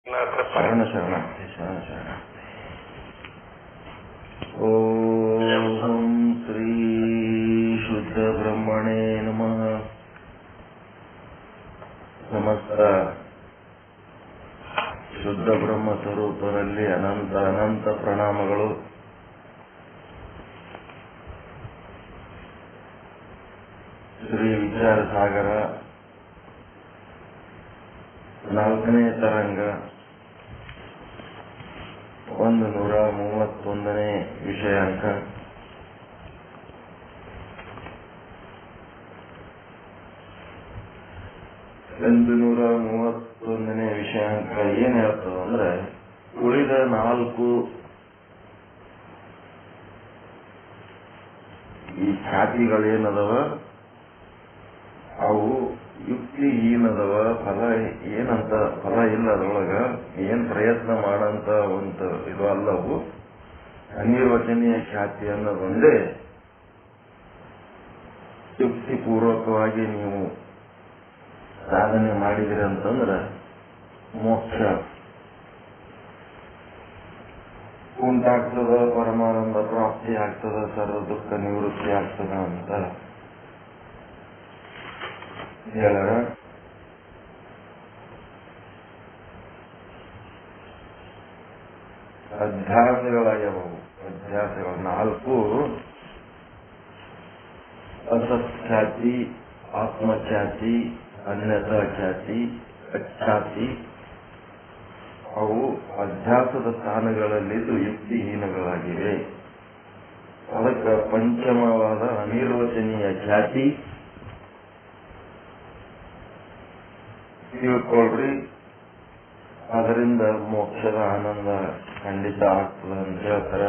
ಶರಣ ಶರಣಾರ್ಥಿ ಶರಣ ಶರಣಾರ್ಥಿ. ಓಂ ಶ್ರೀ ಶುದ್ಧ ಬ್ರಹ್ಮಣೇ ನಮಃ. ಸಮಸ್ತ ಶುದ್ಧ ಬ್ರಹ್ಮ ಸ್ವರೂಪರಲ್ಲಿ ಅನಂತ ಅನಂತ ಪ್ರಣಾಮಗಳು. ಶ್ರೀ ವಿಚಾರ ಸಾಗರ 4ನೇ ತರಂಗ 131ನೇ ವಿಷಯಾಂಕ. ವಿಷಯಾಂಕ ಏನ್ ಹೇಳ್ತದ ಅಂದ್ರೆ, ಉಳಿದ 4 ಈ ಖ್ಯಾತಿಗಳೇನದವ ಅವು ಯುಕ್ತಿಹೀನದವ. ಫಲ ಇಲ್ಲ ಅದರೊಳಗ. ಏನ್ ಪ್ರಯತ್ನ ಮಾಡಂತ ಒಂದು ಇದು ಅಲ್ಲವು. ಅನಿರ್ವಚನೀಯ ಖ್ಯಾತಿ ಅನ್ನೋದೊಂದೇ ಯುಕ್ತಿಪೂರ್ವಕವಾಗಿ ನೀವು ಸಾಧನೆ ಮಾಡಿದಿರಿ ಅಂತಂದ್ರೆ ಮೋಕ್ಷ ಉಂಟಾಗ್ತದ, ಪರಮಾನಂದ ಪ್ರಾಪ್ತಿ ಆಗ್ತದ, ಸರ್ವ ದುಃಖ ನಿವೃತ್ತಿ ಆಗ್ತದ ಅಂತ ಹೇಳರ. ಅಧ್ಯಾಸಗಳಾಗ್ಯವು. ಅಧ್ಯಾಸಗಳು 4: ಅಸತ್ಖ್ಯಾತಿ, ಆತ್ಮಖ್ಯಾತಿ, ಅನ್ಯತಾ ಖ್ಯಾತಿ, ಅಖ್ಯಾತಿ. ಅವು ಅಧ್ಯಾಸದ ಸ್ಥಾನಗಳಲ್ಲಿದ್ದು ಯುಕ್ತಿಹೀನಗಳಾಗಿವೆ. ಅದಕ್ಕೆ ಪಂಚಮವಾದ ಅನಿರ್ವಚನೀಯ ಖ್ಯಾತಿ ತಿಳ್ಕೊಳ್ರಿ. ಅದರಿಂದ ಮೋಕ್ಷದ ಆನಂದ ಖಂಡಿತ ಆಗ್ತದ ಅಂತ ಹೇಳ್ತಾರ.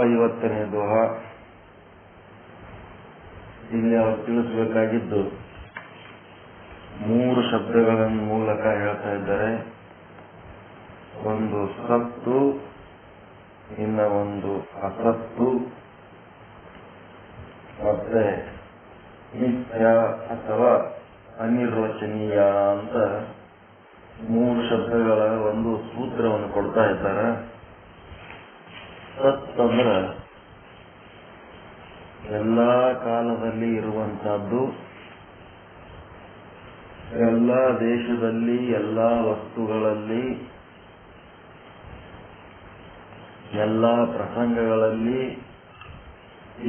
ಐವತ್ತನೇ ದೋಹ. ಇಲ್ಲಿ ಅವರು ತಿಳಿಸಬೇಕಾಗಿದ್ದು 3 ಶಬ್ದಗಳ ಮೂಲಕ ಹೇಳ್ತಾ ಇದ್ದಾರೆ. ಒಂದು ಸತ್ತು, ಇನ್ನ ಒಂದು ಅಸತ್ತು, ಮತ್ತೆ ನಿತ್ಯ ಅಥವಾ ಅನಿರ್ವಚನೀಯ ಅಂತ 3 ಶಬ್ದಗಳ ಒಂದು ಸೂತ್ರವನ್ನು ಕೊಡ್ತಾ ಇದ್ದಾರೆ. ಸತ್ ಅಂದ್ರೆ ಎಲ್ಲಾ ಕಾಲದಲ್ಲಿ ಇರುವಂತಹದ್ದು, ಎಲ್ಲ ದೇಶದಲ್ಲಿ, ಎಲ್ಲ ವಸ್ತುಗಳಲ್ಲಿ, ಎಲ್ಲ ಪ್ರಸಂಗಗಳಲ್ಲಿ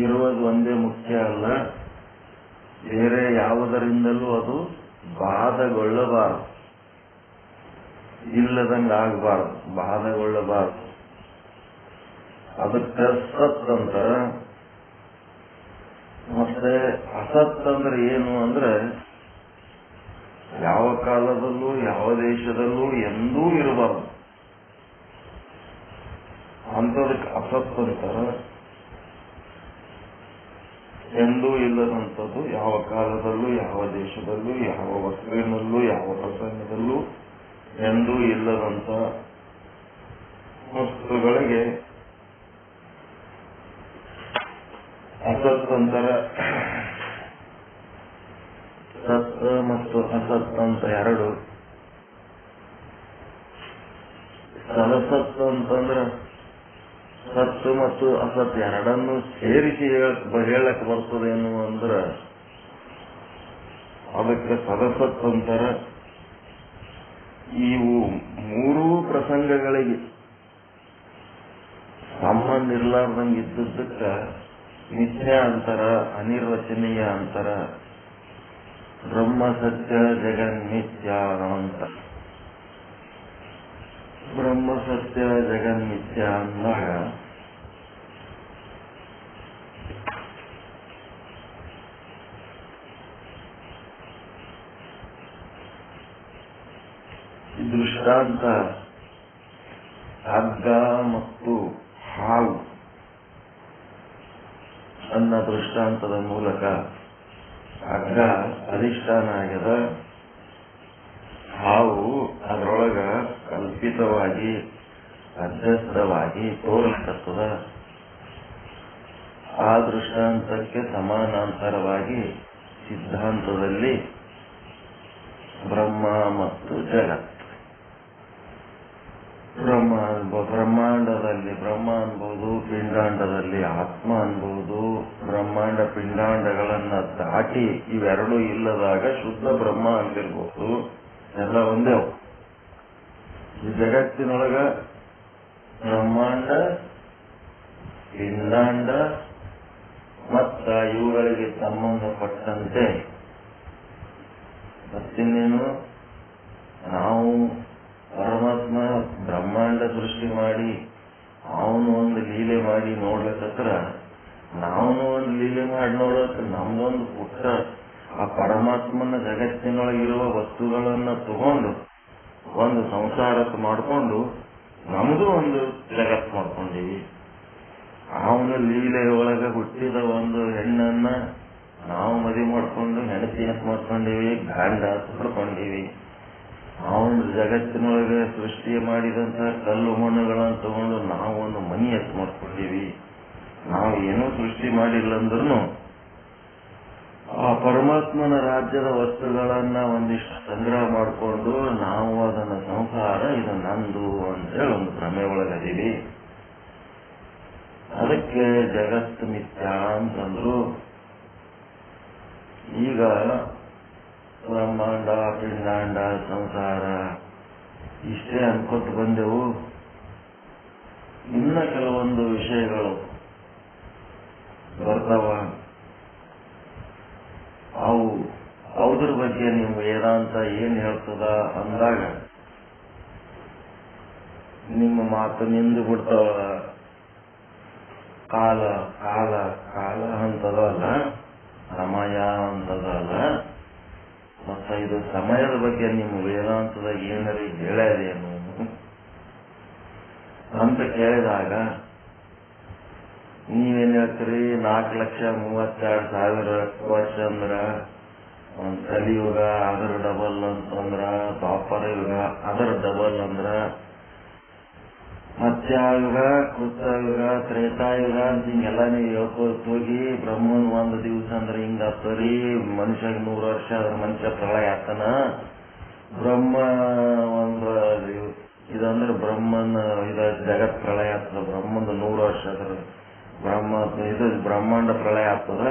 ಇರುವುದು ಒಂದೇ ಮುಖ್ಯ ಅಲ್ಲ. ಬೇರೆ ಯಾವುದರಿಂದಲೂ ಅದು ಬಾಧಗೊಳ್ಳಬಾರದು, ಇಲ್ಲದಂಗ ಆಗಬಾರದು, ಬಾಧಗೊಳ್ಳಬಾರದು. ಅದಕ್ಕೆ ಸತ್ ಅಂತಾರ. ಮತ್ತೆ ಅಸತ್ ಅಂದ್ರೆ ಏನು ಅಂದ್ರೆ, ಯಾವ ಕಾಲದಲ್ಲೂ ಯಾವ ದೇಶದಲ್ಲೂ ಎಂದೂ ಇರಬಾರದು ಅಂಥದಕ್ಕೆ ಅಸತ್ ಅಂತಾರ. ಎಂದೂ ಇಲ್ಲದಂಥದ್ದು, ಯಾವ ಕಾಲದಲ್ಲೂ ಯಾವ ದೇಶದಲ್ಲೂ ಯಾವ ವಸ್ತುವಿನಲ್ಲೂ ಯಾವ ಪ್ರಸಂಗದಲ್ಲೂ ಎಂದೂ ಇಲ್ಲದಂತ ವಸ್ತುಗಳಿಗೆ ಅಸತ್ ಅಂತಾರ. ಸತ್ ಮತ್ತು ಅಸತ್ ಅಂತ 2. ಸದಸತ್ ಅಂತಂದ್ರೆ ಸತ್ತು ಮತ್ತು ಅಸತ್ ಎರಡನ್ನು ಸೇರಿಸಿ ಹೇಳಕ್ ಬರ್ತದೇನು ಅಂದ್ರ ಅದಕ್ಕೆ ಸದಸತ್ ಅಂತಾರ. ಇವು 3 ಪ್ರಸಂಗಗಳಿಗೆ ಸಂಬಂಧ ಇರ್ಲಾರ್ದಂಗ ಇದ್ದಕ್ಕ ಮಿಥ್ಯ ಅಂತಾರ, ಅನಿರ್ವಚನೀಯ ಅಂತಾರ. ಬ್ರಹ್ಮ ಸತ್ಯ ಜಗನ್ಮಿಥ್ಯ ಅಂತ. ಬ್ರಹ್ಮ ಸತ್ಯ ಜಗನ್ಮಿಥ್ಯ ಅಂದಾಗ ದೃಷ್ಟಾಂತ ಹಗ್ಗ ಮತ್ತು ಹಾವು ಅನ್ನ ದೃಷ್ಟಾಂತದ ಮೂಲಕ ಹಗ್ಗ ಅಧಿಷ್ಠಾನ ಆಗ್ಯದ, ಹಾವು ಅದರೊಳಗ ಕಲ್ಪಿತವಾಗಿ ಅಧ್ಯಸ್ಥವಾಗಿ ತೋರಿಸತದ. ಆ ದೃಷ್ಟಾಂತಕ್ಕೆ ಸಮಾನಾಂತರವಾಗಿ ಸಿದ್ಧಾಂತದಲ್ಲಿ ಬ್ರಹ್ಮ ಮತ್ತು ಜಗತ್. ಬ್ರಹ್ಮಾಂಡದಲ್ಲಿ ಬ್ರಹ್ಮ ಅನ್ಬೋದು, ಪಿಂಡಾಂಡದಲ್ಲಿ ಆತ್ಮ ಅನ್ಬೋದು. ಬ್ರಹ್ಮಾಂಡ ಪಿಂಡಾಂಡಗಳನ್ನ ದಾಟಿ ಇವೆರಡೂ ಇಲ್ಲದಾಗ ಶುದ್ಧ ಬ್ರಹ್ಮ ಅಂತಿರ್ಬೋದು. ಎಲ್ಲ ಒಂದೇ. ಈ ಜಗತ್ತಿನೊಳಗ ಬ್ರಹ್ಮಾಂಡ, ಪಿಂಡಾಂಡ ಮತ್ತ ಇವುಗಳಿಗೆ ಸಂಬಂಧಪಟ್ಟಂತೆ ಮತ್ತಿನ್ನೇನು, ನಾವು ಪರಮಾತ್ಮ ಬ್ರಹ್ಮಾಂಡ ಸೃಷ್ಟಿ ಮಾಡಿ ಅವನು ಒಂದು ಲೀಲೆ ಮಾಡಿ ನೋಡ್ಲಕ್ಕತ್ರ ನಾವು ಒಂದು ಲೀಲೆ ಮಾಡಿ ನೋಡಕ್ ನಮ್ದೊಂದು ಪುಟ್ಟ ಆ ಪರಮಾತ್ಮನ ಜಗತ್ತಿನೊಳಗಿರುವ ವಸ್ತುಗಳನ್ನ ತಗೊಂಡು ಒಂದು ಸಂಸಾರಕ್ಕೆ ಮಾಡಿಕೊಂಡು ನಮ್ದು ಒಂದು ಜಗತ್ ಮಾಡ್ಕೊಂಡಿವಿ. ಅವನ ಲೀಲೆಯೊಳಗೆ ಹುಟ್ಟಿದ ಒಂದು ಹೆಣ್ಣನ್ನ ನಾವು ಮದುವೆ ಮಾಡ್ಕೊಂಡು ಹೆಂಡತಿ ಅಂತ ಮಾಡ್ಕೊಂಡಿವಿ, ಗಂಡ ಅಂತ ಪಡ್ಕೊಂಡಿವಿ. ಅವನ ಜಗತ್ತಿನೊಳಗೆ ಸೃಷ್ಟಿ ಮಾಡಿದಂತ ಕಲ್ಲು ಮಣ್ಣುಗಳನ್ನು ತಗೊಂಡು ನಾವು ಒಂದು ಮನಿ ಎತ್ತು ಮಾಡ್ಕೊಂಡಿವಿ. ನಾವು ಏನೂ ಸೃಷ್ಟಿ ಮಾಡಿಲ್ಲ ಅಂದ್ರೂ ಆ ಪರಮಾತ್ಮನ ರಾಜ್ಯದ ವಸ್ತುಗಳನ್ನ ಒಂದಿಷ್ಟು ಸಂಗ್ರಹ ಮಾಡಿಕೊಂಡು ನಾವು ಅದನ್ನ ಸಂಸಾರ ಇದು ನಂದು ಅಂತೇಳಿ ಒಂದು ಭ್ರಮೆ ಒಳಗದೀವಿ. ಅದಕ್ಕೆ ಜಗತ್ತು ಮಿಥ್ಯ ಅಂತಂದ್ರು. ಈಗ ಬ್ರಹ್ಮಾಂಡ, ಪಿಂಡಾಂಡ, ಸಂಸಾರ ಇಷ್ಟೇ ಅನ್ಕೊತ ಬಂದೆವು. ಇನ್ನ ಕೆಲವೊಂದು ವಿಷಯಗಳು ಬರ್ತಾವ. ಅವುದ್ರ ಬಗ್ಗೆ ನೀವು ವೇದಾಂತ ಏನ್ ಹೇಳ್ತದ ಅಂದಾಗ ನಿಮ್ಮ ಮಾತು ನಿಂದು ಬಿಡ್ತಾವ. ಕಾಲ ಕಾಲ ಕಾಲ ಅಂತದಲ್ಲ, ಸಮಯ ಅಂತದಲ್ಲ. ಮತ್ತ ಇದು ಸಮಯದ ಬಗ್ಗೆ ನಿಮ್ಮ ವೇದಾಂತದಾಗ ಏನಾರ ಹೇಳ್ಯಾರೇನು ಅಂತ ಕೇಳಿದಾಗ ನೀವೇನ್ ಹೇಳ್ತೀರಿ? 4,32,000 ವರ್ಷ ಅಂದ್ರ ಒಂದ್ ಕಲಿಯುಗ, ಅದರ ಡಬಲ್ ಅಂತಂದ್ರ ದ್ವಾಪರ ಯುಗ, ಅದರ ಡಬಲ್ ಅಂದ್ರ ಮತ್ಸ್ಯಯುಗ, ಕೃತಯುಗ, ತ್ರೇತಾಯುಗ ಅಂತ ಹಿಂಗೆಲ್ಲ ನೀವು ಹೇಳ್ಕೊತ ಹೋಗಿ ಬ್ರಹ್ಮನ್ ಒಂದು ದಿವಸ ಅಂದ್ರೆ ಹಿಂಗ ಆಗ್ತರಿ. ಮನುಷ್ಯಗ್ 100 ವರ್ಷ ಅದ್ರ ಮನುಷ್ಯ ಪ್ರಳಯ ಆಗ್ತಾನ. ಬ್ರಹ್ಮ ಒಂದು ಇದಂದ್ರೆ ಬ್ರಹ್ಮನ್ ಜಗತ್ ಪ್ರಳಯ ಆಗ್ತದ. ಬ್ರಹ್ಮಂದು 100 ವರ್ಷ ಅದ್ರ ಬ್ರಹ್ಮಾಂಡ ಪ್ರಳಯ ಆಗ್ತದ.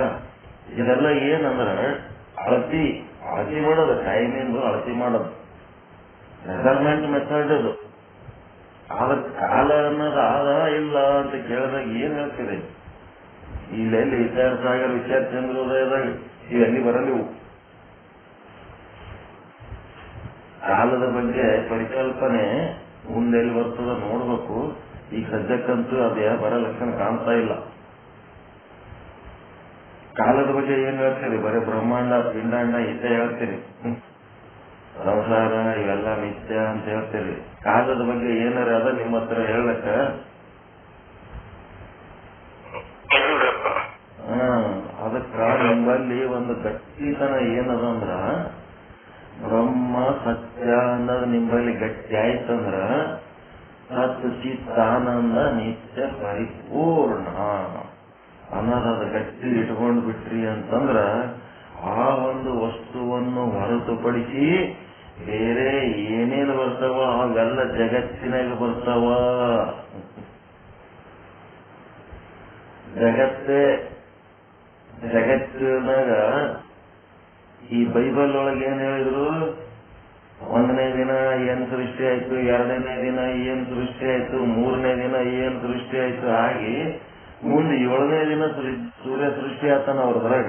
ಇದೆಲ್ಲ ಏನಂದ್ರ ಅಳತಿ ಮಾಡೋದು, ಟೈಮಿಂದು ಅಳತಿ ಮಾಡೋದು, ಮೆಜರ್ಮೆಂಟ್ ಮೆಥಡ್ ಅದು. ಆದ್ರ ಕಾಲ ಅನ್ನೋದು ಆದ ಇಲ್ಲ ಅಂತ ಕೇಳಿದಾಗ ಏನ್ ಹೇಳ್ತೀರಿ? ಇಲ್ಲೆಲ್ಲಿ ವಿಚಾರಸಾಗರ, ವಿಚಾರ ಚಂದ್ರೋದಯದಾಗ ಇವೆಲ್ಲಿ ಬರಲಿವು. ಕಾಲದ ಬಗ್ಗೆ ಪರಿಕಲ್ಪನೆ ಮುಂದೆಲ್ಲಿ ಬರ್ತದ ನೋಡ್ಬೇಕು. ಈಗ ಸದ್ಯಕ್ಕಂತೂ ಅದೇ ಬರೋ ಲಕ್ಷಣ ಕಾಣ್ತಾ ಇಲ್ಲ. ಕಾಲದ ಬಗ್ಗೆ ಏನ್ ಹೇಳ್ತೀರಿ? ಬರೀ ಬ್ರಹ್ಮಾಂಡ, ಪಿಂಡಾಂಡ ಇಷ್ಟೇ ಹೇಳ್ತೀರಿ. ಸಂಸಾರ ಇವೆಲ್ಲ ಮಿಥ್ಯ ಅಂತ ಹೇಳ್ತೀರಿ. ಕಾಲದ ಬಗ್ಗೆ ಏನಾರ ಅದ ನಿಮ್ಮ ಹತ್ರ ಹೇಳಕ್ಕ? ಅದಕ್ಕ ನಿಮ್ಮಲ್ಲಿ ಒಂದು ಗಟ್ಟಿತನ ಏನದಂದ್ರ, ಬ್ರಹ್ಮ ಸತ್ಯ ಅನ್ನೋದು ನಿಮ್ಮಲ್ಲಿ ಗಟ್ಟಿ ಆಯ್ತಂದ್ರ ಸತ್ ಚಿತ್ತಾನಂದ ನಿತ್ಯ ಪರಿಪೂರ್ಣ ಅನ್ನೋದು ಗಟ್ಟಿ ಇಟ್ಕೊಂಡ್ ಬಿಟ್ರಿ ಅಂತಂದ್ರ ಆ ಒಂದು ವಸ್ತುವನ್ನು ಹೊರತುಪಡಿಸಿ ಬೇರೆ ಏನೇನು ಬರ್ತಾವ ಅವೆಲ್ಲ ಜಗತ್ತಿನಾಗ ಬರ್ತಾವ. ಜಗತ್ತಿನಾಗ ಈ ಬೈಬಲ್ ಒಳಗೆ ಏನ್ ಹೇಳಿದ್ರು? 1ನೇ ದಿನ ಏನ್ ಸೃಷ್ಟಿ ಆಯ್ತು, 2ನೇ ದಿನ ಏನ್ ಸೃಷ್ಟಿ ಆಯ್ತು, 3ನೇ ದಿನ ಏನ್ ಸೃಷ್ಟಿ ಆಯ್ತು, ಹಾಗೆ ಮುಂದೆ 7ನೇ ದಿನ ಸೂರ್ಯ ಸೃಷ್ಟಿ ಆತಾನ ಅವ್ರದ್ರಾಗ.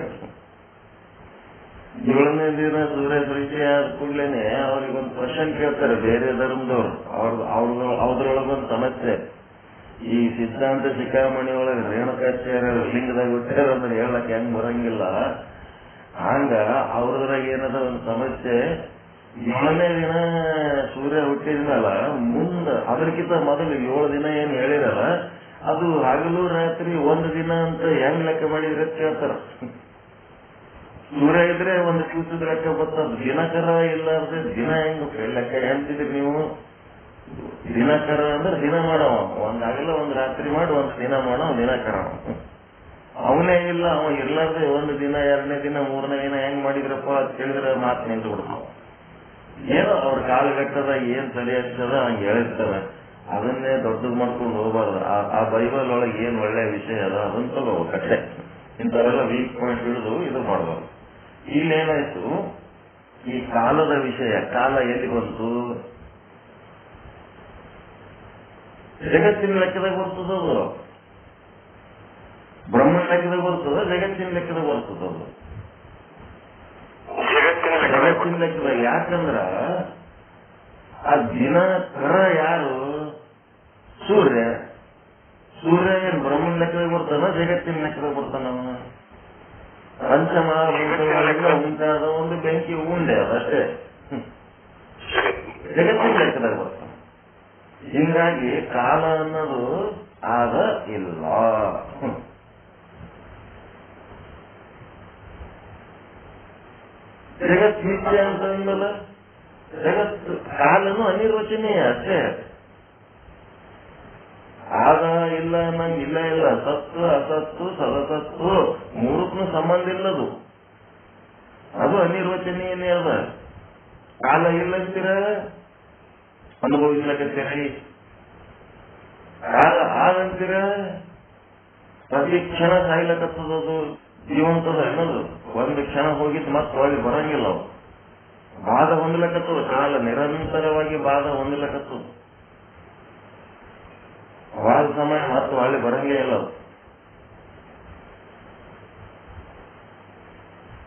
7ನೇ ದಿನ ಸೂರ್ಯ ಸೃಷ್ಟಿ ಆದ ಕೂಡ್ಲೇನೆ ಅವ್ರಿಗೊಂದು ಕ್ವಶನ್ ಕೇಳ್ತಾರೆ ಬೇರೆ ಧರ್ಮದವ್ರು. ಅವ್ರೊಳಗೊಂದು ಸಮಸ್ಯೆ. ಈ ಸಿದ್ಧಾಂತ ಶಿಖಾಮಣಿ ಒಳಗೆ ರೇಣುಕಾಚಾರ್ಯ ಲಿಂಗದಾಗ ಹುಟ್ಟ್ಯಾರ ಅಂದ್ರೆ ಹೇಳಕ್ ಹೆಂಗ್ ಬರಂಗಿಲ್ಲ. ಹಂಗ ಅವ್ರದ್ರಾಗ ಏನದ ಒಂದು ಸಮಸ್ಯೆ. 7ನೇ ದಿನ ಸೂರ್ಯ ಹುಟ್ಟಿದ್ಮೇಲ ಮುಂದ ಅದಕ್ಕಿಂತ ಮೊದಲು 7 ದಿನ ಏನ್ ಹೇಳಿರಲ್ಲ, ಅದು ಹಗಲು ರಾತ್ರಿ 1 ದಿನ ಅಂತ ಹೆಂಗ್ ಲೆಕ್ಕ ಮಾಡಿದ್ರೆ ಕೇಳ್ತಾರ. ಸೂರ್ಯ ಇದ್ರೆ ಒಂದು ದಿವಸದ ಲೆಕ್ಕ ಬರ್ತದ, ದಿನಕರ ಇಲ್ಲಾರ್ದೆ ದಿನ ಹೆಂಗ್ ಲೆಕ್ಕ ಹೇಳ್ತಿದ್ರಿ ನೀವು? ದಿನಕರ ಅಂದ್ರೆ ದಿನ ಮಾಡವ, ಒಂದ್ ಹಗಲ ಒಂದ್ ರಾತ್ರಿ ಮಾಡಿ ಒಂದ್ ದಿನ ಮಾಡವ ದಿನಕರ. ಅವನೇ ಇಲ್ಲ, ಅವ ಇರ್ಲಾರ್ದೆ 1 ದಿನ 2ನೇ ದಿನ 3ನೇ ದಿನ ಹೆಂಗ್ ಮಾಡಿದ್ರಪ್ಪ ಅಂತ ಹೇಳಿದ್ರೆ ಮಾತು ನಿಂತು ಬಿಡ್ತಾವ. ಏನೋ ಅವ್ರ ಕಾಲಘಟ್ಟದ ಏನ್ ಸರಿ ಆಗ್ತದ ಹಂಗೆ ಹೇಳಿರ್ತಾರೆ, ಅದನ್ನೇ ದೊಡ್ಡದು ಮಾಡ್ಕೊಂಡು ಹೋಗ್ಬಾರ್ದು. ಆ ಬೈಬಲ್ ಒಳಗೆ ಏನ್ ಒಳ್ಳೆ ವಿಷಯ ಅದ ಅದನ್ನ ತಗೋಬೇಕಷ್ಟೇ. ಇಂಥವೆಲ್ಲ ವೀಕ್ ಪಾಯಿಂಟ್ ಹಿಡಿದು ಇದು ಮಾಡ್ಬಾರ್ದು. ಇಲ್ಲೇನಾಯ್ತು, ಈ ಕಾಲದ ವಿಷಯ, ಕಾಲ ಎಲ್ಲಿ ಬಂತು? ಜಗತ್ತಿನ ಲೆಕ್ಕದಾಗ ಬರ್ತದದು, ಬ್ರಹ್ಮನ ಲೆಕ್ಕದಾಗ ಬರ್ತದ, ಜಗತ್ತಿನ ಲೆಕ್ಕದಾಗ ಬರ್ತದದು. ಜಗತ್ತಿನ ಲೆಕ್ಕದಾಗ. ಯಾಕಂದ್ರ ಆ ದಿನಕರ ಯಾರು? ಸೂರ್ಯ. ಸೂರ್ಯ ಏನ್ ಬ್ರಹ್ಮನ ಲೆಕ್ಕದಾಗ ಬರ್ತಾನ, ಜಗತ್ತಿನ ಲೆಕ್ಕದಾಗ ಬರ್ತಾನ? ಪಂಚಮಹಾಭೂತಗಳಿಂದ ಉಂಟಾದ ಒಂದು ಬೆಂಕಿ ಉಂಡೆ, ಅದಷ್ಟೇ. ಜಗತ್ತಿನ ಲೆಕ್ಕದಾಗ ಬರ್ತಾನ. ಹಿಂಗಾಗಿ ಕಾಲ ಅನ್ನೋದು ಆದ ಇಲ್ಲ. ಜಗತ್ ನಿತ್ಯ ಅಂತ ಅಂದಲ್ಲ, ಜಗತ್ತು ಕಾಲನು ಅನಿರ್ವಚನೀಯ ಅಷ್ಟೇ. ಆಗ ಇಲ್ಲ ನಂಗೆ ಇಲ್ಲ ಇಲ್ಲ, ಸತ್ತು ಅಸತ್ತು ಸದಸತ್ತು ಮೂರಕ್ಕೂ ಸಂಬಂಧ ಇಲ್ಲದು, ಅದು ಅನಿರ್ವಚನೀಯನೇ ಅದ. ಕಾಲ ಇಲ್ಲಂತೀರ ಅನುಭವಿಸ್ಲಕತ್ತೀರಿ, ಕಾಲ ಆದಂತೀರ ಪ್ರತಿ ಕ್ಷಣ ಸಾಯ್ಲಕತ್ತದದು. ಜೀವಂತದ ಅನ್ನೋದು ಒಂದು ಕ್ಷಣ ಹೋಗಿದ್ದು ಮತ್ತೆ ಹೊಳ್ಳಿ ಬರಂಗಿಲ್ಲ. ಅವು ಬಾಧ ಹೊಂದಲಕತ್ತದ, ಕಾಲ ನಿರಂತರವಾಗಿ ಬಾಧ ಹೊಂದಲಕತ್ತದ. ಅವಾಗ ಸಮಯ ಮತ್ತೆ ಹೊಳ್ಳಿ ಬರಂಗೇ ಇಲ್ಲ.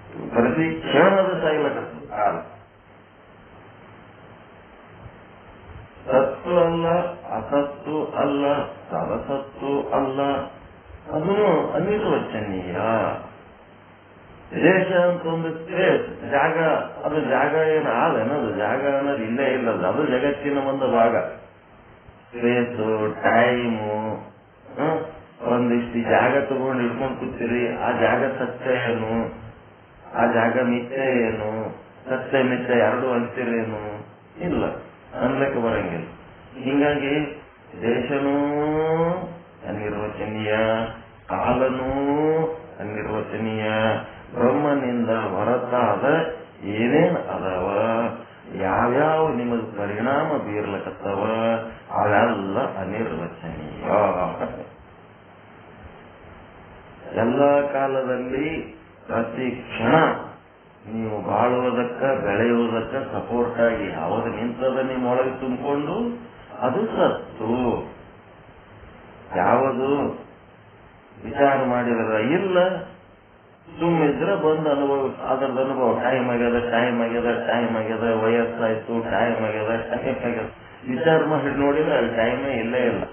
ಅದು ಪ್ರತಿ ಕ್ಷಣದ ಸಾಯ್ಲಕತ್ತದ ಕಾಲ. ಸತ್ತು ಅಲ್ಲ, ಅಸತ್ತು ಅಲ್ಲ, ಸದಸತ್ತು ಅಲ್ಲ, ಅದನ್ನು ಅನಿರ್ವಚನೀಯ. ದೇಶ ಅಂತ ಒಂದು ಸ್ಪೇಸ್, ಜಾಗ, ಅದು ಜಾಗ ಏನು ಆದನದು, ಜಾಗ ಅನ್ನೋದು ಇಲ್ಲೇ ಇಲ್ಲದು, ಅದು ಜಗತ್ತಿನ ಒಂದು ಭಾಗ. ಸ್ಪೇಸು, ಟೈಮು, ಒಂದಿಷ್ಟು ಜಾಗ ತಗೊಂಡು ಹಿಡ್ಕೊಂಡು ಕೂತೀರಿ, ಆ ಜಾಗ ಸತ್ಯ ಏನು, ಆ ಜಾಗ ಮಿಥ್ಯೆ ಏನು, ಸತ್ಯ ಮಿಥ್ಯೆ ಎರಡು ಅಂತೀರೇನು? ಇಲ್ಲ, ಅನ್ಲಕ್ಕೆ ಬರಂಗಿಲ್ಲ. ಹಿಂಗಾಗಿ ದೇಶನೂ ಅನಿರ್ವಚನೀಯ, ಕಾಲನೂ ಅನಿರ್ವಚನೀಯ. ಬ್ರಹ್ಮನಿಂದ ಹೊರತಾದ ಏನೇನು ಅದಾವ, ಯಾವ್ಯಾವ ನಿಮಗೆ ಪರಿಣಾಮ ಬೀರ್ಲಕತ್ತವ, ಅವೆಲ್ಲ ಅನಿರ್ವಚನೀಯ. ಎಲ್ಲ ಕಾಲದಲ್ಲಿ ಪ್ರತಿ ಕ್ಷಣ ನೀವು ಬಾಳುವುದಕ್ಕ ಬೆಳೆಯುವುದಕ್ಕ ಸಪೋರ್ಟ್ ಆಗಿ ಯಾವುದು ನಿಂತದ ನಿಮ್ಮೊಳಗೆ ತುಂಬಿಕೊಂಡು ಅದು ಸತ್ತು. ಯಾವುದು ವಿಚಾರ ಮಾಡಿದ್ರ ಇಲ್ಲ, ಸುಮ್ಮಿದ್ರ ಬಂದು ಅನುಭವ, ಅದರದ ಅನುಭವ. ಟೈಮ್ ಆಗ್ಯದ, ಟೈಮ್ ಆಗ್ಯದ, ಟೈಮ್ ಆಗ್ಯದ, ವಯಸ್ಸಾಯ್ತು, ಟೈಮ್ ಆಗ್ಯದ, ಟೈಮ್ ಆಗ್ಯದ. ವಿಚಾರ ಮಾಡಿ ನೋಡಿದ್ರೆ ಅಲ್ಲಿ ಟೈಮೇ ಇಲ್ಲೇ ಇಲ್ಲ.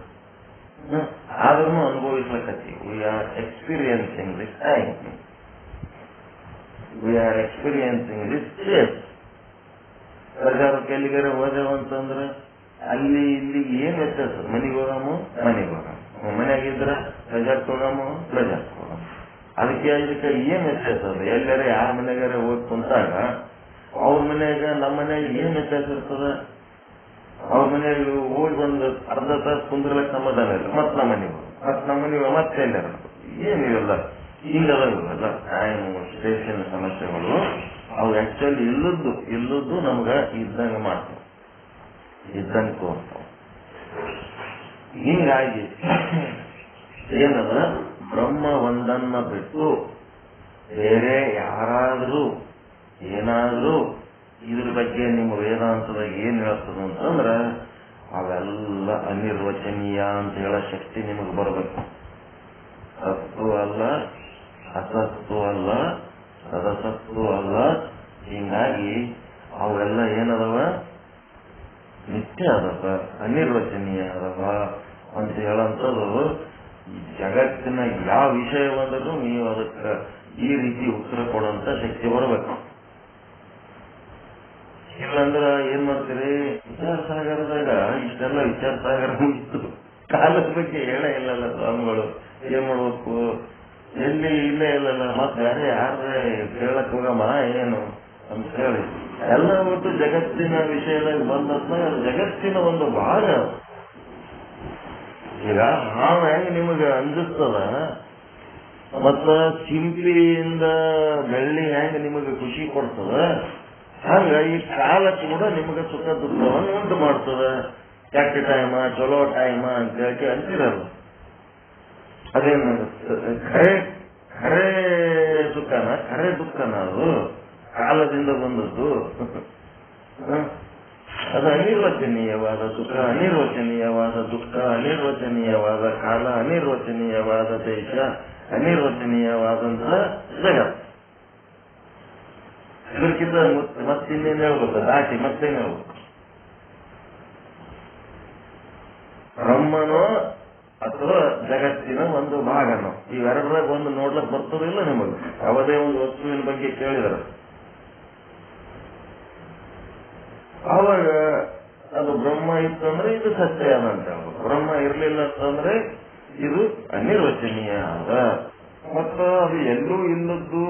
ಆದ್ರೂ ಅನುಭವಿಸ್ಲಕತ್ತಿ. We are experiencing this time, we are experiencing this space. ಸರ್ಕಾರಕ್ಕೆ ಎಲ್ಲಿಗಾರ ಹೋದೆವು ಅಂತಂದ್ರೆ ಅಲ್ಲಿ ಇಲ್ಲಿಗೆ ಏನ್ ವ್ಯತ್ಯಾಸ? ಮನೆಗೆ ಹೋಗಮ್ಮ, ಮನೆಗೆ ಹೋಗಮ್ಮ, ಮನೆಯಾಗಿದ್ರ ರೆಜಾರ್ಟ್ ಹೋಗಮ್ಮ, ರೆಜಾರ್ಟ್ ಹೋಗಮ್ಮ. ಅದಕ್ಕೆ ಇದಕ್ಕೆ ಏನ್ ವ್ಯತ್ಯಾಸ ಅದ? ಎಲ್ಲಾರ ಯಾರ ಮನೆಗಾರ ಹೋಗಿ ಕುಂತಾಗ ಅವ್ರ ಮನೆಯಾಗ ನಮ್ಮ ಮನೆಯಾಗ ಏನ್ ವ್ಯತ್ಯಾಸ ಇರ್ತದ? ಅವ್ರ ಮನೆಯಾಗ ಹೋಗಿ ಒಂದು ಅರ್ಧ ತಾಸು ಕುಂದ್ರಲಕ್ಕೆ ಸಮಾಧಾನ ಇಲ್ಲ, ಮತ್ ನಮ್ಮ ಮನೆಗೆ ಮತ್ತೆ ಎಲ್ಲಾರ ಏನಿಲ್ಲ. ಹಿಂಗದ ಇವೆಲ್ಲ ಟೈಮ್ ಸ್ಟೇಷನ್ ಸಮಸ್ಯೆಗಳು. ಅವು ಆಕ್ಚುಲಿ ಇಲ್ಲದ್ದು ನಮ್ಗ ಇದ್ದಂಗ ಮಾಡ್ತಾವ, ಇದ್ದಂಗೆ ತೋರ್ತಾವ. ಹಿಂಗಾಗಿ ಏನದ, ಬ್ರಹ್ಮ ಒಂದನ್ನ ಬಿಟ್ಟು ಬೇರೆ ಯಾರಾದ್ರೂ ಏನಾದ್ರೂ ಇದ್ರ ಬಗ್ಗೆ ನಿಮ್ಮ ವೇದಾಂತದಾಗ ಏನ್ ಹೇಳ್ತದ ಅಂತಂದ್ರ ಅವೆಲ್ಲ ಅನಿರ್ವಚನೀಯ ಅಂತ ಹೇಳೋ ಶಕ್ತಿ ನಿಮಗೆ ಬರಬೇಕು. ಸತ್ತು ಅಲ್ಲ, ಅಸತ್ತು ಅಲ್ಲ, ಸದಸತ್ತು ಅಲ್ಲ. ಹೀಗಾಗಿ ಅವೆಲ್ಲ ಏನದವ? ನಿತ್ಯ ಅದವ, ಅನಿರ್ವಚನೀಯ ಅದವ ಅಂತ ಹೇಳಂತದ್ದು. ಜಗತ್ತಿನ ಯಾವ ವಿಷಯ ಬಂದರೂ ನೀವು ಅದಕ್ಕೆ ಈ ರೀತಿ ಉತ್ತರ ಕೊಡುವಂತ ಶಕ್ತಿ ಬರಬೇಕು. ಇಲ್ಲಂದ್ರ ಏನ್ ಮಾಡ್ತೀರಿ? ವಿಚಾರ ಸಾಗರದಾಗ ಇಷ್ಟೆಲ್ಲ ವಿಚಾರ ಸಾಗರ ಮುಗಿತು, ಕಾಲದ ಬಗ್ಗೆ ಹೇಳ ಇಲ್ಲಲ್ಲ ಸ್ವಾಮಿಗಳು. ಏನ್ ಮಾಡ್ಬೇಕು? ಎಲ್ಲಿ ಇಲ್ಲೇ ಇಲ್ಲಲ್ಲ, ಮತ್ತೆ ಯಾರೇ ಯಾರೇ ಕೇಳಕ್ ಹೋಗಮ್ಮ ಏನು ಅಂತ ಹೇಳಿ ಎಲ್ಲ ಬಿಟ್ಟು ಜಗತ್ತಿನ ವಿಷಯದಾಗ ಬಂದ ಜಗತ್ತಿನ ಒಂದು ಭಾಗ. ಈಗ ಹಾವು ಹೆಂಗ್ ನಿಮಗೆ ಅಂಜಿಸ್ತದ, ಮತ್ತ ಚಿಂಪಿಯಿಂದ ಬೆಳ್ಳಿ ಹೆಂಗ್ ನಿಮಗೆ ಖುಷಿ ಕೊಡ್ತದ, ಹಂಗ ಈ ಕಾಲ ಕೂಡ ನಿಮಗೆ ಸುಖ ದುಃಖವನ್ನು ಉಂಟು ಮಾಡ್ತದ. ಕೆಟ್ಟ ಟೈಮ ಚಲೋ ಟೈಮ ಅಂತ ಹೇಳಿ ಅಂತಿರಲ್ಲ. ಅದೇನು ಖರೆ ಖರೆ ಸುಖನ ಖರೆ ದುಃಖನ ಅದು ಕಾಲದಿಂದ ಬಂದದ್ದು. ಅದು ಅನಿರ್ವಚನೀಯವಾದ ಸುಖ, ಅನಿರ್ವಚನೀಯವಾದ ದುಃಖ, ಅನಿರ್ವಚನೀಯವಾದ ಕಾಲ, ಅನಿರ್ವಚನೀಯವಾದ ದೇಶ, ಅನಿರ್ವಚನೀಯವಾದಂತಹ ಜಗತ್ತು. ಇದಕ್ಕಿಂತ ಮತ್ತಿನ್ನೇನು ಹೇಳ್ಬೇಕು, ದಾಟಿ ಮತ್ತೇನು ಹೇಳ್ಬೇಕು? ಬ್ರಹ್ಮನೋ ಅಥವಾ ಜಗತ್ತಿನ ಒಂದು ಭಾಗನೋ, ಇವೆರಡರಾಗ ಒಂದು ನೋಡ್ಲಕ್ ಬರ್ತದಿಲ್ಲ ನಿಮಗೆ. ಯಾವುದೇ ಒಂದು ವಸ್ತುವಿನ ಬಗ್ಗೆ ಕೇಳಿದ್ರೆ ಅವಾಗ ಅದು ಬ್ರಹ್ಮ ಇತ್ತಂದ್ರೆ ಇದು ಸತ್ಯ ಅಂತ ಹೇಳ್ಬೇಕು. ಬ್ರಹ್ಮ ಇರ್ಲಿಲ್ಲ ಅಂತಂದ್ರೆ ಇದು ಅನಿರ್ವಚನೀಯ ಅದ. ಮತ್ತು ಅದು ಎಲ್ಲೂ ಇಲ್ಲದ್ದು,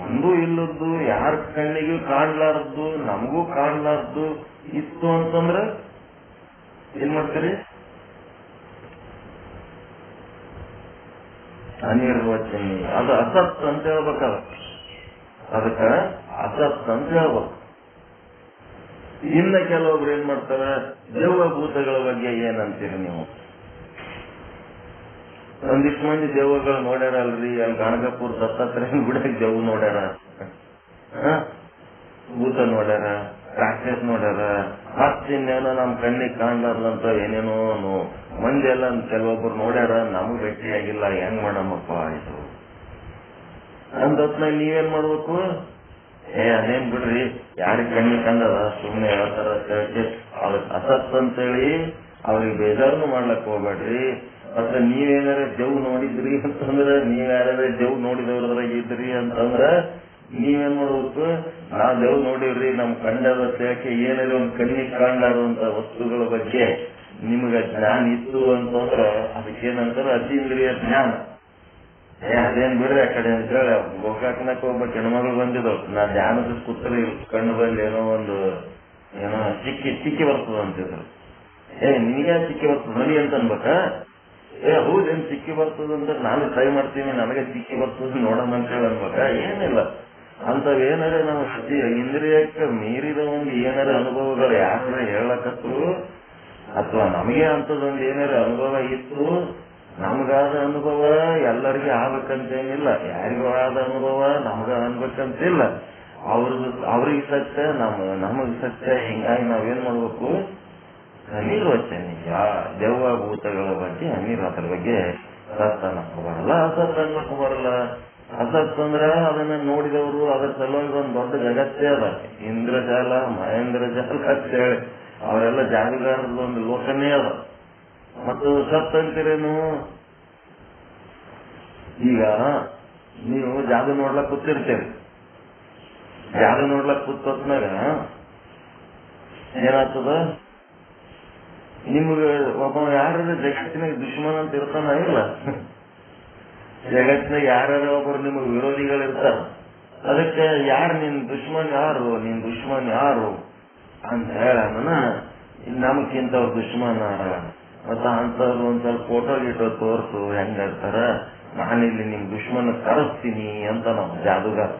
ಒಂದೂ ಇಲ್ಲದ್ದು, ಯಾರ ಕಣ್ಣಿಗೂ ಕಾಣ್ಲಾರ್ದು, ನಮಗೂ ಕಾಣ್ಲಾರ್ದು ಇತ್ತು ಅಂತಂದ್ರೆ ಏನ್ ಮಾಡ್ತೀರಿ? ಅನಿರ್ವಚನೀಯ. ಅದು ಅಸತ್ ಅಂತ ಹೇಳ್ಬೇಕಲ್ಲ, ಅದಕ್ಕ ಅಸತ್ ಅಂತ ಹೇಳ್ಬೇಕು. ಇನ್ನ ಕೆಲವೊಬ್ರು ಏನ್ ಮಾಡ್ತಾರೆ, ದೇವಭೂತಗಳ ಬಗ್ಗೆ ಏನಂತೀರಿ ನೀವು? ಒಂದಿಷ್ಟು ಮಂದಿ ದೇವಗಳು ನೋಡ್ಯಾರಲ್ರಿ, ಅಲ್ಲಿ ಗಾಣಗಾಪುರ ದತ್ತಾತ್ರೇಯನ ಗುಡಿಯಾಗ ದೇವ್ ನೋಡ್ಯಾರ, ಭೂತ ನೋಡ್ಯಾರ, ರಾಕ್ಷಸ್ ನೋಡ್ಯಾರ, ಇನ್ನೇನೋ ನಮ್ ಕಣ್ಣಿಗೆ ಕಾಣ್ಲಾರ್ದಂತ ಏನೇನೋ ಮಂದಿ ಎಲ್ಲ ಕೆಲವೊಬ್ರು ನೋಡ್ಯಾರ, ನಮಗ್ ಭೇಟಿಯಾಗಿಲ್ಲ, ಹೆಂಗ್ ಮಾಡಮ್ಮಪ್ಪ ಆಯ್ತು ಅಂದತ್ನಾಗ ನೀವೇನ್ ಮಾಡ್ಬೇಕು? ಅದೇನ್ ಬಿಡ್ರಿ, ಯಾರಿಗ್ ಕಣ್ಣಿಗೆ ಕಂಡದ ಸುಮ್ನೆ ಹೇಳ್ತಾರ ಅವ್ರಿಗೆ ಅಸತ್ ಅಂತೇಳಿ ಅವ್ರಿಗೆ ಬೇಜಾರನು ಮಾಡ್ಲಕ್ ಹೋಗ್ಬೇಡ್ರಿ. ಮತ್ತೆ ನೀವೇನಾರ ದೇವ್ ನೋಡಿದ್ರಿ ಅಂತಂದ್ರ, ನೀವ್ಯಾರ ದೇವ್ ನೋಡಿದವ್ರದ್ರಾಗ ಇದ್ರಿ ಅಂತಂದ್ರ ನೀವೇನ್ ಮಾಡ್ಬೇಕು? ನಾವ್ ದೇವ್ ನೋಡಿವ್ರಿ, ನಮ್ ಕಂಡದ ಯಾಕೆ ಏನಾರ ಒಂದ್ ಕಣ್ಣಿಗೆ ಕಾಣ್ಲಾರುವಂತ ವಸ್ತುಗಳ ಬಗ್ಗೆ ನಿಮ್ಗ ಜ್ಞಾನ ಇತ್ತು ಅಂತಂದ್ರ ಅದಕ್ಕೇನಂತಾರ ಅತೀಂದ್ರಿಯ ಜ್ಞಾನ. ಅದೇನ್ ಬಿಡ್ರಿ ಆ ಕಡೆ ಅಂತ ಹೇಳಿ ಗೋಕಾಕ್ನಕ್ ಒಬ್ಬ ಹೆಣ್ಮಗಳು ಬಂದಿದ್ದವ್, ನಾ ಧ್ಯಾನದ ಕೂತ್ರಿ ಕಣ್ಣು ಬಂದು ಏನೋ ಚಿಕ್ಕಿ ಬರ್ತದ ಅಂತಿದ್ರು. ನಿನಗೆ ಚಿಕ್ಕಿ ಬರ್ತದ ನೋಡಿ ಅಂತ ಅನ್ಬೇಕ? ಹೌದೇನ್ ಚಿಕ್ಕಿ ಬರ್ತದಂತ ನಾನು ಟ್ರೈ ಮಾಡ್ತೀನಿ, ನನಗೆ ಚಿಕ್ಕಿ ಬರ್ತದ ನೋಡೋಣ ಅಂತ ಹೇಳಿ ಅನ್ಬೇಕ? ಏನಿಲ್ಲ, ಅಂತವೇನಾರ ನಾವು ಇಂದ್ರಿಯಕ್ಕೆ ಮೀರಿದ ಒಂದು ಏನಾರ ಅನುಭವಗಳು ಯಾರ ಹೇಳಕತ್ತು ಅಥವಾ ನಮಗೆ ಅಂತದೊಂದು ಏನಾರ ಅನುಭವ ಇತ್ತು, ನಮಗಾದ ಅನುಭವ ಎಲ್ಲರಿಗೂ ಆಗ್ಬೇಕಂತೇನಿಲ್ಲ. ಯಾರಿಗೂ ಆದ ಅನುಭವ ನಮ್ಗ ಅನ್ಬೇಕಂತಿಲ್ಲ. ಅವ್ರಿಗೆ ಸತ್ಯ, ನಮಗ್ ಸತ್ಯ. ಹಿಂಗಾಗಿ ನಾವೇನ್ ಮಾಡ್ಬೇಕು? ಅನಿರ್ವಚನೀಯ ದೇವಭೂತಗಳ ಬಗ್ಗೆ ಅದ್ರ ಬಗ್ಗೆ ಸತ್ ಅನ್ನಕ್ಕೂ ಬರಲ್ಲ, ಅಸತ್ ಅನ್ನಕ್ಕೂ ಬರಲ್ಲ. ಅಸತ್ ಅಂದ್ರ ಅದನ್ನ ನೋಡಿದವರು ಅದರ ಸಲುವಾಗಿ ಒಂದು ದೊಡ್ಡ ಜಗತ್ತೇ ಅದ. ಇಂದ್ರಜಾಲ, ಮಹೇಂದ್ರಜಾಲ ಅಂತೇಳಿ ಅವರೆಲ್ಲ ಜಾದುಗಾರದ ಒಂದು ಲೋಕನೇ ಅದ. ಮತ್ತು ಸತ್ ಅಂತೀರೇನು? ಈಗ ನೀವು ಜಾದು ನೋಡ್ಲಕ್ ಕೂತಿರ್ತೀರಿ, ಜಾದು ನೋಡ್ಲಕ್ ಕೂತ್ನಾಗ ಏನಾಗ್ತದ? ನಿಮ್ಗೆ ಒಬ್ಬ ಯಾರ ಜಗತ್ತಿನಾಗ ದುಶ್ಮನ್ ಅಂತ ಇರ್ತಾನ ಇಲ್ಲ? ಜಗತ್ತಿನಾಗ ಯಾರು ಒಬ್ಬರು ನಿಮಗ್ ವಿರೋಧಿಗಳಿರ್ತಾರ. ಅದಕ್ಕೆ ಯಾರು ನಿನ್ ದುಶ್ಮನ್ ಯಾರು, ನಿನ್ ದುಶ್ಮನ್ ಯಾರು ಅಂತ ಹೇಳ ನಮಗಿಂತವ್ರ ದುಶ್ಮನ್ ಮತ್ತ ಅಂತವ್ರು ಒಂದ್ ಸ್ವಲ್ಪ ಫೋಟೋ ಗಿಟೋ ತೋರ್ಸು, ಹೆಂಗಿರ್ತಾರ, ನಾನಿಲ್ಲಿ ನಿಮ್ ದುಶ್ಮನ್ ಕರೆಸ್ತೀನಿ ಅಂತ ನಾವು ಜಾದುಗಾರ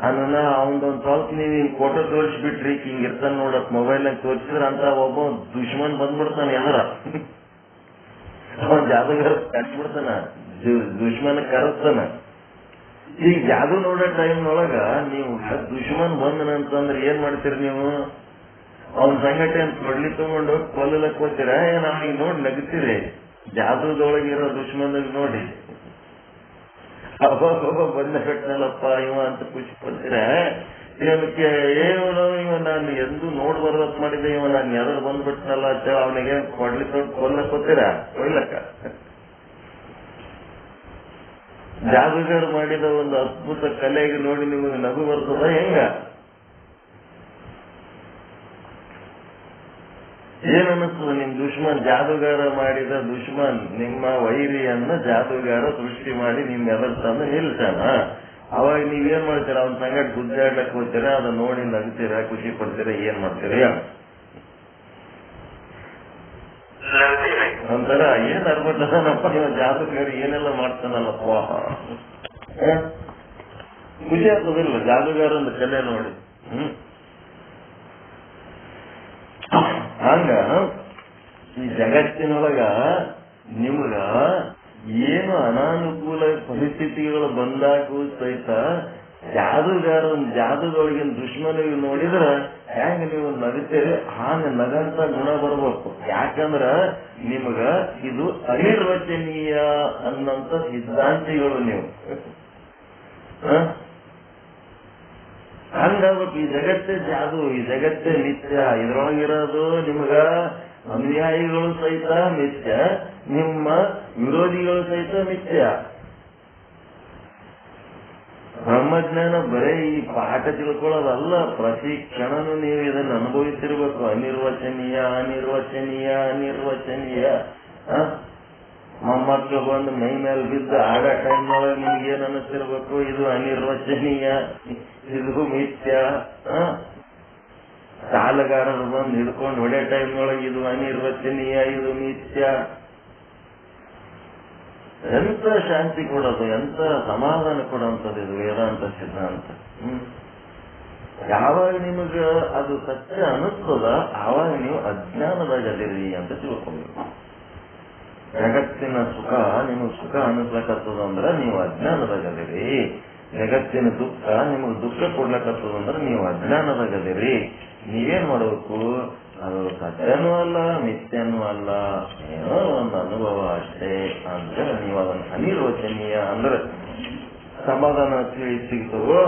ಅವನದೊಂದ್ ಸ್ವಲ್ಪ ನೀವು ಫೋಟೋ ತೋರಿಸ್ಬಿಟ್ರಿ, ಹಿಂಗಿರ್ತಾನ ನೋಡಕ್ ಮೊಬೈಲ್ನಾಗ ತೋರಿಸಿದ್ರ ಅಂತ ಒಬ್ಬ ದುಶ್ಮನ್ ಬಂದ್ಬಿಡ್ತಾನೆ ಎದರ. ಅವನ್ ಜಾದುಗಾರ ಕಟ್ಬಿಡ್ತಾನ, ದುಶ್ಮನ್ ಕರೆಸ್ತಾನ. ಈಗ ಜಾದು ನೋಡೋ ಟೈಮ್ನೊಳಗ ನೀವು ದುಶ್ಮನ್ ಬಂದನಂತಂದ್ರೆ ಏನ್ ಮಾಡ್ತೀರಿ ನೀವು? ಅವನ್ ಸಂಗತಿ ಅಂತ ಕೊಡ್ಲಿ ತಗೊಂಡು ಕೊಲ್ಲಲಕ್ ಹೋಗ್ತೀರ, ನಾವೀಗ ನೋಡಿ ನಗ್ತೀರಿ. ಜಾದೂದೊಳಗಿರೋ ದುಶ್ಮನಿಗೆ ನೋಡಿ ಅವಾಗ ಬಂದ ಕಟ್ನಲ್ಲಪ್ಪ ಇವ ಅಂತ ಖುಷಿ ಪಡ್ತೀರ. ಇವಕ್ಕೆ ಇವ ನಾನು ಎಂದು ನೋಡ್ಬಾರ್ದತ್ ಮಾಡಿದೆ, ಇವ ನಾನು ಎದುರು ಬಂದ್ಬಿಟ್ನಲ್ಲ ಅಂತ ಅವನಿಗೆ ಕೊಡ್ಲಿ ತಗೊಂಡು ಕೊಲ್ಲಕ್ ಹೋಗ್ತೀರ, ಕೊಯ್ಲಕ್ಕ. ಜಾದುಗಾರ ಮಾಡಿದ ಒಂದು ಅದ್ಭುತ ಕಲೆಗೆ ನೋಡಿ ನಿಮಗೆ ನಗು ಬರ್ತದ ಹೆಂಗ? ಏನನ್ನಿಸ್ತದ? ನಿಮ್ ದುಶ್ಮನ್, ಜಾದುಗಾರ ಮಾಡಿದ ದುಶ್ಮನ್, ನಿಮ್ಮ ವೈರಿಯನ್ನ ಜಾದುಗಾರ ಸೃಷ್ಟಿ ಮಾಡಿ ನಿಮ್ ಎದುರು ತಂದು ನಿಲ್ತಾನ. ಅವಾಗ ನೀವೇನ್ ಮಾಡ್ತೀರ? ಅವನ್ ಸಂಗಟ್ ಗುದ್ದಾಡ್ಲಕ್ ಹೋಗ್ತೀರ, ಅದನ್ನ ನೋಡಿ ನಗ್ತೀರ, ಖುಷಿ ಪಡ್ತೀರ, ಏನ್ ಮಾಡ್ತೀರ? ಒಂಥರ ಏನ್ ಅರ್ಬಟ್ಟದನಪ್ಪ ಇವ ಜಾದುಗಾರ ಏನೆಲ್ಲ ಮಾಡ್ತಾನಲ್ಲಪ್ಪ, ಖುಷಿ ಆಗ್ತದಿಲ್ಲ ಜಾದುಗಾರ ಒಂದು ಕಲೆ ನೋಡಿ. ಹಂಗ ಈ ಜಗತ್ತಿನೊಳಗ ನಿಮ್ಗ ಏನು ಅನಾನುಕೂಲ ಪರಿಸ್ಥಿತಿಗಳು ಬಂದಾಗೂ ಸಹಿತ ಜಾದುಗಳಿಗಿನ ದುಶ್ಮನಿಗೆ ನೋಡಿದ್ರ ಹೆಂಗ ನೀವು ನಗಿತೇವೆ ಹಾಗೆ ನಗಂತ ಗುಣ ಬರ್ಬೇಕು. ಯಾಕಂದ್ರ ನಿಮ್ಗ ಇದು ಅನಿರ್ವಚನೀಯ ಅನ್ನಂತ ಸಿದ್ಧಾಂತಿಗಳು ನೀವು. ಹಂಗಾಗ್ಬೇಕು. ಈ ಜಗತ್ತೇ ಜಾದು, ಈ ಜಗತ್ತೇ ನಿತ್ಯ. ಇದ್ರೊಳಗಿರೋದು ನಿಮ್ಗ ಅನುಯಾಯಿಗಳು ಸಹಿತ ಮಿಥ್ಯ, ನಿಮ್ಮ ವಿರೋಧಿಗಳು ಸಹಿತ ಮಿಥ್ಯ. ಬ್ರಹ್ಮಜ್ಞಾನ ಬರೇ ಈ ಪಾಠ ತಿಳ್ಕೊಳ್ಳೋದಲ್ಲ, ಪ್ರತಿ ಕ್ಷಣನೂ ನೀವು ಇದನ್ನು ಅನುಭವಿಸಿರ್ಬೇಕು. ಅನಿರ್ವಚನೀಯ ಅನಿರ್ವಚನೀಯ ಅನಿರ್ವಚನೀಯ. ಮೊಮ್ಮಕ್ಕಳು ಬಂದು ಮೈ ಮೇಲೆ ಬಿದ್ದು ಆಡೋ ಟೈಮ್ನೊಳಗೆ ನಿಮ್ಗೆ ಏನ್ ಅನ್ನಿಸ್ತಿರ್ಬೇಕು? ಇದು ಅನಿರ್ವಚನೀಯ, ಇದು ಮಿಥ್ಯ. ಸಾಲಗಾರರು ಬಂದು ಹಿಡ್ಕೊಂಡು ಹೊಡೆ ಟೈಮ್ನೊಳಗೆ ಇದು ಅನಿರ್ವಚನೀಯ, ಇದು ಮಿಥ್ಯ. ಎಂತ ಶಾಂತಿ ಕೊಡೋದು, ಎಂತ ಸಮಾಧಾನ ಕೊಡುವಂಥದ್ದು ಇದು ವೇದಾಂತ ಸಿದ್ಧಾಂತ. ಯಾವಾಗ ನಿಮಗ ಅದು ಸತ್ಯ ಅನಿಸ್ತದ ಆವಾಗ ನೀವು ಅಜ್ಞಾನದಾಗದಿರಿ ಅಂತ ತಿಳ್ಕೊಬೇಕು. ಜಗತ್ತಿನ ಸುಖ ನಿಮಗ್ ಸುಖ ಅನಿಸ್ಲಕತ್ತದಂದ್ರ ನೀವು ಅಜ್ಞಾನದಾಗದಿರಿ. ಜಗತ್ತಿನ ದುಃಖ ನಿಮಗ್ ದುಃಖ ಕೊಡ್ಲಕತ್ತದಂದ್ರ ನೀವು ಅಜ್ಞಾನದಾಗದಿರಿ. ನೀವೇನ್ ಮಾಡ್ಬೇಕು? ಅದು ಸತ್ಯನೂ ಅಲ್ಲ ಮಿಥ್ಯನೂ ಅಲ್ಲ, ಏನೋ ಒಂದು ಅನುಭವ ಅಷ್ಟೇ ಅಂದ್ರೆ ನೀವು ಅದನ್ನ ಅನಿರ್ವಚನೀಯ ಅಂದ್ರೆ ಸಮಾಧಾನ ಸಿಗ್ತದೋ?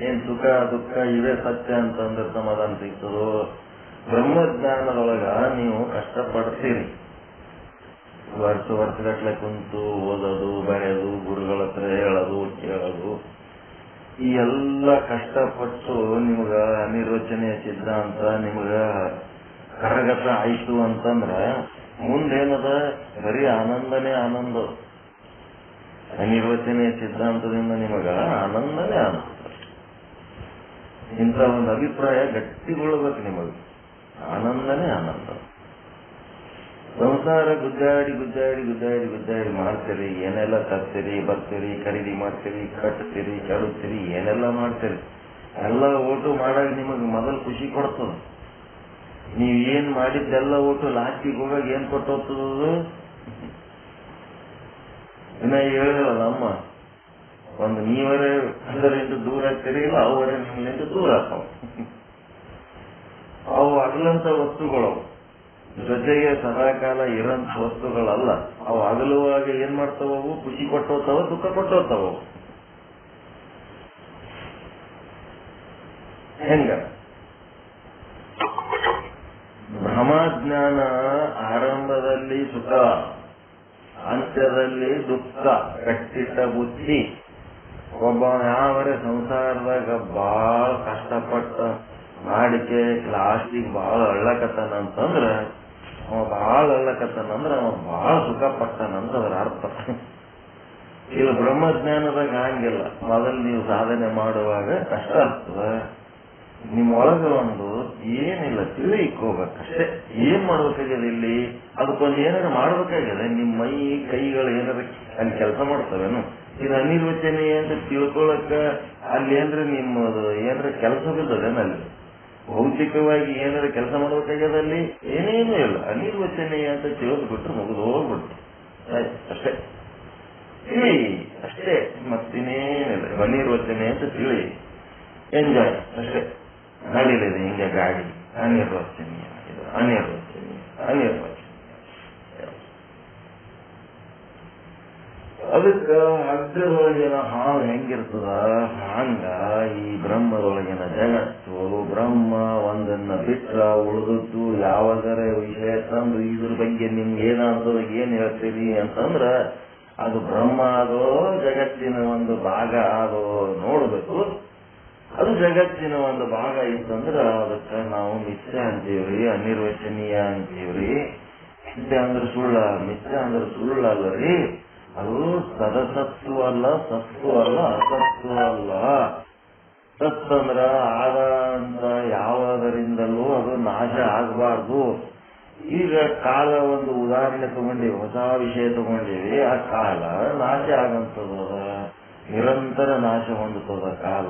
ಏನ್ ಸುಖ ದುಃಖ ಇವೇ ಸತ್ಯ ಅಂತಂದ್ರೆ ಸಮಾಧಾನ ಸಿಗ್ತದೋ? ಬ್ರಹ್ಮಜ್ಞಾನದೊಳಗ ನೀವು ಕಷ್ಟಪಡ್ತೀರಿ. ವರ್ಷಗಟ್ಲೆ ಕುಂತು ಓದೋದು, ಬರೆಯೋದು, ಗುರುಗಳ ಹತ್ರ ಹೇಳೋದು, ಕೇಳೋದು, ಈ ಎಲ್ಲ ಕಷ್ಟಪಟ್ಟು ನಿಮ್ಗ ಅನಿರ್ವಚನೀಯ ಸಿದ್ಧಾಂತ ನಿಮ್ಗ ಕರಗತ ಆಯ್ತು ಅಂತಂದ್ರ ಮುಂದೇನದ? ಬರೀ ಆನಂದನೇ ಆನಂದ. ಅನಿರ್ವಚನೀಯ ಸಿದ್ಧಾಂತದಿಂದ ನಿಮಗ ಆನಂದನೇ ಆನಂದ. ಇಂಥ ಒಂದು ಅಭಿಪ್ರಾಯ ಗಟ್ಟಿಗೊಳ್ಬೇಕು ನಿಮಗೆ. ಆನಂದನೇ ಆನಂದ. ಸಂಸಾರ ಗುದ್ದಾಡಿ ಗುದ್ದಾಡಿ ಗುದ್ದಾಡಿ ಗುದ್ದಾಡಿ ಮಾಡ್ತೀರಿ, ಏನೆಲ್ಲ ತರ್ತೀರಿ, ಬರ್ತೀರಿ, ಖರೀದಿ ಮಾಡ್ತೀರಿ, ಕಟ್ತೀರಿ, ಕೆಡುತ್ತೀರಿ, ಏನೆಲ್ಲ ಮಾಡ್ತೀರಿ. ಎಲ್ಲ ಓಟು ಮಾಡಾಗ ನಿಮಗೆ ಮೊದಲು ಖುಷಿ ಕೊಡ್ತದ. ನೀವ್ ಏನ್ ಮಾಡಿದ್ದೆಲ್ಲ ಓಟು ಲಾಸ್ಟಿಗೆ ಹೋಗಾಗ ಏನ್ ಕೊಟ್ಟು ಹೋಗ್ತದ? ಇನ್ನ ಹೇಳಿರಲ್ಲ ಅಮ್ಮ, ಒಂದು ನೀವರೇ ಅದರಿಂದ ದೂರ ಆಗ್ತೀರಿ, ಇಲ್ಲ ಅವರೇ ನಿಮ್ಮಿಂದ ದೂರ ಆಗ್ತಾವ. ಅವು ಅಗಲಂತ ವಸ್ತುಗಳವು, ಜೊತೆಗೆ ಸದಾಕಾಲ ಇರಂತ ವಸ್ತುಗಳಲ್ಲ. ಅವು ಅಗಲುವಾಗ ಏನ್ ಮಾಡ್ತಾವವು? ಖುಷಿ ಕೊಟ್ಟೋತಾವ, ದುಃಖ ಕೊಟ್ಟೋತಾವ. ಹೆಂಗ ಬ್ರಹ್ಮಜ್ಞಾನ ಆರಂಭದಲ್ಲಿ ಸುಖ, ಅಂತ್ಯದಲ್ಲಿ ದುಃಖ. ಕಟ್ಟಿಟ್ಟ ಬುದ್ಧಿ. ಒಬ್ಬ ಯಾವರೇ ಸಂಸಾರದಾಗ ಬಾಳ ಕಷ್ಟಪಟ್ಟ ಮಾಡಿಕೆ ಲಾಸ್ಟಿಗೆ ಬಾಳ ಅಳ್ಳಕತ್ತಾನಂತಂದ್ರ ಅವ ಬಾಳ ಅಳ್ಳಕತ್ತಾನಂದ್ರ ಅವ ಬಾಳ ಸುಖ ಪಟ್ಟನಂತ ಅದರ ಅರ್ಥ. ಇದು ಬ್ರಹ್ಮಜ್ಞಾನದಾಗ ಹಂಗಿಲ್ಲ. ಮೊದಲು ನೀವು ಸಾಧನೆ ಮಾಡುವಾಗ ಕಷ್ಟ ಆಗ್ತದ. ನಿಮ್ಮೊಳಗ ಒಂದು ಏನಿಲ್ಲ ತಿಳಿಕೋಬೇಕಷ್ಟೇ. ಏನ್ ಮಾಡ್ಬೇಕಾಗ್ಯದ ಇಲ್ಲಿ? ಅದಕ್ಕೊಂದು ಏನಾರ ಮಾಡ್ಬೇಕಾಗ್ಯದ. ನಿಮ್ಮ ಮೈ ಕೈಗಳು ಏನಾರ ಅಲ್ಲಿ ಕೆಲಸ ಮಾಡ್ತವೇನು? ಇದು ಅನಿರ್ವಚನೀಯ ಅಂತ ತಿಳ್ಕೊಳಕ ಅಲ್ಲಿ ಏನ್ರ ನಿಮ್ಮದು ಏನಾರ ಕೆಲಸ ಬಿದ್ದದೇನಲ್ಲಿ? ಭೌತಿಕವಾಗಿ ಏನಾರ ಕೆಲಸ ಮಾಡ್ಬೇಕಾಗ್ಯದ ಅಲ್ಲಿ? ಏನೇನೂ ಇಲ್ಲ. ಅನಿರ್ವಚನೀಯ ಅಂತ ತಿಳಿದ್ಬಿಟ್ರೆ ಮುಗಿದು ಹೋಗ್ಬಿಡ್ತು ಅಷ್ಟೇ. ತಿಳಿ ಅಷ್ಟೇ, ಮತ್ತಿನ್ನೇನಿಲ್ಲ. ಅನಿರ್ವಚನೀಯ ಅಂತ ತಿಳಿ, ಎಂಜಾಯ್ ಅಷ್ಟೇ. ನಡೀಲಿದೆ ಹಿಂಗೆ ಗಾಡಿ. ಅನಿರ್ವಚನೀಯ, ಇದು ಅನಿರ್ವಚನೀಯ, ಅನಿರ್ವಚನೀಯ. ಅದಕ್ಕ ಹಗ್ಗದೊಳಗಿನ ಹಾವು ಹೆಂಗಿರ್ತದ ಹಂಗ ಈ ಬ್ರಹ್ಮದೊಳಗಿನ ಜಗತ್ತು. ಬ್ರಹ್ಮ ಒಂದನ್ನ ಬಿಟ್ರ ಉಳಿದದ್ದು ಯಾವಾಗರ ವಿಷಯ ತಂದು ಇದ್ರ ಬಗ್ಗೆ ನಿಮ್ಗೆ ಏನಾಗ್ತದ, ಏನ್ ಹೇಳ್ತೀರಿ ಅಂತಂದ್ರ ಅದು ಬ್ರಹ್ಮ ಅದೋ ಜಗತ್ತಿನ ಒಂದು ಭಾಗ ಅದೋ ನೋಡ್ಬೇಕು. ಅದು ಜಗತ್ತಿನ ಒಂದು ಭಾಗ ಇತ್ತಂದ್ರ ಅದಕ್ಕ ನಾವು ಮಿಥ್ಯ ಅಂತೀವ್ರಿ, ಅನಿರ್ವಚನೀಯ ಅಂತೀವ್ರಿ. ಮಿಥ್ಯ ಅಂದ್ರೆ ಸುಳ್ಳ, ಮಿಥ್ಯ ಅಂದ್ರೆ ಸುಳ್ಳಲ್ಲರಿ. ಅದು ಸದಸತ್ವ ಅಲ್ಲ, ಸತ್ವ ಅಲ್ಲ, ಅಸತ್ವ ಅಲ್ಲ. ಸತ್ ಅಂದ್ರ ಆದ ಅಂತ ಯಾವುದರಿಂದಲೂ ಅದು ನಾಶ ಆಗಬಾರ್ದು. ಈಗ ಕಾಲ ಒಂದು ಉದಾಹರಣೆ ತಗೊಂಡಿವಿ, ಹೊಸ ವಿಷಯ ತಗೊಂಡಿವಿ. ಆ ಕಾಲ ನಾಶ ಆಗಂತದ, ನಿರಂತರ ನಾಶ ಹೊಂದುತ್ತದ ಕಾಲ.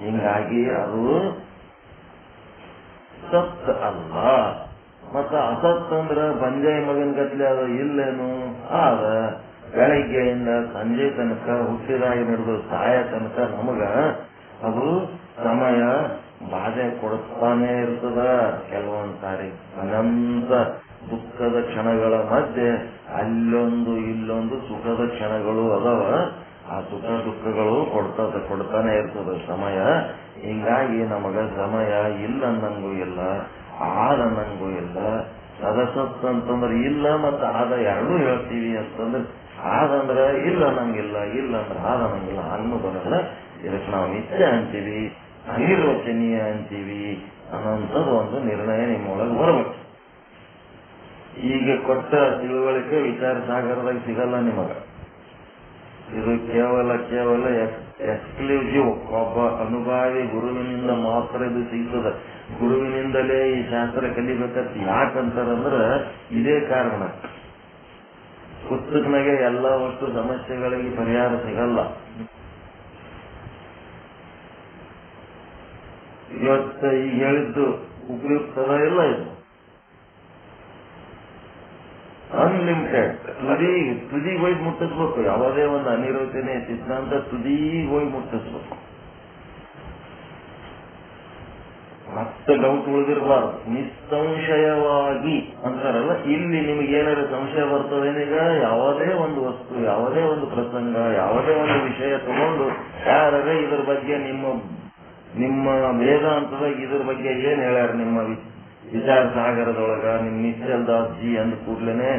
ಹಿಂಗಾಗಿ ಅದು ಸತ್ ಅಲ್ಲ. ಮತ್ತ ಅಸತ್ ಅಂದ್ರ ಬಂಜಾಯಿ ಮಗನ್ ಗತ್ಲೆ ಅದ ಇಲ್ಲೇನು ಆದ. ಬೆಳಗ್ಗೆಯಿಂದ ಸಂಜೆ ತನಕ ಹುಟ್ಟಿದಾಗಿ ನಡೆದು ಸಾಯ ತನಕ ನಮಗ ಅದು ಸಮಯ ಬಾಧೆ ಕೊಡುತ್ತಾನೆ ಇರ್ತದ. ಕೆಲವೊಂದ್ ಸಾರಿ ಅನಂತ ದುಃಖದ ಕ್ಷಣಗಳ ಮಧ್ಯೆ ಅಲ್ಲೊಂದು ಇಲ್ಲೊಂದು ಸುಖದ ಕ್ಷಣಗಳು ಅದಾವ. ಆ ಸುಖ ದುಃಖಗಳು ಕೊಡ್ತಾನೆ ಇರ್ತದ ಸಮಯ. ಹಿಂಗಾಗಿ ನಮಗ ಸಮಯ ಇಲ್ಲ ಅನ್ನಂಗೂ ಇಲ್ಲ, ಆದ ಅನ್ನಂಗೂ ಇಲ್ಲ. ಸದಸತ್ ಅಂತಂದ್ರೆ ಇಲ್ಲ ಮತ್ತು ಆದ ಎರಡೂ ಹೇಳ್ತೀವಿ ಅಂತಂದ್ರೆ ಆದಂದ್ರ ಇಲ್ಲ ಅನ್ನಂಗಿಲ್ಲ, ಇಲ್ಲ ಅಂದ್ರೆ ಆದ ಅನ್ನಂಗಿಲ್ಲ ಅನ್ನೋದಲ್ಲ. ಇದಕ್ಕೆ ನಾವು ಮಿಥ್ಯೆ ಅಂತೀವಿ, ಅನಿರ್ವಚನೀಯ ಅಂತೀವಿ ಅನ್ನೋಂಥದ್ದು ಒಂದು ನಿರ್ಣಯ ನಿಮ್ಮೊಳಗೆ ಬರಬೇಕು. ಈಗ ಕೊಟ್ಟ ತಿಳುವಳಿಕೆ ವಿಚಾರ ಸಾಗರದಾಗ ಸಿಗಲ್ಲ ನಿಮಗ. ಇದು ಕೇವಲ ಎಕ್ಸ್ಕ್ಲೂಸಿವ್ ಒಬ್ಬ ಅನುಭಾವಿ ಗುರುವಿನಿಂದ ಮಾತ್ರ ಇದು ಸಿಗ್ತದೆ. ಗುರುವಿನಿಂದಲೇ ಈ ಶಾಸ್ತ್ರ ಕಲಿಬೇಕಂತ ಯಾಕಂತಾರಂದ್ರೆ ಇದೇ ಕಾರಣ. ಪುಸ್ತಕನಾಗೆ ಎಲ್ಲ ವಸ್ತು ಸಮಸ್ಯೆಗಳಿಗೆ ಪರಿಹಾರ ಸಿಗಲ್ಲ. ಇವತ್ತ ಈಗ ಹೇಳಿದ್ದು ಉಪಯುಕ್ತದ ಇಲ್ಲ, ಇದು ಅನ್ಲಿಮಿಟೆಡ್. ತುದಿಗೆ ಹೋಗಿ ಮುಟ್ಟಿಸ್ಬೇಕು. ಯಾವುದೇ ಒಂದು ಅನಿರ್ವಚನೆ ಸಿದ್ಧಾಂತ ತುದಿಗೆ ಹೋಗಿ ಮುಟ್ಟಿಸ್ಬೇಕು. ಮತ್ತೆ ಡೌಟ್ ಉಳಿದಿರಬಾರ್ದು. ನಿಸ್ಸಂಶಯವಾಗಿ ಅಂತಾರಲ್ಲ, ಇಲ್ಲಿ ನಿಮಗೆ ಏನಾದ್ರು ಸಂಶಯ ಬರ್ತದೇನೀಗ? ಯಾವುದೇ ಒಂದು ವಸ್ತು, ಯಾವುದೇ ಒಂದು ಪ್ರಸಂಗ, ಯಾವುದೇ ಒಂದು ವಿಷಯ ತಗೊಂಡು ಯಾರೇ ಇದ್ರ ಬಗ್ಗೆ ನಿಮ್ಮ ವೇದಾಂತದಾಗ ಇದ್ರ ಬಗ್ಗೆ ಏನ್ ಹೇಳ್ಯಾರ ನಿಮ್ಮ ವಿಚಾರ ಸಾಗರದೊಳಗ, ನಿಮ್ ನಿಶ್ಚಲ್ ದಾಸ್ ಜಿ ಅಂದ ಕೂಡ್ಲೇನೆ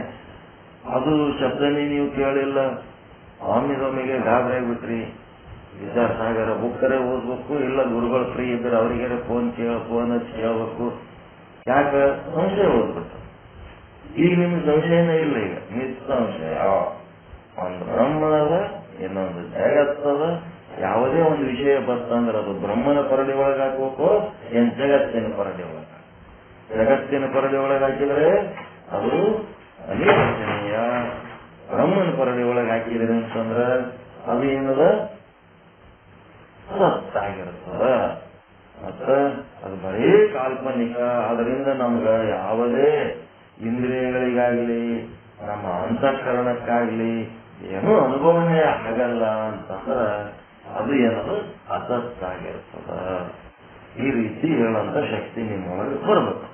ಅದು ಶಬ್ದನೇ ನೀವು ಕೇಳಿಲ್ಲ, ಆಮಿದೊಮ್ಮಿಗೆ ಗಾಬರಿ ಆಗ್ಬಿಟ್ರಿ. ವಿಚಾರ ಸಾಗರ ಬುಕ್ಕರೇ ಓದ್ಬೇಕು, ಇಲ್ಲ ಗುರುಗಳು ಫ್ರೀ ಇದ್ರೆ ಅವರಿಗೆ ಫೋನ್ ಹಚ್ಚಿ ಕೇಳ್ಬೇಕು. ಯಾಕ? ಸಂಶಯ ಓದ್ಬೇಕು. ಈಗ ನಿಮ್ಗೆ ಸಂಶಯನೇ ಇಲ್ಲ. ಈಗ ನಿಸ್ಸಂಶಯ ಒಂದು ಬ್ರಹ್ಮದ ಇನ್ನೊಂದು ಜಗತ್ತದ. ಯಾವುದೇ ಒಂದು ವಿಷಯ ಬರ್ತಂದ್ರೆ ಅದು ಬ್ರಹ್ಮನ ಪರಡಿ ಒಳಗೆ ಹಾಕ್ಬೇಕು, ಏನ್ ಜಗತ್ತಿನ ಪರಡಿ ಒಳಗ. ಜಗತ್ತಿನ ಪರಡಿ ಒಳಗೆ ಹಾಕಿದ್ರೆ ಅದು ಅನಿರ್ವಚನೀಯ. ಬ್ರಹ್ಮನ ಪರಡಿ ಒಳಗೆ ಹಾಕಿದ್ರೆ ಅಂತಂದ್ರ ಅದು ಏನದ ಸತ್ತಾಗಿರ್ತದ. ಮತ್ತ ಅದು ಬರೀ ಕಾಲ್ಪನಿಕ. ಅದರಿಂದ ನಮ್ಗ ಯಾವುದೇ ಇಂದ್ರಿಯಗಳಿಗಾಗ್ಲಿ ನಮ್ಮ ಅಂತಃಕರಣಕ್ಕಾಗ್ಲಿ ಏನೂ ಅನುಭವನೇ ಆಗಲ್ಲ ಅಂತಂದ್ರ ಅದು ಏನದು ಅಸತ್ತಾಗಿರ್ತದ. ಈ ರೀತಿ ಹೇಳಂತ ಶಕ್ತಿ ನಿಮ್ಮೊಳಗೆ ಬರಬೇಕು.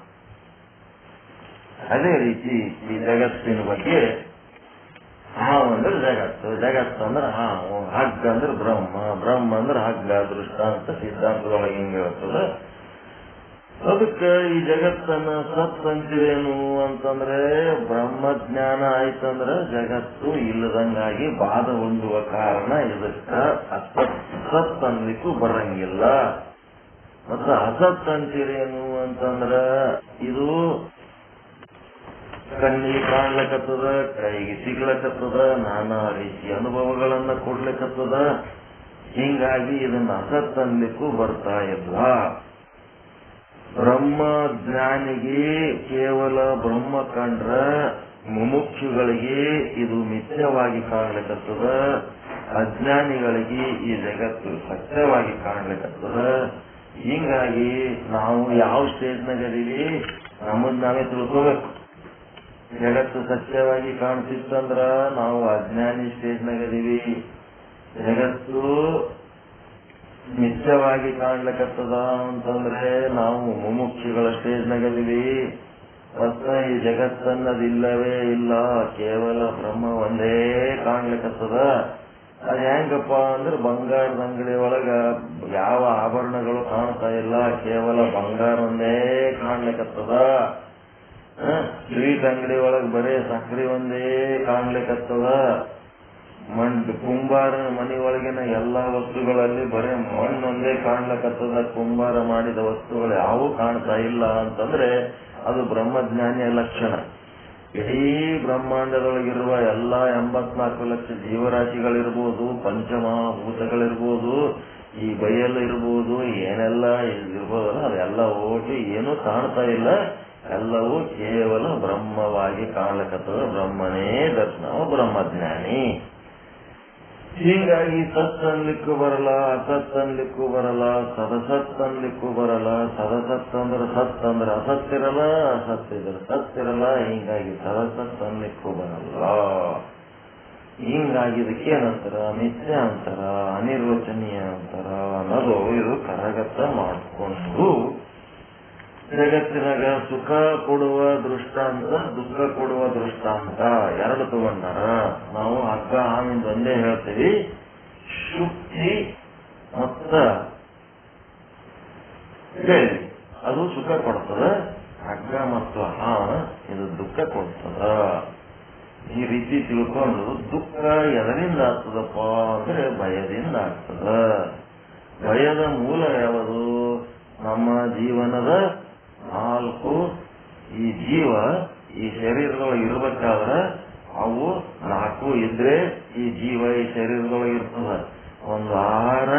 ಅದೇ ರೀತಿ ಈ ಜಗತ್ತಿನ ಬಗ್ಗೆ ಹಾವು ಅಂದ್ರೆ ಜಗತ್ತು, ಜಗತ್ತು ಅಂದ್ರೆ ಹಾವು, ಹಗ್ಗ ಅಂದ್ರೆ ಬ್ರಹ್ಮ, ಬ್ರಹ್ಮ ಅಂದ್ರೆ ಹಗ್ಗ, ದೃಷ್ಟಾಂತ ಸಿದ್ಧಾಂತದೊಳಗೆ ಹಿಂಗೆ ಹೇಳ್ತದ. ಅದಕ್ಕೆ ಈ ಜಗತ್ತನ್ನ ಸತ್ ಅಂತಿರೇನು ಅಂತಂದ್ರೆ ಬ್ರಹ್ಮಜ್ಞಾನ ಆಯ್ತಂದ್ರೆ ಜಗತ್ತು ಇಲ್ಲದಂಗಾಗಿ ಬಾಧ ಹೊಂದುವ ಕಾರಣ ಇದಕ್ಕ ಅಸತ್ ಅನ್ಲಿಕ್ಕೂ ಬರಂಗಿಲ್ಲ. ಮತ್ತ ಅಸತ್ ಅಂತಿರೇನು ಅಂತಂದ್ರ ಇದು ಕಣ್ಣಿಗೆ ಕಾಣ್ಲಕತ್ತದ, ಕೈಗೆ ಸಿಗ್ಲಕತ್ತದ, ನಾನಾ ರೀತಿ ಅನುಭವಗಳನ್ನ ಕೊಡ್ಲಿಕ್ಕತ್ತದ. ಹಿಂಗಾಗಿ ಇದನ್ನ ಅಸತ್ ಅನ್ಲಿಕ್ಕೂ ಬರ್ತಾ ಇಲ್ಲ. ಬ್ರಹ್ಮ ಜ್ಞಾನಿಗೆ ಕೇವಲ ಬ್ರಹ್ಮ ಕಂಡ್ರ ಮುಮುಕ್ಷುಗಳಿಗೆ ಇದು ಮಿಥ್ಯವಾಗಿ ಕಾಣ್ಲಿಕ್ಕತ್ತದ. ಅಜ್ಞಾನಿಗಳಿಗೆ ಈ ಜಗತ್ತು ಸತ್ಯವಾಗಿ ಕಾಣ್ಲಿಕ್ಕತ್ತದ. ಹಿಂಗಾಗಿ ನಾವು ಯಾವ ಸ್ಟೇಜ್ನಾಗ ಅದೀವಿ ನಮ್ಮದ್ ನಾವೇ ತಿಳ್ಕೋಬೇಕು. ಜಗತ್ತು ಸತ್ಯವಾಗಿ ಕಾಣ್ತಿತ್ತಂದ್ರ ನಾವು ಅಜ್ಞಾನಿ ಸ್ಟೇಜ್ನಾಗ ಅದೀವಿ. ಜಗತ್ತು ಮಿಥ್ಯವಾಗಿ ಕಾಣ್ಲಿಕ್ಕತ್ತದ ಅಂತಂದ್ರೆ ನಾವು ಮುಮುಕ್ಷಿಗಳ ಸ್ಟೇಜ್ನಾಗ ಅದೀವಿ. ಮತ್ತ ಈ ಜಗತ್ತನ್ನದಿಲ್ಲವೇ ಇಲ್ಲ, ಕೇವಲ ಬ್ರಹ್ಮ ಒಂದೇ ಕಾಣ್ಲಿಕ್ಕತ್ತದ. ಅದ್ ಹೆಂಗಪ್ಪ ಅಂದ್ರೆ ಬಂಗಾರದ ಅಂಗಡಿ ಒಳಗ ಯಾವ ಆಭರಣಗಳು ಕಾಣ್ತಾ ಇಲ್ಲ, ಕೇವಲ ಬಂಗಾರ ಒಂದೇ ಕಾಣ್ಲಿಕ್ಕತ್ತದ. ಸ್ವೀಟ್ ಅಂಗಡಿ ಒಳಗೆ ಬರೇ ಸಕ್ರಿ ಒಂದೇ ಕಾಣ್ಲಿಕ್ಕತ್ತದ. ಕುಂಬಾರನ ಮನೆ ಒಳಗಿನ ಎಲ್ಲಾ ವಸ್ತುಗಳಲ್ಲಿ ಬರೇ ಮಣ್ಣೊಂದೇ ಕಾಣ್ಲಿಕ್ಕತ್ತದ. ಕುಂಬಾರ ಮಾಡಿದ ವಸ್ತುಗಳು ಯಾವೂ ಕಾಣ್ತಾ ಇಲ್ಲ ಅಂತಂದ್ರೆ ಅದು ಬ್ರಹ್ಮಜ್ಞಾನಿಯ ಲಕ್ಷಣ. ಇಡೀ ಬ್ರಹ್ಮಾಂಡದೊಳಗಿರುವ ಎಲ್ಲಾ 84 ಲಕ್ಷ ಜೀವರಾಶಿಗಳಿರ್ಬೋದು, ಪಂಚಮಹಾಭೂತಗಳಿರ್ಬೋದು, ಈ ಬಯಲು ಇರ್ಬೋದು, ಏನೆಲ್ಲ ಇರ್ಬೋದಲ್ಲ ಅದೆಲ್ಲ ಹೋಗಿ ಏನೂ ಕಾಣ್ತಾ ಇಲ್ಲ. ಎಲ್ಲವೂ ಕೇವಲ ಬ್ರಹ್ಮವಾಗಿ ಕಾಣ್ಲಿಕ್ಕತ್ತದ. ಬ್ರಹ್ಮನೇ ದರ್ಶನ, ಬ್ರಹ್ಮಜ್ಞಾನಿ. ಹೀಗಾಗಿ ಸತ್ ಅನ್ಲಿಕ್ಕೂ ಬರಲ್ಲ, ಅಸತ್ ಅನ್ಲಿಕ್ಕೂ ಬರಲ್ಲ, ಸದಸತ್ ಅನ್ಲಿಕ್ಕೂ ಬರಲ್ಲ. ಸದಸತ್ ಅಂದ್ರೆ ಸತ್ ಅಂದ್ರೆ ಅಸತ್ತಿರಲ್ಲ, ಅಸತ್ ಇದ್ರೆ ಸತ್ತಿರಲ್ಲ. ಹಿಂಗಾಗಿ ಸದಸತ್ ಅನ್ಲಿಕ್ಕೂ ಬರಲ್ಲ. ಹಿಂಗಾಗಿ ಇದಕ್ಕೇನಂತಾರ? ಮಿಥ್ಯ ಅಂತಾರ, ಅನಿರ್ವಚನೀಯ ಅಂತಾರ ಅನ್ನೋದು ಇದು ಕರಗತ ಮಾಡಿಕೊಂಡು ಜಗತ್ತಿನಾಗ ಸುಖ ಕೊಡುವ ದೃಷ್ಟಾಂತ, ದುಃಖ ಕೊಡುವ ದೃಷ್ಟಾಂತ ಎರಡು ತಗೊಂಡಾರ. ನಾವು ಹಗ್ಗ ಹಾವಿಂದ ಒಂದೇ ಹೇಳ್ತೀವಿ. ಶುಕ್ತಿ ಮತ್ತ ಹೇಳಿ ಅದು ಸುಖ ಕೊಡ್ತದ, ಹಗ್ಗ ಮತ್ತು ಹಾವ ಇದು ದುಃಖ ಕೊಡ್ತದ. ಈ ರೀತಿ ತಿಳ್ಕೊಂಡು ದುಃಖ ಎದರಿಂದ ಆಗ್ತದಪ್ಪ ಅಂದ್ರೆ ಭಯದಿಂದ ಆಗ್ತದ. ಭಯದ ಮೂಲ ಯಾವುದು? ನಮ್ಮ ಜೀವನದ 4 ಈ ಜೀವ ಈ ಶರೀರದೊಳಗೆ ಇರ್ಬೇಕಾದ್ರೆ ಅವು 4 ಇದ್ರೆ ಈ ಜೀವ ಈ ಶರೀರದೊಳಗೆ ಇರ್ತದ. ಒಂದು ಆಹಾರ,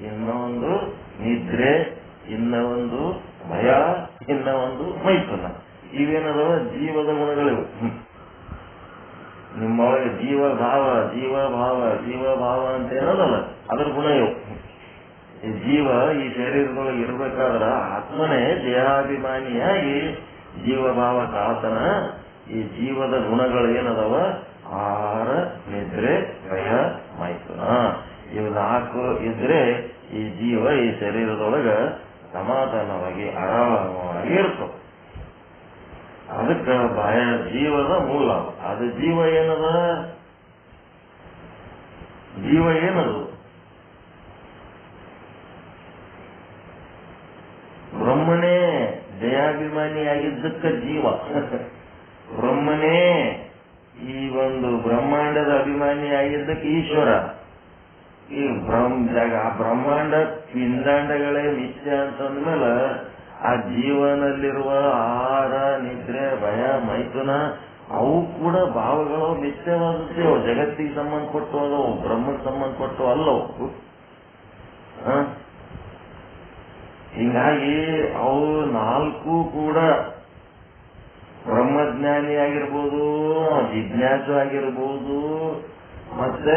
ಇನ್ನೊಂದು ನಿದ್ರೆ, ಇನ್ನೊಂದು ಭಯ, ಇನ್ನೊಂದು ಮೈಥುನ. ಇವೇನದವ ಜೀವದ ಗುಣಗಳಿವು. ನಿಮ್ಮೊಳಗೆ ಜೀವಭಾವ, ಜೀವಭಾವ, ಜೀವಭಾವ ಅಂತ ಏನದಲ್ಲ ಅದ್ರ ಗುಣ ಇವು. ಈ ಜೀವ ಈ ಶರೀರದೊಳಗೆ ಇರ್ಬೇಕಾದ್ರ ಆತ್ಮನೇ ದೇಹಾಭಿಮಾನಿಯಾಗಿ ಜೀವಭಾವ ಕಾತನ. ಈ ಜೀವದ ಗುಣಗಳು ಏನದವ? ಆಹಾರ, ನಿದ್ರೆ, ಭಯ, ಮೈಥುನ. ಇವು 4 ಇದ್ರೆ ಈ ಜೀವ ಈ ಶರೀರದೊಳಗ ಸಮಾಧಾನವಾಗಿ ಆರಾಮವಾಗಿ ಇರ್ತದೆ. ಅದಕ್ಕೆ ಭಯ ಜೀವದ ಮೂಲ. ಅದು ಜೀವ ಏನದ? ಜೀವ ಏನದು? ಬ್ರಹ್ಮನೇ ದೇಹಾಭಿಮಾನಿಯಾಗಿದ್ದಕ್ಕ ಜೀವ. ಬ್ರಹ್ಮನೇ ಈ ಒಂದು ಬ್ರಹ್ಮಾಂಡದ ಅಭಿಮಾನಿಯಾಗಿದ್ದಕ್ಕೆ ಈಶ್ವರ. ಈ ಬ್ರಹ್ಮಾಂಡ ಪಿಂಡಾಂಡಗಳೇ ಮಿಥ್ಯ ಅಂತಂದ್ಮೇಲೆ ಆ ಜೀವನಲ್ಲಿರುವ ಆಹಾರ, ನಿದ್ರೆ, ಭಯ, ಮೈಥುನ ಅವು ಕೂಡ ಭಾವಗಳು ಮಿಥ್ಯವಾದದ್ದು. ಜಗತ್ತಿಗೆ ಸಂಬಂಧಪಟ್ಟು ಅದವು, ಬ್ರಹ್ಮಕ್ಕೆ ಸಂಬಂಧಪಟ್ಟು ಅಲ್ಲವು. ಹೀಗಾಗಿ ಅವು 4 ಕೂಡ ಬ್ರಹ್ಮಜ್ಞಾನಿ ಆಗಿರ್ಬೋದು, ಜಿಜ್ಞಾಸು ಆಗಿರ್ಬೋದು, ಮತ್ತೆ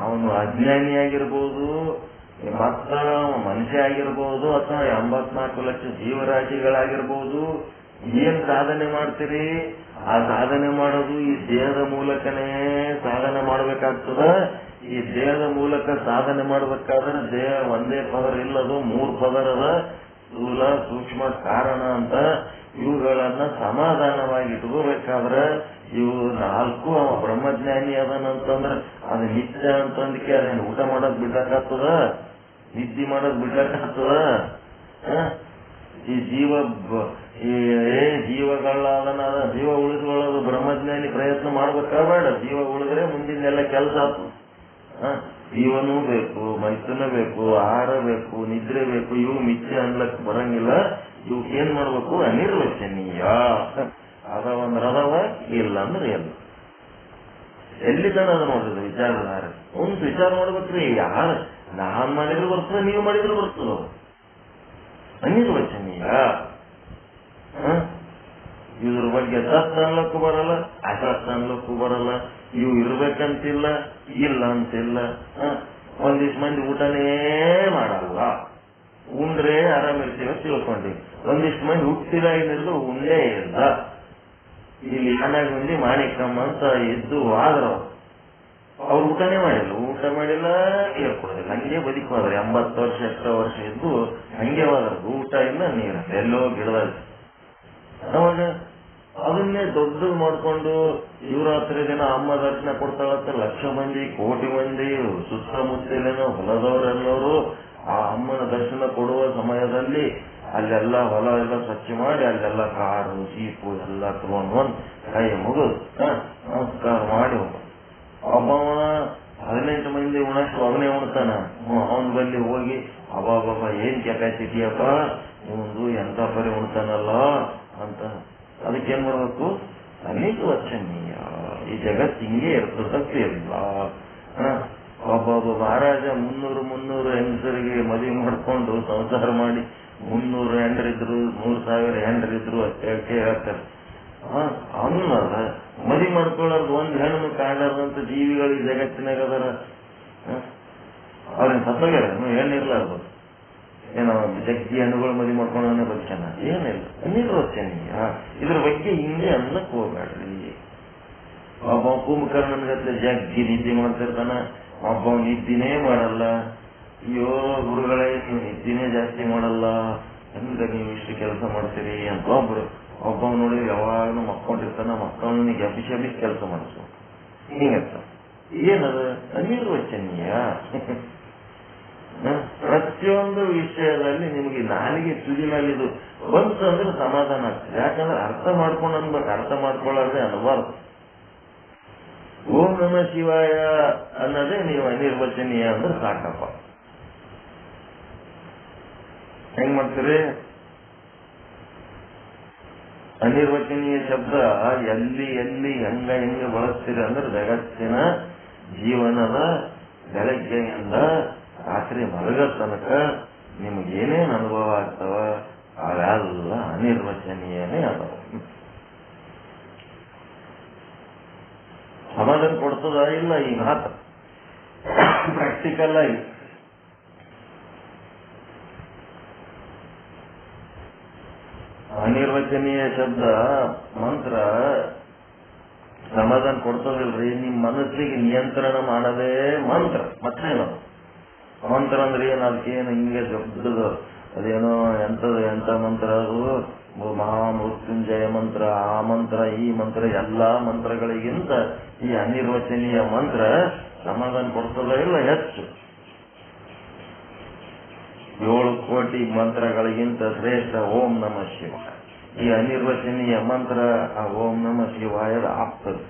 ಅವನು ಅಜ್ಞಾನಿ ಆಗಿರ್ಬೋದು, ಮತ್ತ ಮನುಷ್ಯ ಆಗಿರ್ಬೋದು, ಅಥವಾ 84 ಲಕ್ಷ ಜೀವರಾಶಿಗಳಾಗಿರ್ಬೋದು. ಏನ್ ಸಾಧನೆ ಮಾಡ್ತೀರಿ? ಆ ಸಾಧನೆ ಮಾಡೋದು ಈ ದೇಹದ ಮೂಲಕನೇ ಸಾಧನೆ ಮಾಡ್ಬೇಕಾಗ್ತದ. ಈ ದೇಹದ ಮೂಲಕ ಸಾಧನೆ ಮಾಡ್ಬೇಕಾದ್ರೆ ದೇಹ ಒಂದೇ ಪದರ ಇಲ್ಲದು, 3 ಪದರದ ಸ್ಥೂಲ, ಸೂಕ್ಷ್ಮ, ಕಾರಣ ಅಂತ. ಇವುಗಳನ್ನ ಸಮಾಧಾನವಾಗಿ ಇಟ್ಕೋಬೇಕಾದ್ರೆ ಇವು 4 ಅವ ಬ್ರಹ್ಮಜ್ಞಾನಿ ಅದನಂತಂದ್ರೆ ಅದು ನಿತ್ಯ ಅಂತಂದಕ್ಕೆ ಅದೇನು ಊಟ ಮಾಡೋದ್ ಬಿಡ್ಬೇಕಾಗ್ತದ? ನಿದ್ದೆ ಮಾಡೋದ್ ಬಿಡ್ಬೇಕಾಗ್ತದ? ಈ ಜೀವಗಳನ್ನ ಜೀವ ಉಳಿದುಕೊಳ್ಳೋದು ಬ್ರಹ್ಮಜ್ಞಾನಿ ಪ್ರಯತ್ನ ಮಾಡ್ಬೇಕಾಗಬೇಡ. ಜೀವ ಉಳಿದ್ರೆ ಮುಂದಿನೆಲ್ಲ ಕೆಲಸ ಆಯ್ತು. ಜೀವನೂ ಬೇಕು, ಮೈಥುನ ಬೇಕು, ಆಹಾರ ಬೇಕು, ನಿದ್ರೆ ಬೇಕು. ಇವು ಮಿಥ್ಯ ಅನ್ಲಕ್ ಬರಂಗಿಲ್ಲ. ಇವು ಏನ್ ಮಾಡ್ಬೇಕು? ಅನಿರ್ವಚನೀಯ ಅದವಂದ್ರೆ ಅದವ, ಇಲ್ಲ ಅಂದ್ರೆ ಎಲ್ಲ. ಎಲ್ಲಿ ತನ ಅದ ನೋಡಿದ್ರು ವಿಚಾರಧಾರ. ಒಂದು ವಿಚಾರ ಮಾಡ್ಬೇಕ್ರಿ. ಯಾರು ನಾನ್ ಮಾಡಿದ್ರು ಬರ್ತದ, ನೀವು ಮಾಡಿದ್ರು ಬರ್ತದ. ಅನಿರ್ವಚನೀಯ. ಇದ್ರ ಬಗ್ಗೆ ಸತ್ ಅನ್ಲಕ್ಕೂ ಬರಲ್ಲ, ಅಸತ್ ಅನ್ಲಕ್ಕೂ ಬರಲ್ಲ. ಇವು ಇರ್ಬೇಕಂತಿಲ್ಲ, ಇಲ್ಲ ಅಂತಿಲ್ಲ. ಒಂದಿಷ್ಟು ಮಂದಿ ಊಟನೇ ಮಾಡಲ್ಲ, ಉಂಡ್ರೆ ಆರಾಮಿರ್ತೀವ ತಿಳ್ಕೊಂಡಿ. ಒಂದಿಷ್ಟು ಮಂದಿ ಹುಟ್ಟಿದ ಏನಿದ್ರು ಉಂಡೇ ಇಲ್ಲ. ಇಲ್ಲಿ ಮನ್ಯಾಗ ಮಂದಿ ಮಾಣಿಕಮ್ಮ ಅಂತ ಇದ್ದು ಆದ್ರ ಅವ್ರು ಊಟನೇ ಮಾಡಿಲ್ಲ, ಊಟ ಮಾಡಿಲ್ಲ, ನೀರು ಕೊಡೋದಿಲ್ಲ, ಹಂಗೆ ಬದುಕೋದ್ರೆ 80 ವರ್ಷ 80 ವರ್ಷ ಇದ್ದು ಹಂಗೆ ಹೋದ್ರ. ಊಟ ಇಲ್ಲ, ನೀರು ಎಲ್ಲೋ ಗಿಡದಲ್ಲಿ. ಅವಾಗ ಅದನ್ನೇ ದೊಡ್ಡದು ಮಾಡ್ಕೊಂಡು ಶಿವರಾತ್ರಿ ದಿನ ಅಮ್ಮ ದರ್ಶನ ಕೊಡ್ತಾಳತ್ತ. ಲಕ್ಷ ಮಂದಿ, ಕೋಟಿ ಮಂದಿ ಸುತ್ತಮುತ್ತಲಿನ ಹೊಲದವರೆಲ್ಲರೂ ಆ ಅಮ್ಮನ ದರ್ಶನ ಕೊಡುವ ಸಮಯದಲ್ಲಿ ಅಲ್ಲೆಲ್ಲ ಹೊಲ ಎಲ್ಲ ಸ್ವಚ್ಛ ಮಾಡಿ ಅಲ್ಲೆಲ್ಲ ಕಾರು, ಜೀಪು ಎಲ್ಲ ತಗೊಂಡು ಕೈ ಮುಗಿದು ನಮಸ್ಕಾರ ಮಾಡಿ ಒಬ್ಬವ 18 ಮಂದಿ ಉಣಷ್ಟು ಅವನೇ ಉಣ್ತಾನ. ಅವನ ಬಲ್ಲಿ ಹೋಗಿ ಅಬ್ಬಾಬಾಬಾ ಏನ್ ಕೆಪಾಸಿಟಿಯಪ್ಪ ಇವಂದು, ಎಂತ ಪರಿ ಉಣ್ತಾನಲ್ಲ ಅಂತ. ಅದಕ್ಕೇನ್ ಮಾಡ್ಬೇಕು? ಅನಿರ್ವಚನೀಯ. ಈ ಜಗತ್ತು ಹಿಂಗೆ ಇರ್ತದಕ್ಕೆ ಇಲ್ಲ. ಒಬ್ಬೊಬ್ಬ ಮಹಾರಾಜ 300 ಹೆಂಗಸರಿಗೆ ಮದುವೆ ಮಾಡ್ಕೊಂಡು ಸಂಸಾರ ಮಾಡಿ 300 ಹೆಂಡ್ರಿದ್ರು, 3000 ಹೆಂಡ್ರಿದ್ರು ಅಂತ ಹೇಳ್ತಾರೆ. ಅನ್ನದ ಮದಿ ಮಾಡ್ಕೊಳ್ಳಾರ್ದು ಒಂದ್ ಹೆಣ್ಣು ಕಾಣಲಾರ್ದಂತ ಜೀವಿಗಳು ಈ ಜಗತ್ತಿನಾಗ ಅದರ. ಅವ್ರೇನ್ ಸತ್ತೋಗ್ಯಾರ, ಹೆಣ್ಣಿರ್ಲಾರ್ದು ಏನೋ ಜಗ್ಗಿ ಹಣ್ಣುಗಳು ಮದಿ ಮಾಡ್ಕೊಂಡವನೇ ಬದುಕ್ಯಾನ, ಏನಿಲ್ಲ ನಿರ್ವಚನೀಯ. ಇದ್ರ ಬಗ್ಗೆ ಹಿಂಗೆ ಅನ್ನಕ್ ಹೋಗ್ಬೇಡ್ರಿ. ಒಬ್ಬ ಕುಂಭಕರ್ಣನ ಗತ್ಲೆ ಜಗ್ಗಿ ನಿದ್ದೆ ಮಾಡ್ತಿರ್ತಾನ, ಒಬ್ಬ ನಿದ್ದಿನೇ ಮಾಡಲ್ಲ. ಅಯ್ಯೋ ಗುರುಗಳೇ ನೀವು ನಿದ್ದಿನೇ ಜಾಸ್ತಿ ಮಾಡಲ್ಲ, ಹೆಂಗ ನೀವು ಇಷ್ಟು ಕೆಲಸ ಮಾಡ್ತೀರಿ ಅಂತ ಒಬ್ಬ ನೋಡಿ ಯಾವಾಗಲೂ ಮಕ್ಕೊಂಡಿರ್ತಾನ, ಮಕ್ಕಳನಿಗೆ ಅಭಿಷೇಕ ಕೆಲಸ ಮಾಡಿಸ್ಬೇಕು. ಹಿಂಗಂತ ಏನದು ಅನಿರ್ವಚನೀಯ. ಪ್ರತಿಯೊಂದು ವಿಷಯದಲ್ಲಿ ನಿಮಗೆ ನಾಲಿಗೆ ತುದಿ ಮೇಲೆ ಇದು ಬಂತು ಅಂದ್ರೆ ಸಮಾಧಾನ ಆಗ್ತದೆ. ಯಾಕಂದ್ರೆ ಅರ್ಥ ಮಾಡ್ಕೊಂಡು ಅನ್ಬೇಕು, ಅರ್ಥ ಮಾಡ್ಕೊಳ್ಳೋದೇ ಅನ್ಬಾರ್ದು. ಓಂ ನಮಃ ಶಿವಾಯ ಅನ್ನೋದೇ ನೀವು ಅನಿರ್ವಚನೀಯ ಅಂದ್ರೆ ಸಾಕಪ್ಪ. ಹೆಂಗ್ ಮಾಡ್ತೀರಿ? ಅನಿರ್ವಚನೀಯ ಶಬ್ದ ಎಲ್ಲಿ ಎಲ್ಲಿ ಹೆಂಗ ಬಳಸ್ತೀರಿ ಅಂದ್ರೆ ಜಗತ್ತಿನ ಜೀವನದ ಬೆಳಗ್ಗೆಯಿಂದ ರಾತ್ರಿ ಮಲಗ ತನಕ ನಿಮಗೇನೇನು ಅನುಭವ ಆಗ್ತಾವ ಅವೆಲ್ಲ ಅನಿರ್ವಚನೀಯನೇ ಅದಾವ. ಸಮಾಧಾನ ಕೊಡ್ತದ ಇಲ್ಲ ಈ ಮಾತು ಪ್ರಾಕ್ಟಿಕಲ್ ಆಗಿ. ಅನಿರ್ವಚನೀಯ ಶಬ್ದ ಮಂತ್ರ ಸಮಾಧಾನ ಕೊಡ್ತದಿಲ್ರಿ. ನಿಮ್ ಮನಸ್ಸಿಗೆ ನಿಯಂತ್ರಣ ಮಾಡದೇ ಮಂತ್ರ. ಮತ್ತೇನು ಮಂತ್ರ ಅಂದ್ರೆ ಏನು? ಅದಕ್ಕೇನು ಹಿಂಗೆ ದೊಡ್ಡದು ಅದೇನೋ ಎಂತ ಮಂತ್ರ ಅದು, ಮಹಾಮೃತ್ಯುಂಜಯ ಮಂತ್ರ, ಆ ಮಂತ್ರ ಈ ಮಂತ್ರ, ಎಲ್ಲಾ ಮಂತ್ರಗಳಿಗಿಂತ ಈ ಅನಿರ್ವಚನೀಯ ಮಂತ್ರ ಸಮಾಧಾನ ಕೊಡ್ತದ ಇಲ್ಲ ಹೆಚ್ಚು. 7 ಕೋಟಿ ಮಂತ್ರಗಳಿಗಿಂತ ಶ್ರೇಷ್ಠ ಓಂ ನಮಃ ಶಿವಾಯ. ಈ ಅನಿರ್ವಚನೀಯ ಮಂತ್ರ ಆ ಓಂ ನಮಃ ಶಿವಾಯದ ಆಗ್ತದೆ.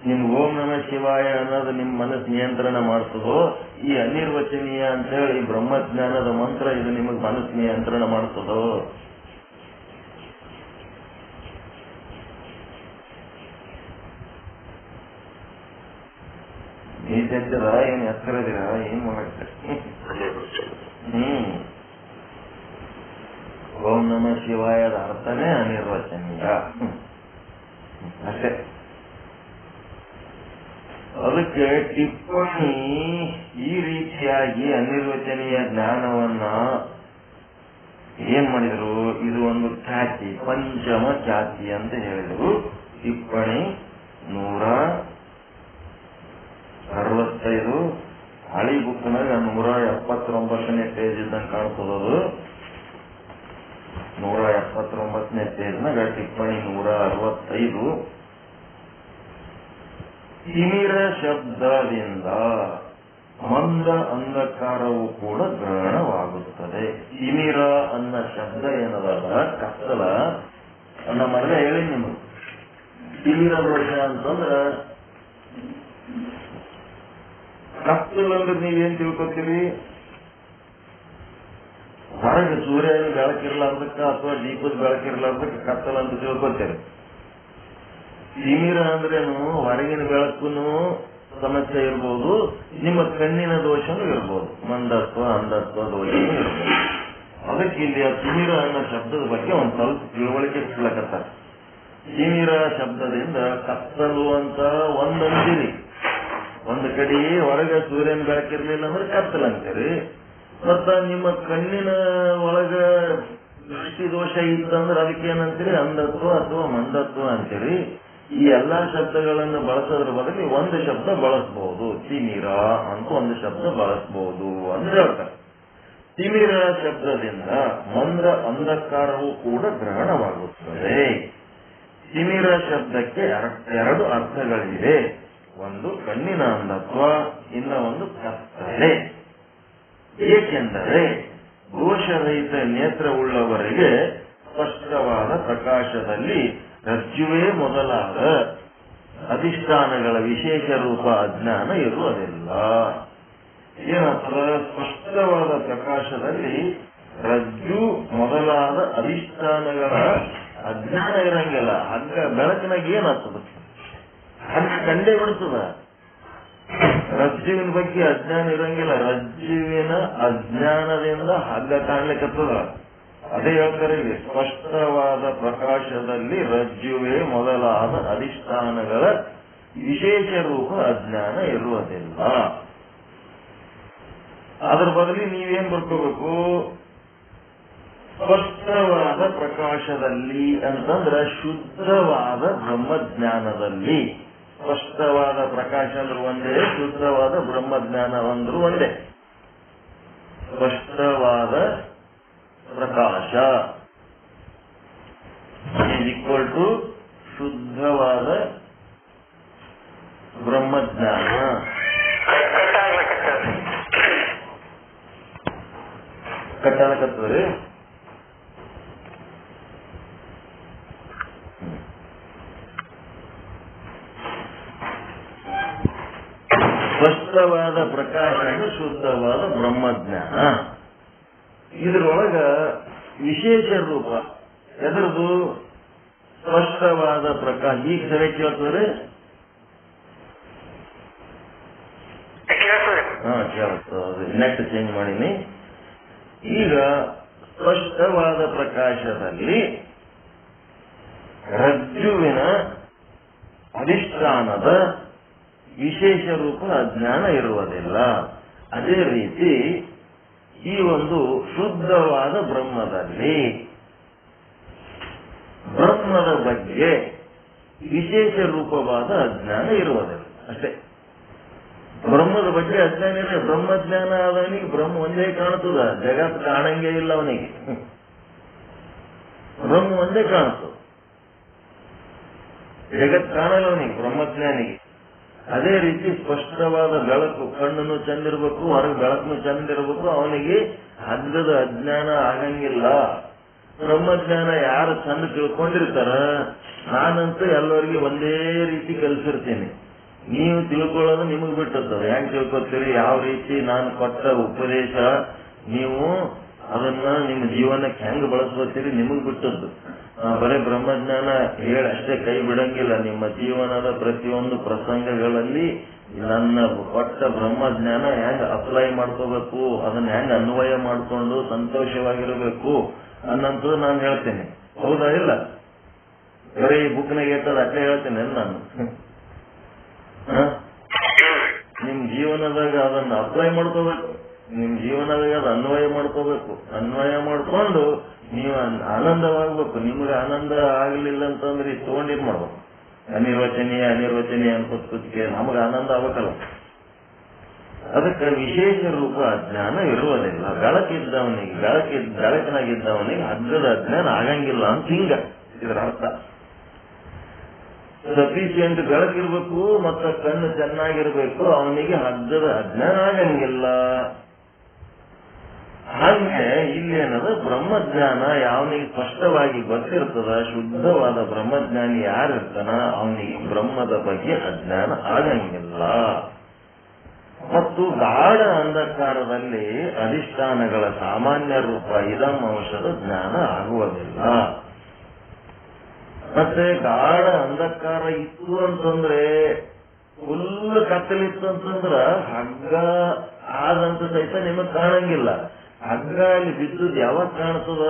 ನಿಮ್ ಓಂ ನಮಃ ಶಿವಾಯ ಅನ್ನೋದು ನಿಮ್ ಮನಸ್ಸು ನಿಯಂತ್ರಣ ಮಾಡ್ತದೋ, ಈ ಅನಿರ್ವಚನೀಯ ಅಂತ ಹೇಳಿ ಬ್ರಹ್ಮಜ್ಞಾನದ ಮಂತ್ರ ಇದು ನಿಮಗ್ ಮನಸ್ಸು ನಿಯಂತ್ರಣ ಮಾಡ್ತದೋ? ನೀತಿರ ಏನ್ ಎತ್ತರದಿರ ಏನ್ ಮಾಡ್ತಾರೆ? ಓಂ ನಮಃ ಶಿವಾಯದ ಅರ್ಥನೇ ಅನಿರ್ವಚನೀಯ ಅಷ್ಟೇ. ಅದಕ್ಕೆ ಟಿಪ್ಪಣಿ ಈ ರೀತಿಯಾಗಿ ಅನಿರ್ವಚನೀಯ ಜ್ಞಾನವನ್ನ ಏನ್ ಮಾಡಿದ್ರು, ಇದು ಒಂದು ಖ್ಯಾತಿ, ಪಂಚಮ ಖ್ಯಾತಿ ಅಂತ ಹೇಳಿದ್ರು. ಟಿಪ್ಪಣಿ 165 ಹಳಿ ಬುಕ್ನಾಗ 179ನೇ ಪೇಜ್ ಇದ್ದಂಗೆ ಕಾಣಿಸ್ತದದು. 179ನೇ ಪೇಜ್ನಾಗ ಟಿಪ್ಪಣಿ 165. ತಿಮಿರ ಶಬ್ದದಿಂದ ಮಂದ ಅಂಧಕಾರವು ಕೂಡ ಗ್ರಹಣವಾಗುತ್ತದೆ. ತಿಮಿರ ಅನ್ನ ಶಬ್ದ ಏನದಲ್ಲ, ಕತ್ತಲ. ನಮ್ಮ ಮನೆ ಹೇಳಿ ನಿಮ್ಗೆ ತಿಮಿರ ದೋಷ ಅಂತಂದ್ರ ಕತ್ತಲಂದ್ರೆ ನೀವೇನ್ ತಿಳ್ಕೊತೀರಿ? ಹೊರಗೆ ಸೂರ್ಯನ ಬೆಳಕಿರ್ಲಾರ್ದಕ್ಕ ಅಥವಾ ದೀಪದ ಬೆಳಕಿರ್ಲಾರ್ದಕ್ಕ ಕತ್ತಲ ಅಂತ ತಿಳ್ಕೊತೀರಿ. ತಿಮಿರ ಅಂದ್ರೇನು, ಹೊರಗಿನ ಬೆಳಕು ಸಮಸ್ಯೆ ಇರ್ಬೋದು, ನಿಮ್ಮ ಕಣ್ಣಿನ ದೋಷನೂ ಇರ್ಬೋದು, ಮಂದತ್ವ ಅಂಧತ್ವ ದೋಷನೂ ಇರ್ಬೋದು. ಅದಕ್ಕೆ ಇಲ್ಲಿ ಆ ತಿಮಿರ ಅನ್ನೋ ಶಬ್ದದ ಬಗ್ಗೆ ಒಂದ್ ಸ್ವಲ್ಪ ತಿಳುವಳಿಕೆ ಕೊಡ್ಲಕತ್ತಾರ. ತಿಮಿರ ಶಬ್ದದಿಂದ ಕತ್ತಲು ಅಂತ ಒಂದಂತೀರಿ. ಒಂದು ಕಡೆ ಹೊರಗೆ ಸೂರ್ಯನ ಬೆಳಕಿರ್ಲಿಲ್ಲ ಅಂದ್ರೆ ಕತ್ತಲ ಅಂತೀರಿ. ಮತ್ತ ನಿಮ್ಮ ಕಣ್ಣಿನ ಒಳಗ ದೃಷ್ಟಿ ದೋಷ ಇತ್ತಂದ್ರೆ ಅದಕ್ಕೇನಂತೀರಿ? ಅಂಧತ್ವ ಅಥವಾ ಮಂದತ್ವ ಅಂತೀರಿ. ಈ ಎಲ್ಲಾ ಶಬ್ದಗಳನ್ನು ಬಳಸೋದ್ರ ಬದಲು ಒಂದು ಶಬ್ದ ಬಳಸಬಹುದು. ತಿಮಿರ ಅಂತ ಒಂದು ಶಬ್ದ ಬಳಸಬಹುದು ಅಂತ ಹೇಳ್ತಾರೆ. ತಿಮಿರ ಶಬ್ದದಿಂದ ಮಂದ ಅಂಧಕಾರವು ಕೂಡ ಗ್ರಹಣವಾಗುತ್ತದೆ. ತಿಮಿರ ಶಬ್ದಕ್ಕೆ 2 ಅರ್ಥಗಳಿವೆ. ಒಂದು ಕಣ್ಣಿನ ಅಂಧತ್ವ, ಇನ್ನ ಒಂದು ಕತ್ತಲೆ. ಏಕೆಂದರೆ ದೋಷರಹಿತ ನೇತ್ರವುಳ್ಳವರಿಗೆ ಸ್ಪಷ್ಟವಾದ ಪ್ರಕಾಶದಲ್ಲಿ ರಜ್ಜುವೇ ಮೊದಲಾದ ಅಧಿಷ್ಠಾನಗಳ ವಿಶೇಷ ರೂಪ ಅಜ್ಞಾನ ಇರುವುದಿಲ್ಲ. ಏನಂತ? ಸ್ಪಷ್ಟವಾದ ಪ್ರಕಾಶದಲ್ಲಿ ರಜ್ಜು ಮೊದಲಾದ ಅಧಿಷ್ಠಾನಗಳ ಅಜ್ಞಾನ ಇರಂಗಿಲ್ಲ. ಹಗ್ಗ ಬೆಳಕಿನಾಗ ಏನಾಗ್ತದ? ಹಗ್ಗ ಕಂಡೇ ಬಿಡ್ತದ. ರಜ್ಜುವಿನ ಬಗ್ಗೆ ಅಜ್ಞಾನ ಇರಂಗಿಲ್ಲ. ರಜ್ಜುವಿನ ಅಜ್ಞಾನದಿಂದ ಹಗ್ಗ ಕಾಣ್ಲಿಕ್ಕತ್ತದ. ಅದೇ ಹೇಳ್ತಾರೆ ಇಲ್ಲಿ, ಸ್ಪಷ್ಟವಾದ ಪ್ರಕಾಶದಲ್ಲಿ ರಜ್ಜುವೇ ಮೊದಲಾದ ಅಧಿಷ್ಠಾನಗಳ ವಿಶೇಷ ರೂಪ ಅಜ್ಞಾನ ಇರುವುದಿಲ್ಲ. ಅದರ ಬದಲಿ ನೀವೇನ್ ಬರ್ಕೋಬೇಕು, ಸ್ಪಷ್ಟವಾದ ಪ್ರಕಾಶದಲ್ಲಿ ಅಂತಂದ್ರೆ ಶುದ್ಧವಾದ ಬ್ರಹ್ಮಜ್ಞಾನದಲ್ಲಿ. ಸ್ಪಷ್ಟವಾದ ಪ್ರಕಾಶ ಅಂದ್ರೆ ಒಂದೇ, ಶುದ್ಧವಾದ ಬ್ರಹ್ಮಜ್ಞಾನ ಅಂದ್ರೂ ಒಂದೇ. ಸ್ಪಷ್ಟವಾದ ಪ್ರಕಾಶ ಈಸ್ ಈಕ್ವಲ್ ಟು ಶುದ್ಧವಾದ ಬ್ರಹ್ಮಜ್ಞಾನ. ಕಟ್ಟಾಲಕತ್ತದ್ರಿ. ಸ್ಪಷ್ಟವಾದ ಪ್ರಕಾಶ ಅಂದ್ರೆ ಶುದ್ಧವಾದ ಬ್ರಹ್ಮಜ್ಞಾನ. ಇದ್ರೊಳಗ ವಿಶೇಷ ರೂಪ ಎದರದು? ಸ್ಪಷ್ಟವಾದ ಪ್ರಕಾಶ. ಈಗ ಸರಿ ಕೇಳ್ತದ್ರಿ? ಕೇಳ್ತದೆ. ನೆಟ್ ಚೇಂಜ್ ಮಾಡೀನಿ. ಈಗ ಸ್ಪಷ್ಟವಾದ ಪ್ರಕಾಶದಲ್ಲಿ ರಜ್ಜುವಿನ ಅಧಿಷ್ಠಾನದ ವಿಶೇಷ ರೂಪ ಅಜ್ಞಾನ ಇರುವುದಿಲ್ಲ. ಅದೇ ರೀತಿ ಈ ಒಂದು ಶುದ್ಧವಾದ ಬ್ರಹ್ಮದಲ್ಲಿ ಬ್ರಹ್ಮದ ಬಗ್ಗೆ ವಿಶೇಷ ರೂಪವಾದ ಅಜ್ಞಾನ ಇರುವುದಿಲ್ಲ. ಅಷ್ಟೇ. ಬ್ರಹ್ಮದ ಬಗ್ಗೆ ಅಜ್ಞಾನ ಇಲ್ಲ. ಬ್ರಹ್ಮಜ್ಞಾನ ಆದವನಿಗೆ ಬ್ರಹ್ಮ ಒಂದೇ ಕಾಣ್ತದ, ಜಗತ್ ಕಾಣಂಗೇ ಇಲ್ಲ ಅವನಿಗೆ. ಬ್ರಹ್ಮ ಒಂದೇ ಕಾಣ್ತದ, ಜಗತ್ ಕಾಣಲ್ಲ ಅವನಿಗೆ, ಬ್ರಹ್ಮಜ್ಞಾನಿಗೆ. ಅದೇ ರೀತಿ ಸ್ಪಷ್ಟವಾದ ಬೆಳಕು, ಕಣ್ಣನ್ನು ಚಂದಿರ್ಬೇಕು, ಹೊರಗೆ ಬೆಳಕನ್ನು ಚಂದಿರ್ಬೇಕು, ಅವನಿಗೆ ಹಗ್ಗದ ಅಜ್ಞಾನ ಆಗಂಗಿಲ್ಲ. ಬ್ರಹ್ಮಜ್ಞಾನ ಯಾರು ಚಂದ ತಿಳ್ಕೊಂಡಿರ್ತಾರ, ನಾನಂತೂ ಎಲ್ಲರಿಗೂ ಒಂದೇ ರೀತಿ ಕಲಿಸಿರ್ತೀನಿ. ನೀವು ತಿಳ್ಕೊಳ್ಳೋದು ನಿಮಗ್ ಬಿಟ್ಟದ. ಹೆಂಗ್ ತಿಳ್ಕೊತೀರಿ, ಯಾವ ರೀತಿ ನಾನು ಕೊಟ್ಟ ಉಪದೇಶ ನೀವು ಅದನ್ನ ನಿಮ್ಮ ಜೀವನಕ್ಕೆ ಹೆಂಗ್ ಬಳಸ್ಕೊತೀರಿ ನಿಮಗ್ ಬಿಟ್ಟದ್ದು. ಬರೀ ಬ್ರಹ್ಮಜ್ಞಾನ ಹೇಳಿ ಅಷ್ಟೇ ಕೈ ಬಿಡಂಗಿಲ್ಲ. ನಿಮ್ಮ ಜೀವನದ ಪ್ರತಿಯೊಂದು ಪ್ರಸಂಗಗಳಲ್ಲಿ ನನ್ನ ಕೊಟ್ಟ ಬ್ರಹ್ಮಜ್ಞಾನ ಹೆಂಗ್ ಅಪ್ಲೈ ಮಾಡ್ಕೋಬೇಕು, ಅದನ್ನ ಹೆಂಗ್ ಅನ್ವಯ ಮಾಡ್ಕೊಂಡು ಸಂತೋಷವಾಗಿರಬೇಕು ಅನ್ನಂಥದ್ದು ನಾನು ಹೇಳ್ತೇನೆ. ಹೌದಾ ಇಲ್ಲ? ಬರೀ ಬುಕ್ನಾಗ ಇರ್ತದ ಅಷ್ಟೇ ಹೇಳ್ತೇನೆ ನಾನು. ನಿಮ್ ಜೀವನದಾಗ ಅದನ್ನ ಅಪ್ಲೈ ಮಾಡ್ಕೋಬೇಕು, ನಿಮ್ ಜೀವನದಾಗ ಅದು ಅನ್ವಯ ಮಾಡ್ಕೋಬೇಕು. ಅನ್ವಯ ಮಾಡ್ಕೊಂಡು ನೀವು ಆನಂದವಾಗ್ಬೇಕು. ನಿಮ್ಗೆ ಆನಂದ ಆಗ್ಲಿಲ್ಲ ಅಂತಂದ್ರೆ ತಗೊಂಡಿದ್ ಮಾಡ್ಬೇಕು. ಅನಿರ್ವಚನೀಯ ಅನ್ಕೋತ್ಕೂತಿಗೆ ನಮ್ಗೆ ಆನಂದ ಆಗ್ಬೇಕಲ್ಲ. ಅದಕ್ಕೆ ವಿಶೇಷ ರೂಪ ಅಜ್ಞಾನ ಇರುವುದಿಲ್ಲ. ಬೆಳಕಿನಾಗಿದ್ದವನಿಗೆ ಹಗ್ಗದ ಅಜ್ಞಾನ ಆಗಂಗಿಲ್ಲ ಅಂತ ಹಿಂಗ ಇದರ ಅರ್ಥ. ಸಫಿಶಿಯಂಟ್ ಬೆಳಕಿರ್ಬೇಕು ಮತ್ತು ಕಣ್ಣು ಚೆನ್ನಾಗಿರ್ಬೇಕು, ಅವನಿಗೆ ಹಗ್ಗದ ಅಜ್ಞಾನ ಆಗಂಗಿಲ್ಲ. ಹಾಗೆ ಇಲ್ಲೇನದ ಬ್ರಹ್ಮಜ್ಞಾನ ಯಾವನಿಗೆ ಸ್ಪಷ್ಟವಾಗಿ ಗೊತ್ತಿರ್ತದ, ಶುದ್ಧವಾದ ಬ್ರಹ್ಮಜ್ಞಾನಿ ಯಾರಿರ್ತಾನ ಅವನಿಗೆ ಬ್ರಹ್ಮದ ಬಗ್ಗೆ ಅಜ್ಞಾನ ಆಗಂಗಿಲ್ಲ. ಮತ್ತು ಗಾಢ ಅಂಧಕಾರದಲ್ಲಿ ಅಧಿಷ್ಠಾನಗಳ ಸಾಮಾನ್ಯ ರೂಪ ಇದಂ ಅಂಶದ ಜ್ಞಾನ ಆಗುವುದಿಲ್ಲ. ಮತ್ತೆ ಗಾಢ ಅಂಧಕಾರ ಇತ್ತು ಅಂತಂದ್ರೆ, ಫುಲ್ ಕತ್ತಲಿತ್ತು ಅಂತಂದ್ರ ಹಗ್ಗ ಆದಂತ ಸಹಿತ ನಿಮಗ್ ಕಾಣಂಗಿಲ್ಲ. ಹಗ್ಗ ಅಲ್ಲಿ ಬಿದ್ದುದು ಯಾವಾಗ ಕಾಣ್ತದ?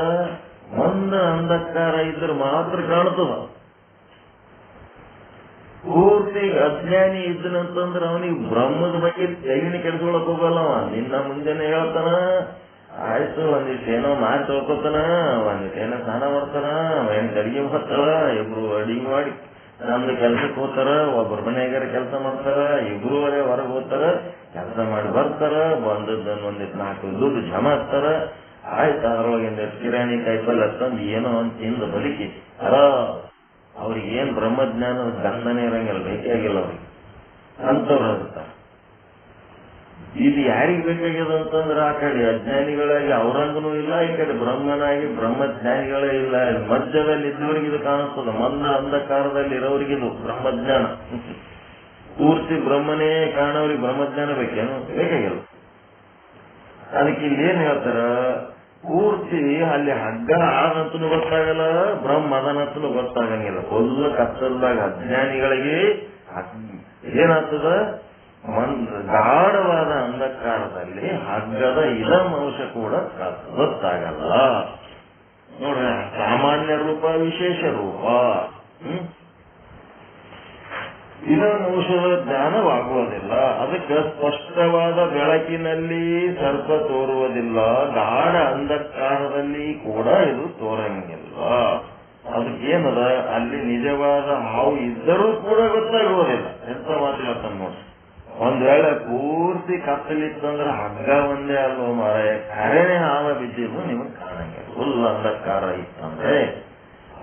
ಒಂದು ಅಂಧಕಾರ ಇದ್ರೆ ಮಾತ್ರ ಕಾಣ್ತದ. ಪೂರ್ತಿ ಅಜ್ಞಾನಿ ಇದ್ದನಂತಂದ್ರೆ ಅವನಿಗೆ ಬ್ರಹ್ಮದ ಬಗ್ಗೆ ತೆಗಿನ ಕೆಡಿಸ್ಕೊಳಕ್ ಹೋಗಲ್ಲ. ನಿನ್ನ ಮುಂದೆನೆ ಹೇಳ್ತಾನ, ಆಯ್ತು ಒಂದಿಷ್ಟು ಏನೋ ಮಾಡಿ ತೊಳ್ಕೊತಾನ, ಒಂದಿಷ್ಟು ಏನೋ ಸ್ನಾನ ಮಾಡ್ತಾನ, ಏನ್ ಅಡಿಗೆ ಮಾಡ್ತಾರ, ಇಬ್ರು ಅಡಿಗೆ ಮಾಡಿ ನಮ್ದು ಕೆಲ್ಸಕ್ಕೆ ಹೋಗ್ತಾರ, ಒಬ್ಬರ ಮನೆಯಾಗಾರ ಕೆಲಸ ಮಾಡ್ತಾರ, ಇಬ್ರು ಹೊರಗೆ ಹೋಗ್ತಾರ, ಕೆಲಸ ಮಾಡಿ ಬರ್ತಾರ, ಬಂದದ್ದನ್ನು ಒಂದಿಷ್ಟು 4 ದುಡ್ಡು ಜಮಾಸ್ತಾರ. ಆಯ್ತು ಅದ್ರೊಳಗಿಂದ ಕಿರಾಣಿ ಕೈಪಲ್ ಹತ್ತಂದು ಏನೋ ಒಂದು ತಿಂದು ಬದುಕಿ ಅವ್ರಿಗೆ ಏನ್ ಬ್ರಹ್ಮಜ್ಞಾನದ ಗಂಧನೇ ಇರಂಗಿಲ್ಲ, ಬೇಕಾಗಿಲ್ಲ ಅವ್ರಿಗೆ. ಅಂತವ್ರು ಇರ್ತಾರ. ಇದು ಯಾರಿಗ್ ಬೇಕಾಗ್ಯದ ಅಂತಂದ್ರೆ ಆ ಕಡೆ ಅಜ್ಞಾನಿಗಳಾಗಿ ಅವರಂಗನೂ ಇಲ್ಲ, ಈ ಕಡೆ ಬ್ರಹ್ಮನಾಗಿ ಬ್ರಹ್ಮಜ್ಞಾನಿಗಳೇ ಇಲ್ಲ. ಮಧ್ಯದಲ್ಲಿ ಇದ್ದವರಿಗೆ ಇದು ಕಾಣಿಸ್ತದ. ಅಂಧಕಾರದಲ್ಲಿ ಇರೋರಿಗಿದು ಬ್ರಹ್ಮಜ್ಞಾನ. ಪೂರ್ತಿ ಬ್ರಹ್ಮನೇ ಕಾಣೋರಿಗೆ ಬ್ರಹ್ಮಜ್ಞಾನ ಬೇಕೇನು? ಬೇಕಾಗಿಲ್ಲ. ಅದಕ್ಕೆ ಇಲ್ಲಿ ಏನ್ ಹೇಳ್ತಾರ, ಪೂರ್ತಿ ಅಲ್ಲಿ ಹಗ್ಗ ಆದಂತೂ ಗೊತ್ತಾಗಲ್ಲ, ಬ್ರಹ್ಮ ಅದನಂತೂ ಗೊತ್ತಾಗಂಗಿಲ್ಲ. ಫುಲ್ ಕತ್ತಲ್ದಾಗ ಅಜ್ಞಾನಿಗಳಿಗೆ ಏನಾಗ್ತದ? ಗಾಢವಾದ ಅಂಧಕಾರದಲ್ಲಿ ಹಗ್ಗದ ಇದಂ ಅಂಶ ಕೂಡ ಗೊತ್ತಾಗಲ್ಲ. ನೋಡ್ರ, ಸಾಮಾನ್ಯ ರೂಪ ವಿಶೇಷ ರೂಪ. ಇದನ್ನಂಶದ ಜ್ಞಾನವಾಗುವುದಿಲ್ಲ. ಅದಕ್ಕೆ ಸ್ಪಷ್ಟವಾದ ಬೆಳಕಿನಲ್ಲಿ ಸರ್ಪ ತೋರುವುದಿಲ್ಲ, ಗಾಢ ಅಂಧಕಾರದಲ್ಲಿ ಕೂಡ ಇದು ತೋರಂಗಿಲ್ಲ. ಅದಕ್ಕೇನದ, ಅಲ್ಲಿ ನಿಜವಾದ ಹಾವು ಇದ್ದರೂ ಕೂಡ ಗೊತ್ತಾಗುವುದಿಲ್ಲ. ಎಂತ ಮಾತು ಹೇಳ್ತಾನೆ ನೋಡಿ. ಒಂದ್ ವೇಳೆ ಪೂರ್ತಿ ಕತ್ತಲಿತ್ತಂದ್ರೆ ಹಗ್ಗ ಒಂದೇ ಅಲ್ವ ಮಾರಾಯ, ಕರೆನೆ ಹಾವ ಬಿದ್ದಿದ್ದು ನಿಮಗ್ ಕಾಣಂಗಿಲ್ಲ. ಫುಲ್ ಅಂಧಕಾರ ಇತ್ತಂದ್ರೆ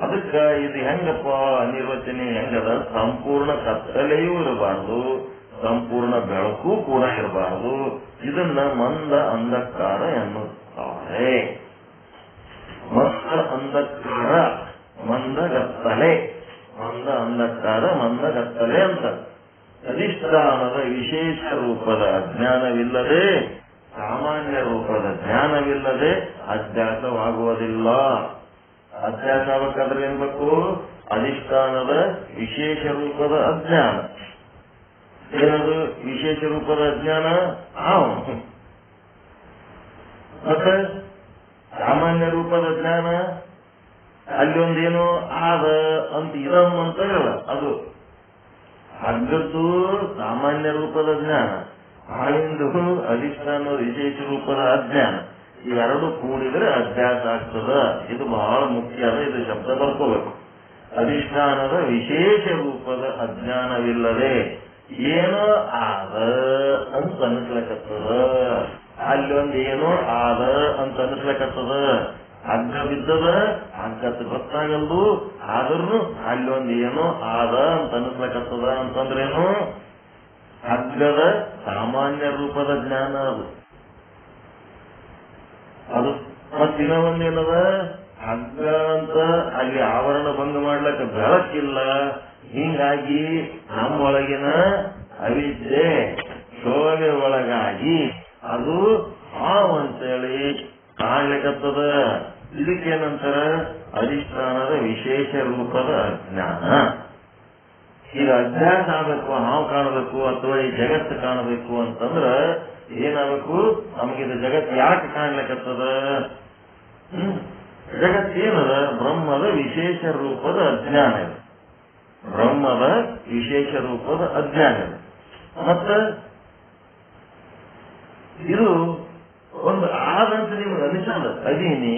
ಅದಕ್ಕ ಇದು ಹೆಂಗಪ್ಪ ನಿರ್ವಚನೆ ಹೆಂಗದ, ಸಂಪೂರ್ಣ ಕತ್ತಲೆಯೂ ಇರಬಾರ್ದು, ಸಂಪೂರ್ಣ ಬೆಳಕು ಕೂಡ ಇರಬಾರ್ದು. ಇದನ್ನ ಮಂದ ಅಂಧಕಾರ ಎನ್ನುತ್ತಾರೆ. ಮಂದ ಅಂಧಕಾರ, ಮಂದಗತ್ತಲೆ, ಮಂದ ಅಂಧಕಾರ ಮಂದಗತ್ತಲೆ ಅಂತ. ಅಧಿಷ್ಠಾನದ ವಿಶೇಷ ರೂಪದ ಅಜ್ಞಾನವಿಲ್ಲದೆ, ಸಾಮಾನ್ಯ ರೂಪದ ಜ್ಞಾನವಿಲ್ಲದೆ ಅಧ್ಯಾಸವಾಗುವುದಿಲ್ಲ. ಅಧ್ಯಾಸ ಆಗಬೇಕಾದ್ರೆ ಏನ್ ಬೇಕು? ಅಧಿಷ್ಠಾನದ ವಿಶೇಷ ರೂಪದ ಅಜ್ಞಾನ. ಏನದು ವಿಶೇಷ ರೂಪದ ಅಜ್ಞಾನ? ಮತ್ತೆ ಸಾಮಾನ್ಯ ರೂಪದ ಜ್ಞಾನ, ಅಲ್ಲಿ ಒಂದೇನು ಆದ ಅಂತ ಇದಮ್ ಅಂತ ಹೇಳ, ಅದು ಹಗ್ಗದ್ದು ಸಾಮಾನ್ಯ ರೂಪದ ಜ್ಞಾನ, ಹಾಳಿಂದು ಅಧಿಷ್ಠಾನದ ವಿಶೇಷ ರೂಪದ ಅಜ್ಞಾನ. ಇವೆರಡು ಕೂಡಿದ್ರೆ ಅಧ್ಯಾಸ ಆಗ್ತದ. ಇದು ಬಹಳ ಮುಖ್ಯ ಅದ, ಇದು ಶಬ್ದ ಬರ್ಕೋಬೇಕು. ಅಧಿಷ್ಠಾನದ ವಿಶೇಷ ರೂಪದ ಅಜ್ಞಾನವಿಲ್ಲದೆ ಏನೋ ಆದ ಅಂತ ಅನಿಸ್ಲಕತ್ತದ. ಅಲ್ಲಿ ಒಂದ್ ಏನೋ ಆದ ಅಂತ ಅನಿಸ್ಲಕತ್ತದ. ಹಗ್ಗ ಬಿದ್ದದ, ಹಗ್ಗತ್ ಗೊತ್ತಾಗಲ್ದು, ಆದ್ರೂ ಅಲ್ಲಿ ಒಂದ್ ಏನೋ ಆದ ಅಂತ ಅನಿಸ್ಲಕತ್ತದ. ಅಂತಂದ್ರೇನು? ಹಗ್ಗದ ಸಾಮಾನ್ಯ ರೂಪದ ಜ್ಞಾನ ಅದು. ಅದು ಮತ್ತಿನ ಒಂದೇನದ, ಹಗ್ಗ ಅಂತ ಅಲ್ಲಿ ಆವರಣ ಭಂಗ ಮಾಡ್ಲಕ್ಕ ಬೆಳಕಿಲ್ಲ. ಹೀಗಾಗಿ ನಮ್ಮೊಳಗಿನ ಅವಿದ್ಯೆ ಶೋಭೆ ಒಳಗಾಗಿ ಅದು ಹಾವು ಅಂತೇಳಿ ಕಾಣ್ಲಿಕ್ಕತ್ತದ. ಇದಕ್ಕೇನಂತಾರ? ಅಧಿಷ್ಠಾನದ ವಿಶೇಷ ರೂಪದ ಅಜ್ಞಾನ. ಈಗ ಅಧ್ಯಾಸ ಆಗಬೇಕು, ಹಾವು ಕಾಣಬೇಕು ಅಥವಾ ಈ ಜಗತ್ತು ಕಾಣಬೇಕು ಅಂತಂದ್ರ ಏನಾಗಬೇಕು? ನಮಗಿದು ಜಗತ್ತು ಯಾಕೆ ಕಾಣ್ಲಿಕ್ಕತ್ತದ? ಜಗತ್ತೇನದ? ಬ್ರಹ್ಮದ ವಿಶೇಷ ರೂಪದ ಅಜ್ಞಾನ ಇದೆ. ಬ್ರಹ್ಮದ ವಿಶೇಷ ರೂಪದ ಅಜ್ಞಾನ ಇದೆ. ಮತ್ತ ಇದು ಒಂದು ಆದಂತ ನಿಮ್ಗೆ ಅನಿಸಲ್ಲ. ಅದೀನಿ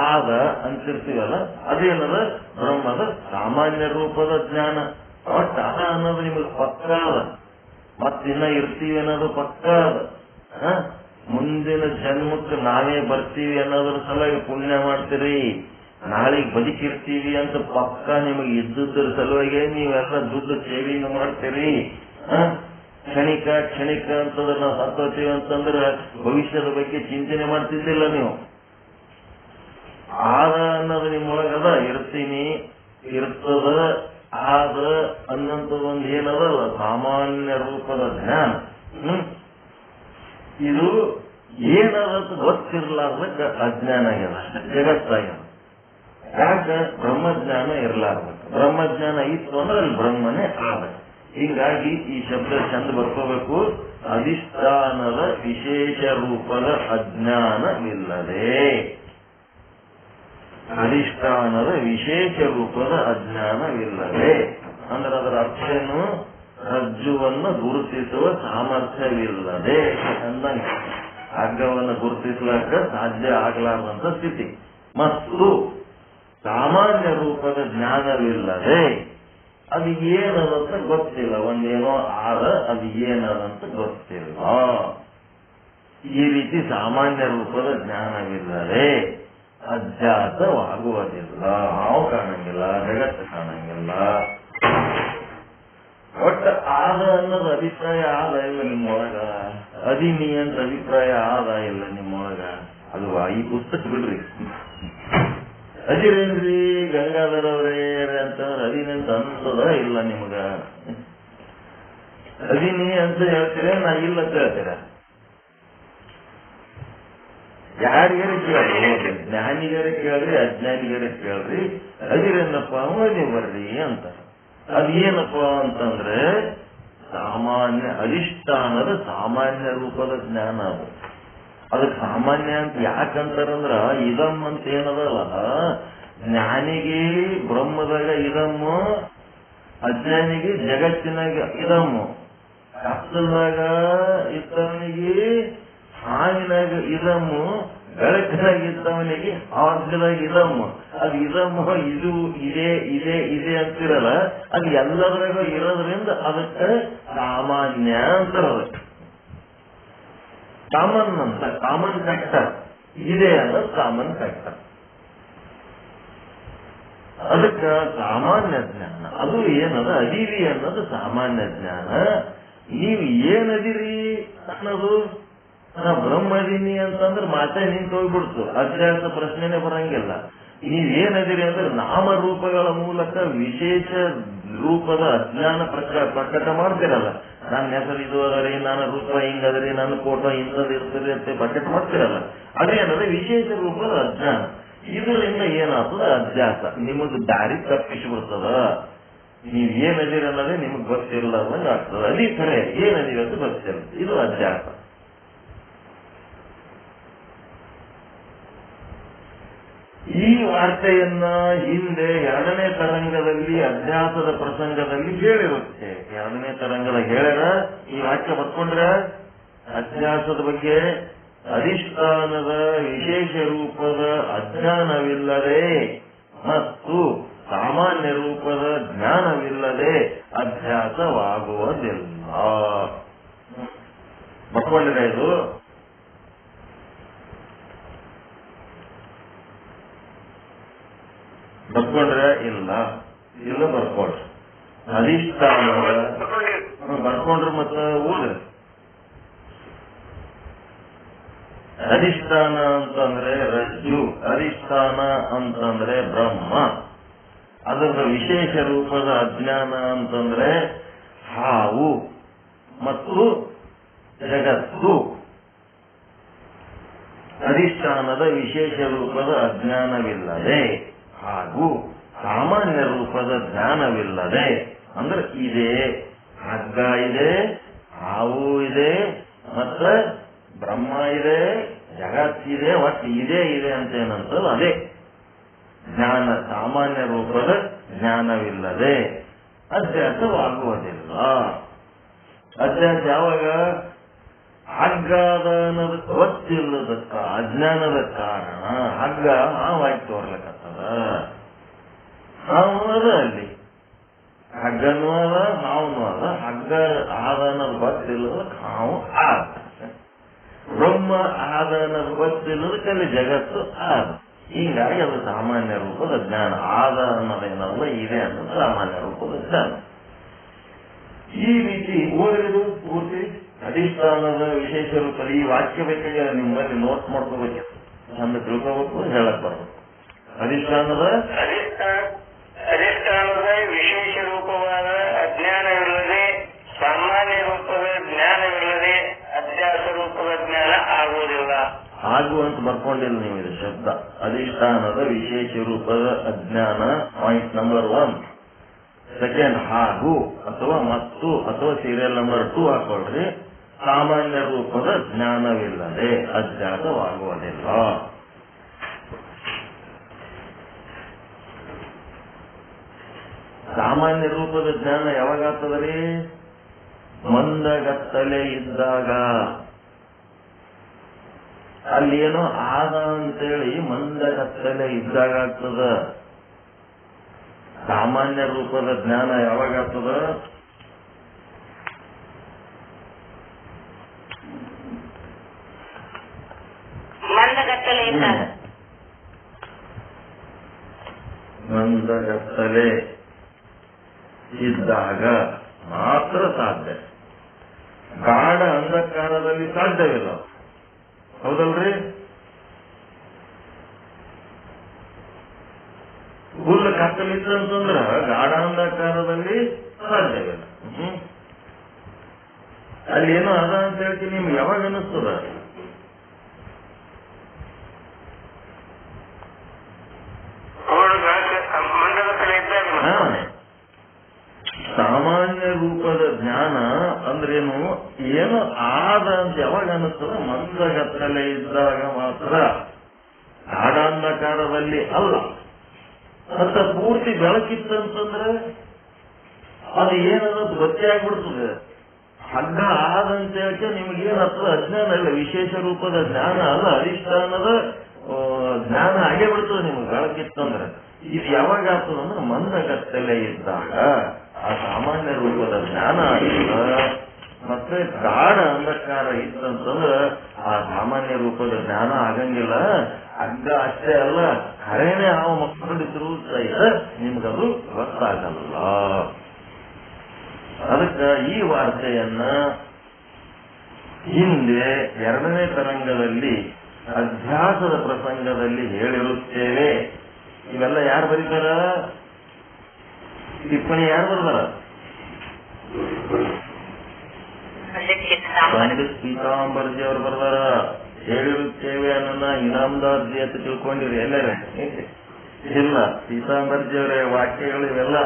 ಆದ ಅಂತಿರ್ತೀವಲ್ಲ, ಅದೇನದ? ಬ್ರಹ್ಮದ ಸಾಮಾನ್ಯ ರೂಪದ ಜ್ಞಾನ. ಒಟ್ಟು ಅದ ಅನ್ನೋದು ನಿಮಗೆ ಪಕ್ಕ ಅದ. ಮತ್ತಿನ್ನ ಇರ್ತೀವಿ ಅನ್ನೋದು ಪಕ್ಕ ಅದ. ಮುಂದಿನ ಜನ್ಮಕ್ಕೆ ನಾವೇ ಬರ್ತೀವಿ ಅನ್ನೋದ್ರ ಸಲುವಾಗಿ ಪುಣ್ಯ ಮಾಡ್ತೀರಿ. ನಾಳೆಗೆ ಬದುಕಿರ್ತೀವಿ ಅಂತ ಪಕ್ಕ ನಿಮಗೆ ಇದ್ದುದ್ರ ಸಲುವಾಗಿ ನೀವೆಲ್ಲ ದುಡ್ಡು ಸೇವಿಂಗ್ ಮಾಡ್ತೀರಿ. ಕ್ಷಣಿಕ ಕ್ಷಣಿಕ ಅಂತಂದ್ರೆ ನಾವು ಸತ್ತೋತೀವಿ ಅಂತಂದ್ರೆ ಭವಿಷ್ಯದ ಬಗ್ಗೆ ಚಿಂತನೆ ಮಾಡ್ತಿದ್ದಿಲ್ಲ ನೀವು. ಆದ ಅನ್ನೋದು ನಿಮ್ಮೊಳಗದ, ಇರ್ತೀನಿ ಇರ್ತದ ಆದ ಅನ್ನಂಥದ್ದೊಂದು ಏನದಲ್ಲ ಸಾಮಾನ್ಯ ರೂಪದ ಜ್ಞಾನ. ಇದು ಏನದಂತ ಗೊತ್ತಿರ್ಲಾರ್ದಕ್ಕ ಅಜ್ಞಾನ ಆಗ್ಯದ, ಜಗತ್ತಾಗ್ಯದ. ಯಾಕೆ? ಬ್ರಹ್ಮಜ್ಞಾನ ಇರ್ಲಾರ್ದಕ್ಕ. ಬ್ರಹ್ಮಜ್ಞಾನ ಇತ್ತು ಅಂದ್ರೆ ಅಲ್ಲಿ ಬ್ರಹ್ಮನೇ ಆದ. ಹೀಗಾಗಿ ಈ ಶಬ್ದ ಚಂದ ಬರ್ಕೋಬೇಕು. ಅಧಿಷ್ಠಾನದ ವಿಶೇಷ ರೂಪದ ಅಜ್ಞಾನವಿಲ್ಲದೆ, ಅಧಿಷ್ಠಾನದ ವಿಶೇಷ ರೂಪದ ಅಜ್ಞಾನವಿಲ್ಲದೆ ಅಂದ್ರೆ ಅದರ ಅರ್ಥ ಏನು? ರಜ್ಜುವನ್ನು ಗುರುತಿಸುವ ಸಾಮರ್ಥ್ಯವಿಲ್ಲದೆ ಅಂದಂಗೆ. ಹಗ್ಗವನ್ನು ಗುರುತಿಸ್ಲಾಕ ಸಾಧ್ಯ ಆಗ್ಲಾರ್ದಂತ ಸ್ಥಿತಿ. ಮತ್ತು ಸಾಮಾನ್ಯ ರೂಪದ ಜ್ಞಾನವಿಲ್ಲದೆ ಅದು ಏನದಂತ ಗೊತ್ತಿಲ್ಲ. ಒಂದೇನೋ ಆದ, ಅದು ಏನದಂತ ಗೊತ್ತಿಲ್ಲ. ಈ ರೀತಿ ಸಾಮಾನ್ಯ ರೂಪದ ಜ್ಞಾನವಿಲ್ಲದೆ ಅಧ್ಯಾಸವಾಗುವುದಿಲ್ಲ. ಹಾವು ಕಾಣಂಗಿಲ್ಲ, ಜಗತ್ತು ಕಾಣಂಗಿಲ್ಲ. ಒಟ್ಟು ಆದ ಅನ್ನೋದು ಅಭಿಪ್ರಾಯ ಆದ ಇಲ್ಲ ನಿಮ್ಮೊಳಗ. ಅದಿನಿ ಅಂತ ಅಭಿಪ್ರಾಯ ಆದ ಇಲ್ಲ ನಿಮ್ಮೊಳಗ. ಅಲ್ವಾ? ಈ ಪುಸ್ತಕ ಬಿಡ್ರಿ. ಅದಿರೇನ್ರಿ ಗಂಗಾಧರ ಅವರೇ ಅಂತಂದ್ರೆ ಅದಿನಂತ ಅನ್ಸದ ಇಲ್ಲ ನಿಮಗ? ಅದಿನಿ ಅಂತ ಹೇಳ್ತೀರ, ನಾ ಇಲ್ಲ ಅಂತ ಹೇಳ್ತೀರ. ಯಾರಿಗಾರ ಕೇಳ್ರಿ, ಜ್ಞಾನಿಗಾರ ಕೇಳ್ರಿ, ಅಜ್ಞಾನಿಗಾರ ಕೇಳ್ರಿ. ಅದಿರೇನಪ್ಪ ನೀವು ಬರ್ರಿ ಅಂತ. ಅದೇನಪ್ಪ ಅಂತಂದ್ರೆ ಸಾಮಾನ್ಯ ಅಧಿಷ್ಠಾನದ ಸಾಮಾನ್ಯ ರೂಪದ ಜ್ಞಾನ. ಅದು ಅದಕ್ಕೆ ಸಾಮಾನ್ಯ ಅಂತ ಯಾಕಂತಾರಂದ್ರ ಇದಮ್ ಅಂತ ಏನದಲ್ಲ, ಜ್ಞಾನಿಗೆ ಬ್ರಹ್ಮದಾಗ ಇದಮ್ಮು, ಅಜ್ಞಾನಿಗೆ ಜಗತ್ತಿನಾಗ ಇದಮ್ಮು, ಕತ್ತಲಾಗ ಇದ್ದವನಿಗೆ ಹಾವಿನಾಗ ಇದಮ್ಮು, ಬೆಳಕಿನಾಗ ಇದ್ದವನಿಗೆ ಹಾಗದಾಗ ಇದಮ್ಮು. ಅದು ಇದಮ್ಮು ಇದು ಇದೆ ಇದೆ ಇದೆ ಅಂತಿರಲ್ಲ, ಅದು ಎಲ್ಲದ್ರಾಗ ಇರೋದ್ರಿಂದ ಅದಕ್ಕೆ ಸಾಮಾನ್ಯ ಅಂತಾರ. ಕಾಮನ್ ಅಂತ, ಕಾಮನ್ ಫ್ಯಾಕ್ಟರ್ ಇದೆ ಅನ್ನೋದು ಕಾಮನ್ ಫ್ಯಾಕ್ಟರ್. ಅದಕ್ಕೆ ಸಾಮಾನ್ಯ ಜ್ಞಾನ ಅದು ಏನದ ಅದೀವಿ ಅನ್ನೋದು ಸಾಮಾನ್ಯ ಜ್ಞಾನ. ನೀವು ಏನದಿರಿ ಅನ್ನೋದು ನಾ ಬ್ರಹ್ಮದೀನಿ ಅಂತಂದ್ರೆ ಮಾತೇ ನಿಂತು ಹೋಗ್ಬಿಡ್ತು, ಅಧ್ಯಾಸ ಪ್ರಶ್ನೆನೇ ಬರಂಗಿಲ್ಲ. ನೀವೇನದಿರಿ ಅಂದ್ರೆ ನಾಮರೂಪಗಳ ಮೂಲಕ ವಿಶೇಷ ರೂಪದ ಅಜ್ಞಾನ ಪ್ರಕಟ ಮಾಡ್ತಿರಲ್ಲ. ನನ್ನ ಹೆಸರು ಇದು ಅದರಿ, ನನ್ನ ರೂಪ ಹಿಂಗದ್ರಿ, ನನ್ನ ಫೋಟೋ ಇಂಥದ್ದು ಇರ್ತದೆ ಅಂತ ಪ್ರಕಟ ಮಾಡ್ತಿರಲ್ಲ. ಅದೇನಂದ್ರೆ ವಿಶೇಷ ರೂಪದ ಅಜ್ಞಾನ. ಇದರಿಂದ ಏನಾಗ್ತದ ಅಧ್ಯಾಸ, ನಿಮಗ್ ದಾರಿ ತಪ್ಪಿಸ್ಬಿಡ್ತದ. ನೀವ್ ಏನದಿರಿ ಅನ್ನೋದೇ ನಿಮಗ್ ಗೊತ್ತಿರಲಾರ್ದಂಗ ಆಗ್ತದ. ಅದೇ ಖರೆ ಏನದಿರಿ ಅಂತ ಗೊತ್ತಿಲ್ಲ, ಇದು ಅಧ್ಯಾಸ. ಈ ವಾರ್ತೆಯನ್ನ ಹಿಂದೆ 2ನೇ ತರಂಗದಲ್ಲಿ ಅಧ್ಯಾಸದ ಪ್ರಸಂಗದಲ್ಲಿ ಹೇಳಿರುತ್ತೆ. 2ನೇ ತರಂಗದ ಹೇಳ್ಯಾರ, ಈ ವಾಕ್ಯ ಬರ್ಕೊಂಡ್ರ ಅಧ್ಯಾಸದ ಬಗ್ಗೆ ಅಧಿಷ್ಠಾನದ ವಿಶೇಷ ರೂಪದ ಅಜ್ಞಾನವಿಲ್ಲದೆ ಮತ್ತು ಸಾಮಾನ್ಯ ರೂಪದ ಜ್ಞಾನವಿಲ್ಲದೆ ಅಧ್ಯಾಸವಾಗುವುದಿಲ್ಲ. ಬರ್ಕೊಂಡಿರ ಇದು ಬರ್ಕೊಂಡ್ರೆ ಇಲ್ಲ ಇಲ್ಲ ಬರ್ಕೊಳ್ರಿ. ಅಧಿಷ್ಠಾನ ಬರ್ಕೊಂಡ್ರೆ ಮತ್ತೆ ಓದ್ರಿ. ಅಧಿಷ್ಠಾನ ಅಂತಂದ್ರೆ ರಜ್ಜು, ಅಧಿಷ್ಠಾನ ಅಂತಂದ್ರೆ ಬ್ರಹ್ಮ, ಅದರ ವಿಶೇಷ ರೂಪದ ಅಜ್ಞಾನ ಅಂತಂದ್ರೆ ಹಾವು ಮತ್ತು ಜಗತ್ತು. ಅಧಿಷ್ಠಾನದ ವಿಶೇಷ ರೂಪದ ಅಜ್ಞಾನವಿಲ್ಲದೆ ಹಾಗೂ ಸಾಮಾನ್ಯ ರೂಪದ ಜ್ಞಾನವಿಲ್ಲದೆ ಅಂದ್ರೆ ಇದೆ, ಹಗ್ಗ ಇದೆ, ಹಾವು ಇದೆ, ಮತ್ತೆ ಬ್ರಹ್ಮ ಇದೆ, ಜಗತ್ತಿದೆ, ಒಟ್ಟು ಇದೆ ಇದೆ ಅಂತ ಏನಂತಲ್ಲ ಅದೇ ಜ್ಞಾನ. ಸಾಮಾನ್ಯ ರೂಪದ ಜ್ಞಾನವಿಲ್ಲದೆ ಅಧ್ಯಾಸವಾಗುವುದಿಲ್ಲ. ಅಧ್ಯಾಸ ಯಾವಾಗ? ಹಗ್ಗ ಅನ್ನೋದು ಗೊತ್ತಿಲ್ಲದಕ್ಕ ಅಜ್ಞಾನದ ಕಾರಣ ಹಗ್ಗ ಹಾವಾಗಿ ತೋರ್ಲಕತ್ತದ. ಹಾವು ಅದ, ಅಲ್ಲಿ ಹಗ್ಗನೂ ಅದ, ಹಾವುನೂ ಅದ. ಹಗ್ಗ ಆದ ಅನ್ನೋದು ಗೊತ್ತಿಲ್ಲದಕ್ಕೆ ಹಾವು ಆದ, ಬ್ರಹ್ಮ ಆದ ಅನ್ನೋದು ಗೊತ್ತಿಲ್ಲದಕ್ಕೆ ಅಲ್ಲಿ ಜಗತ್ತು ಆದ. ಹೀಗಾಗಿ ಅದು ಸಾಮಾನ್ಯ ರೂಪದ ಜ್ಞಾನ. ಆದ ಅನ್ನೋದೇನಲ್ಲ, ಇದೆ ಅನ್ನೋದು ಸಾಮಾನ್ಯ ರೂಪದ ಜ್ಞಾನ. ಈ ರೀತಿ ಓದಿರೋದು ಪೂರ್ತಿ ಅಧಿಷ್ಠಾನದ ವಿಶೇಷ ರೂಪದ ಈ ವಾಕ್ಯ ಬೇಕಾಗಿ ನಿಮ್ಮಲ್ಲಿ ನೋಟ್ ಮಾಡ್ಕೋಬೇಕು, ನಮ್ಗೆ ತಿಳ್ಕೋಬೇಕು, ಹೇಳಕ್ ಬರಬೇಕು. ಅಧಿಷ್ಠಾನದ ವಿಶೇಷ ರೂಪವಾದ ಅಜ್ಞಾನವಿಲ್ಲದೆ ಸಾಮಾನ್ಯ ರೂಪದ ಜ್ಞಾನವಿಲ್ಲದೆ ಅಧ್ಯಾಸ ರೂಪದ ಜ್ಞಾನ ಆಗುವುದಿಲ್ಲ. ಹಾಗೂ ಅಂತ ಬರ್ಕೊಂಡಿಲ್ಲ ನೀವು ಇದು ಶಬ್ದ. ಅಧಿಷ್ಠಾನದ ವಿಶೇಷ ರೂಪದ ಅಜ್ಞಾನ ಪಾಯಿಂಟ್ ನಂಬರ್ 1. ಸೆಕೆಂಡ್ ಹಾಗೂ ಅಥವಾ ಮತ್ತು ಅಥವಾ ಸೀರಿಯಲ್ ನಂಬರ್ 2 ಹಾಕೊಳ್ರಿ. ಸಾಮಾನ್ಯ ರೂಪದ ಜ್ಞಾನವಿಲ್ಲದೆ ಅಧ್ಯಾಸವಾಗುವುದಿಲ್ಲ. ಸಾಮಾನ್ಯ ರೂಪದ ಜ್ಞಾನ ಯಾವಾಗ ಆಗ್ತದ್ರಿ? ಮಂದಗತ್ತಲೆ ಇದ್ದಾಗ. ಅಲ್ಲಿ ಏನೋ ಆದ ಅಂತೇಳಿ ಮಂದಗತ್ತಲೆ ಇದ್ದಾಗ ಆಗ್ತದ. ಸಾಮಾನ್ಯ ರೂಪದ ಜ್ಞಾನ ಯಾವಾಗ ಆಗ್ತದ? ಮಂದಗತ್ತಲೆ ಇದ್ದಾಗ ಮಾತ್ರ ಸಾಧ್ಯ. ಗಾಢ ಅಂಧಕಾರದಲ್ಲಿ ಸಾಧ್ಯವಿಲ್ಲ. ಹೌದಲ್ರಿ? ಹುಲ್ಲು ಕತ್ತಲಿತ್ತು ಅಂತಂದ್ರ ಗಾಢ ಅಂಧಕಾರದಲ್ಲಿ ಸಾಧ್ಯವಿಲ್ಲ. ಅಲ್ಲಿ ಏನೋ ಅದ ಅಂತ ಹೇಳ್ತೀನಿ, ನಿಮ್ಗೆ ಯಾವಾಗ ಅನ್ನಿಸ್ತದ? ಸಾಮಾನ್ಯ ರೂಪದ ಜ್ಞಾನ ಅಂದ್ರೆ ಏನು ಏನು ಆದ ಅಂತ ಯಾವಾಗ ಅನ್ನಿಸ್ತದ ಮಂದಗತ್ತಲೆ ಇದ್ದಾಗ ಮಾತ್ರ. ಗಾಢಾಂಧಕಾರದಲ್ಲಿ ಅಲ್ಲ. ಮತ್ತೆ ಪೂರ್ತಿ ಬೆಳಕಿತ್ತಂತಂದ್ರೆ ಅದು ಏನನ್ನೋದು ಗೊತ್ತೇ ಆಗ್ಬಿಡ್ತದೆ. ಹಗ್ಗ ಆದಂತ ಹೇಳಕ್ಕೆ ನಿಮಗೇನಾಗ್ತದೆ ಅಜ್ಞಾನ ಇಲ್ಲ, ವಿಶೇಷ ರೂಪದ ಜ್ಞಾನ ಅಲ್ಲ, ಅಧಿಷ್ಠಾನದ ಜ್ಞಾನ ಆಗೇ ಬಿಡ್ತದೆ ನಿಮ್ಗೆ ಬೆಳಕಿತ್ತಂದ್ರೆ. ಇದು ಯಾವಾಗ ಆಗ್ತದೆ ಅಂದ್ರೆ ಮಂದಗತ್ತಲೆ ಇದ್ದಾಗ ಆ ಸಾಮಾನ್ಯ ರೂಪದ ಜ್ಞಾನ ಆಗ್ತದ. ಮತ್ತೆ ಗಾಢ ಅಂಧಕಾರ ಇತ್ತಂತಂದ್ರೆ ಆ ಸಾಮಾನ್ಯ ರೂಪದ ಜ್ಞಾನ ಆಗಂಗಿಲ್ಲ. ಹಗ್ಗ ಅಷ್ಟೇ ಅಲ್ಲ, ಕರೇನೆ ಆ ಮಕ್ಕಳಿದ್ರು ಸಹಿತ ನಿಮ್ಗದು ಗೊತ್ತಾಗಲ್ಲ. ಅದಕ್ಕೆ ಈ ವಾರ್ತೆಯನ್ನ ಹಿಂದೆ 2ನೇ ತರಂಗದಲ್ಲಿ ಅಧ್ಯಾಸದ ಪ್ರಸಂಗದಲ್ಲಿ ಹೇಳಿರುತ್ತೇವೆ. ಇವೆಲ್ಲ ಯಾರು ಬರೀತಾರ? ಟಿಪ್ಪಣಿ ಯಾರು ಬರ್ತಾರ? ಪಂಡಿತ್ ಪೀತಾಂಬರ್ಜಿ ಅವರು ಬರ್ತಾರ. ಹೇಳಿರುತ್ತೇವೆ ಅನ್ನೋಣ ಇನಾಮದಾರ್ಜಿ ಅಂತ ತಿಳ್ಕೊಂಡಿರಿ ಎಲ್ಲರೇ? ಇಲ್ಲ, ಪೀತಾಂಬರ್ಜಿ ಅವರ ವಾಕ್ಯಗಳು ಇವೆಲ್ಲ.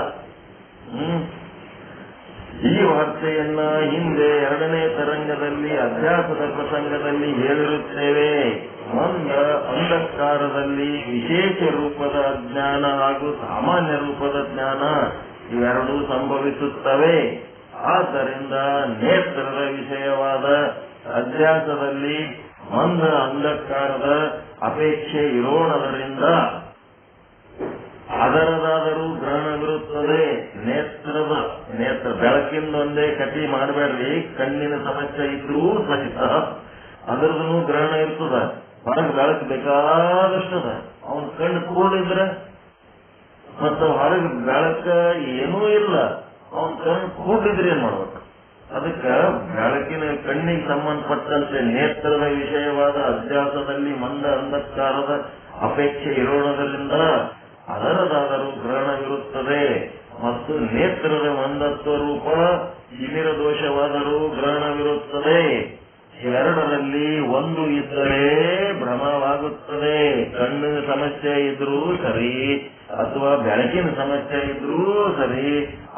ಈ ವಾರ್ತೆಯನ್ನ ಹಿಂದೆ 2ನೇ ತರಂಗದಲ್ಲಿ ಅಧ್ಯಾಸದ ಪ್ರಸಂಗದಲ್ಲಿ ಹೇಳಿರುತ್ತೇವೆ. ಮಂದ ಅಂಧಕಾರದಲ್ಲಿ ವಿಶೇಷ ರೂಪದ ಅಜ್ಞಾನ ಹಾಗೂ ಸಾಮಾನ್ಯ ರೂಪದ ಜ್ಞಾನ ಇವೆರಡೂ ಸಂಭವಿಸುತ್ತವೆ. ಆದ್ದರಿಂದ ನೇತ್ರದ ವಿಷಯವಾದ ಅಧ್ಯಾಸದಲ್ಲಿ ಮಂದ ಅಂಧಕಾರದ ಅಪೇಕ್ಷೆ ಇರೋಣದರಿಂದ ಅದರದಾದರೂ ಗ್ರಹಣವಿರುತ್ತದೆ. ನೇತ್ರ ಬೆಳಕಿಂದೊಂದೇ ಕಟಿ ಮಾಡಬೇಡ್ರಿ. ಕಣ್ಣಿನ ಸಮಸ್ಯೆ ಇದ್ರೂ ಸಹಿತ ಅದರದೂ ಗ್ರಹಣ ಇರ್ತದ. ಹೊರಗೆ ಬೆಳಕು ಬೇಕಾದಷ್ಟದ. ಅವನ ಕಣ್ಣು ಕೂಡಿದ್ರೆ ಮತ್ತು ಹೊರಗೆ ಬೆಳಕ ಏನೂ ಇಲ್ಲ, ಅವನ ಕಣ್ಣು ಕೂಡಿದ್ರೆ ಏನ್ ಮಾಡ್ಬೇಕು? ಅದಕ್ಕೆ ಬೆಳಕಿನ ಕಣ್ಣಿಗೆ ಸಂಬಂಧಪಟ್ಟಂತೆ ನೇತ್ರದ ವಿಷಯವಾದ ಅಧ್ಯಾಸದಲ್ಲಿ ಮಂದ ಅಂಧಕಾರದ ಅಪೇಕ್ಷೆ ಇರೋಣದರಿಂದ ಅದರದಾದರೂ ಗ್ರಹಣವಿರುತ್ತದೆ. ಮತ್ತು ನೇತ್ರದ ಮಂದತ್ವ ರೂಪ ತಿಮಿರ ದೋಷವಾದರೂ ಗ್ರಹಣವಿರುತ್ತದೆ. ಇವೆರಡರಲ್ಲಿ ಒಂದು ಇದ್ದರೆ ಭ್ರಮವಾಗುತ್ತದೆ. ಕಣ್ಣಿನ ಸಮಸ್ಯೆ ಇದ್ರೂ ಸರಿ ಅಥವಾ ಬೆಳಕಿನ ಸಮಸ್ಯೆ ಇದ್ರೂ ಸರಿ,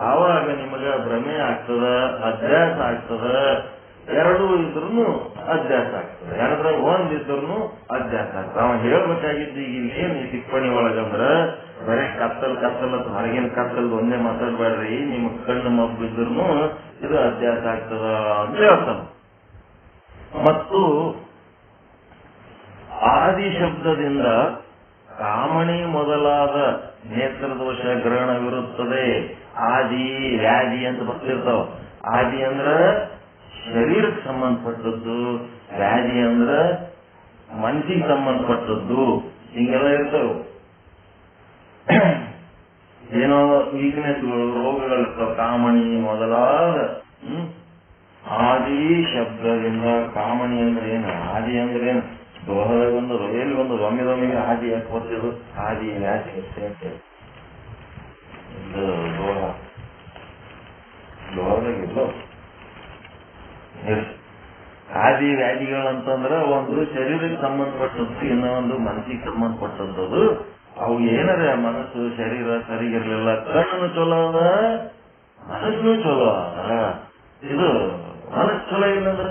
ಆವಾಗ ನಿಮಗೆ ಭ್ರಮೆ ಆಗ್ತದ, ಅಧ್ಯಾಸ ಆಗ್ತದ. ಎರಡೂ ಇದ್ರೂ ಅಧ್ಯಾಸ ಆಗ್ತದೆ. ಎರಡರಾಗ ಒಂದಿದ್ರು ಅಧ್ಯಾಸ ಆಗ್ತದೆ. ಅವ ಹೇಳ್ಬೇಕಾಗಿದ್ದು ಈಗ ಏನ್ ಈ ಟಿಪ್ಪಣಿ ಒಳಗಂದ್ರ ಬರೀ ಕತ್ತಲ್ ಅಂತ ಹೊರಗಿನ ಕತ್ತಲ್ದು ಒಂದೇ ಮಾತಾಡ್ಬೇಡ್ರಿ, ನಿಮ್ ಕಣ್ಣು ಮಬ್ಬಿದ್ರು ಇದು ಅಧ್ಯಾಸ ಆಗ್ತದ ಅಂತ ಹೇಳ್ತಾನೆ. ಮತ್ತು ಆದಿ ಶಬ್ದದಿಂದ ಕಾಮಣಿ ಮೊದಲಾದ ನೇತ್ರದೋಷ ಗ್ರಹಣವಿರುತ್ತದೆ. ಆದಿ ವ್ಯಾಧಿ ಅಂತ ಬರ್ತಿರ್ತಾವ. ಆದಿ ಅಂದ್ರ ಶರೀರಕ್ಕೆ ಸಂಬಂಧಪಟ್ಟದ್ದು, ವ್ಯಾಧಿ ಅಂದ್ರ ಮನಸ್ಸಿಗೆ ಸಂಬಂಧಪಟ್ಟದ್ದು. ಹಿಂಗೆಲ್ಲ ಇರ್ತಾವ. ಏನೋ ವೀಕ್ನೆಸ್ಗಳು, ರೋಗಗಳಿರ್ತಾವ. ಕಾಮಣಿ ಮೊದಲಾದ ಆದಿ ಶಬ್ದದಿಂದ ಕಾಮಣಿ ಅಂದ್ರೆ ಏನು? ಆದಿ ಅಂದ್ರೆ ಏನು? ದೋಹದಾಗ ಒಂದು ಎಲ್ಲಿ ಒಂದು ಒಮ್ಮೆದೊಮ್ಮೆಗೆ ಆದಿ ಯಾಕೆ ಬರ್ತಿದ್ರು? ಆದಿ ವ್ಯಾಧಿ ದೋಹದಾಗಿಲ್ಲ. ಆದಿ ವ್ಯಾಧಿಗಳಂತಂದ್ರ ಒಂದು ಶರೀರಕ್ಕೆ ಸಂಬಂಧಪಟ್ಟದ್ದು, ಇನ್ನೊಂದು ಮನಸ್ಸಿಗೆ ಸಂಬಂಧಪಟ್ಟದ್ದು. ಅವು ಏನಾರ ಮನಸ್ಸು ಶರೀರ ಸರಿಗಿರ್ಲಿಲ್ಲ, ಕಣ್ಣು ಚಲೋ ಅದ, ಮನಸ್ಸು ಚಲೋ ಅದ. ಇದು ಮನಸ್ಸು ಚಲೋ ಇಲ್ಲಂದ್ರ